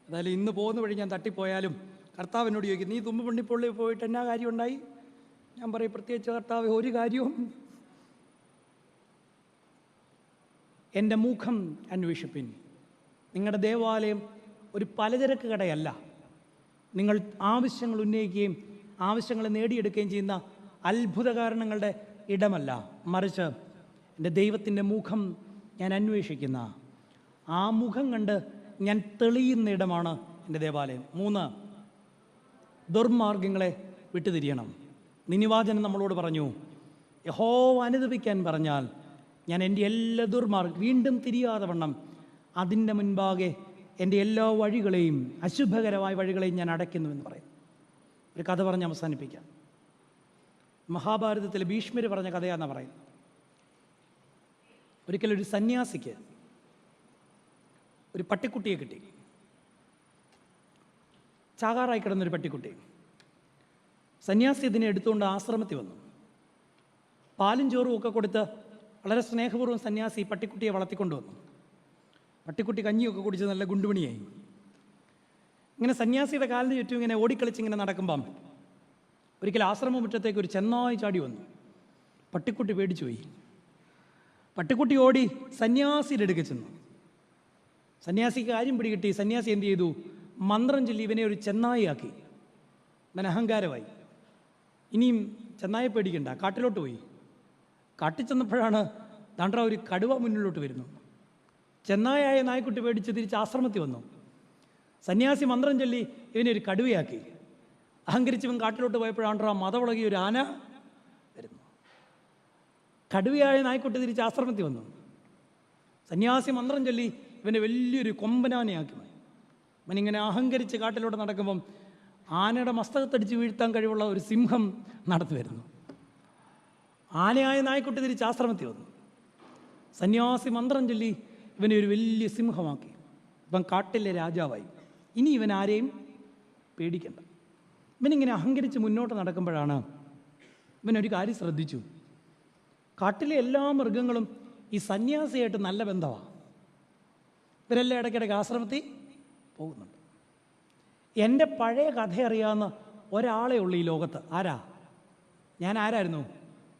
ഏതായാലും ഇന്ന് പോകുന്ന വഴി ഞാൻ തട്ടിപ്പോയാലും കർത്താവ് എന്നോട് ചോദിക്കും, നീ തുമ്പുപള്ളിപ്പള്ളി പോയിട്ട് എന്നാ കാര്യം ഉണ്ടായി? ഞാൻ പറയും, പ്രത്യേകിച്ച് കർത്താവ് ഒരു കാര്യവും. എൻ്റെ മുഖം അന്വേഷിപ്പിൻ. നിങ്ങളുടെ ദേവാലയം ഒരു പലചരക്ക് കടയല്ല. നിങ്ങൾ ആവശ്യങ്ങൾ ഉന്നയിക്കുകയും ആവശ്യങ്ങൾ നേടിയെടുക്കുകയും ചെയ്യുന്ന അത്ഭുത കാരണങ്ങളുടെ ഇടമല്ല, മറിച്ച് എൻ്റെ ദൈവത്തിൻ്റെ മുഖം ഞാൻ അന്വേഷിക്കുന്ന, ആ മുഖം കണ്ട് ഞാൻ തെളിയുന്ന ഇടമാണ് എൻ്റെ ദേവാലയം. 3, ദുർമാർഗങ്ങളെ വിട്ടുതിരിയണം. നിനിവാചനം നമ്മളോട് പറഞ്ഞു, യഹോവ അനുദപിക്കാൻ പറഞ്ഞാൽ ഞാൻ എൻ്റെ എല്ലാ വീണ്ടും തിരിയാതെ വണ്ണം അതിൻ്റെ മുൻപാകെ എൻ്റെ എല്ലാ വഴികളെയും, അശുഭകരമായ വഴികളെയും ഞാൻ അടയ്ക്കുന്നുവെന്ന് പറയും. ഒരു കഥ പറഞ്ഞ് അവസാനിപ്പിക്കാം. മഹാഭാരതത്തിലെ ഭീഷ്മർ പറഞ്ഞ കഥയാണെന്ന് പറയുന്നത്. ഒരിക്കലൊരു സന്യാസിക്ക് ഒരു പട്ടിക്കുട്ടിയെ കിട്ടി. ചാകാറായി കിടന്നൊരു പട്ടിക്കുട്ടി. സന്യാസി ഇതിനെ എടുത്തുകൊണ്ട് ആശ്രമത്തിൽ വന്നു. പാലും ചോറും ഒക്കെ കൊടുത്ത് വളരെ സ്നേഹപൂർവ്വം സന്യാസി പട്ടിക്കുട്ടിയെ വളർത്തിക്കൊണ്ടുവന്നു. പട്ടിക്കുട്ടി കഞ്ഞിയൊക്കെ കുടിച്ച് നല്ല ഗുണ്ടുമണിയായി. ഇങ്ങനെ സന്യാസിയുടെ കാലിന് ചുറ്റും ഇങ്ങനെ ഓടിക്കളിച്ചിങ്ങനെ നടക്കുമ്പം ഒരിക്കൽ ആശ്രമ മുറ്റത്തേക്ക് ഒരു ചെന്നായി ചാടി വന്നു. പട്ടിക്കുട്ടി പേടിച്ചു പോയി. പട്ടിക്കുട്ടി ഓടി സന്യാസിയുടെ അടുക്കൽ ചെന്നു. സന്യാസിക്ക് കാര്യം പിടികിട്ടി. സന്യാസി എന്ത് ചെയ്തു? മന്ത്രം ചൊല്ലി ഇവനെ ഒരു ചെന്നായിയാക്കി. ഇവൻ അഹങ്കാരമായി. ഇനിയും ചെന്നായെ പേടിക്കണ്ട, കാട്ടിലോട്ട് പോയി. കാട്ടിൽ ചെന്നപ്പോഴാണ് ദാണ്ട്ര ഒരു കടുവ മുന്നിലോട്ട് വരുന്നു. ചെന്നായായ നായ്ക്കുട്ടി പേടിച്ച് തിരിച്ച് ആശ്രമത്തിൽ വന്നു. സന്യാസി മന്ത്രം ചൊല്ലി ഇവനെ ഒരു കടുവയാക്കി. അഹങ്കരിച്ചവൻ കാട്ടിലോട്ട് പോയപ്പോഴാണ് മതവിളകി ഒരു ആന വരുന്നു. കടുവയായ നായ്ക്കുട്ടി തിരിച്ച് ആശ്രമത്തിൽ വന്നു. സന്യാസി മന്ത്രം ചൊല്ലി ഇവനെ വലിയൊരു കൊമ്പനാനയാക്കി. അവനിങ്ങനെ അഹങ്കരിച്ച് കാട്ടിലോട്ട് നടക്കുമ്പം ആനയുടെ മസ്തകത്തടിച്ച് വീഴ്ത്താൻ കഴിവുള്ള ഒരു സിംഹം നടത്തി വരുന്നു. ആനയായ നായ്ക്കുട്ടി തിരിച്ച് ആശ്രമത്തിൽ വന്നു. സന്യാസി മന്ത്രം ചൊല്ലി ഇവനെ ഒരു വലിയ സിംഹമാക്കി. ഇവൻ കാട്ടിലെ രാജാവായി. ഇനി ഇവൻ ആരെയും പേടിക്കണ്ട. ഇവനിങ്ങനെ അഹങ്കരിച്ച് മുന്നോട്ട് നടക്കുമ്പോഴാണ് ഇവനൊരു കാര്യം ശ്രദ്ധിച്ചു. കാട്ടിലെ എല്ലാ മൃഗങ്ങളും ഈ സന്യാസിയായിട്ട് നല്ല ബന്ധമാണ്. ഇവരെല്ലാം ഇടയ്ക്കിടയ്ക്ക് ആശ്രമത്തിൽ പോകുന്നുണ്ട്. എൻ്റെ പഴയ കഥ അറിയാവുന്ന ഒരാളെ ഉള്ളൂ ഈ ലോകത്ത്. ആരാ? ഞാൻ ആരായിരുന്നു?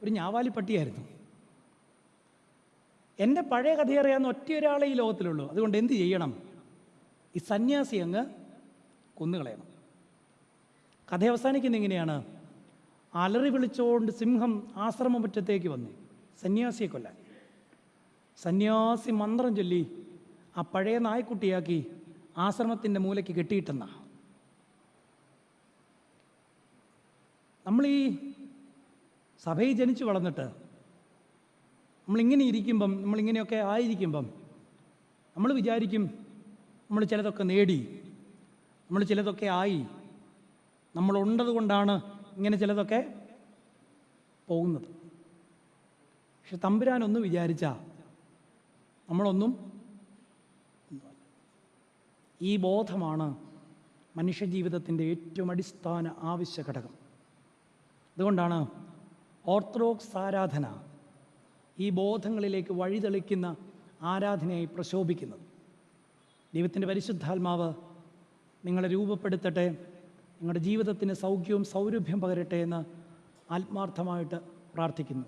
ഒരു ഞാവാലിപ്പട്ടിയായിരുന്നു. എൻ്റെ പഴയ കഥ അറിയാവുന്ന ഒറ്റയൊരാളെ ഈ ലോകത്തിലുള്ളൂ. അതുകൊണ്ട് എന്ത് ചെയ്യണം? ഈ സന്യാസി അങ്ങ് കൊന്നുകളയണം. കഥ അവസാനിക്കുന്ന എങ്ങനെയാണ്? അലറി വിളിച്ചുകൊണ്ട് സിംഹം ആശ്രമമുറ്റത്തേക്ക് വന്നു സന്യാസിയെ കൊല്ലാൻ. സന്യാസി മന്ത്രം ചൊല്ലി ആ പഴയ നായ്ക്കുട്ടിയാക്കി ആശ്രമത്തിൻ്റെ മൂലയ്ക്ക് കെട്ടിയിട്ടെന്ന. നമ്മൾ ഈ സഭയിൽ ജനിച്ചു വളർന്നിട്ട് നമ്മളിങ്ങനെ ഇരിക്കുമ്പം, നമ്മളിങ്ങനെയൊക്കെ ആയിരിക്കുമ്പം നമ്മൾ വിചാരിക്കും നമ്മൾ ചിലതൊക്കെ നേടി, നമ്മൾ ചിലതൊക്കെ ആയി, നമ്മളുണ്ടത് കൊണ്ടാണ് ഇങ്ങനെ ചിലതൊക്കെ പോകുന്നത്. പക്ഷെ തമ്പുരാനൊന്ന് വിചാരിച്ചാൽ നമ്മളൊന്നും. ഈ ബോധമാണ് മനുഷ്യജീവിതത്തിൻ്റെ ഏറ്റവും അടിസ്ഥാന ആവശ്യ ഘടകം. അതുകൊണ്ടാണ് ഓർത്തഡോക്സ് ആരാധന ഈ ബോധങ്ങളിലേക്ക് വഴിതെളിക്കുന്ന ആരാധനയായി പ്രശോഭിക്കുന്നത്. ദൈവത്തിൻ്റെ പരിശുദ്ധാത്മാവ് നിങ്ങളെ രൂപപ്പെടുത്തട്ടെ, നിങ്ങളുടെ ജീവിതത്തിന് സൗഖ്യവും സൗരഭ്യം പകരട്ടെ എന്ന് ആത്മാർത്ഥമായിട്ട് പ്രാർത്ഥിക്കുന്നു.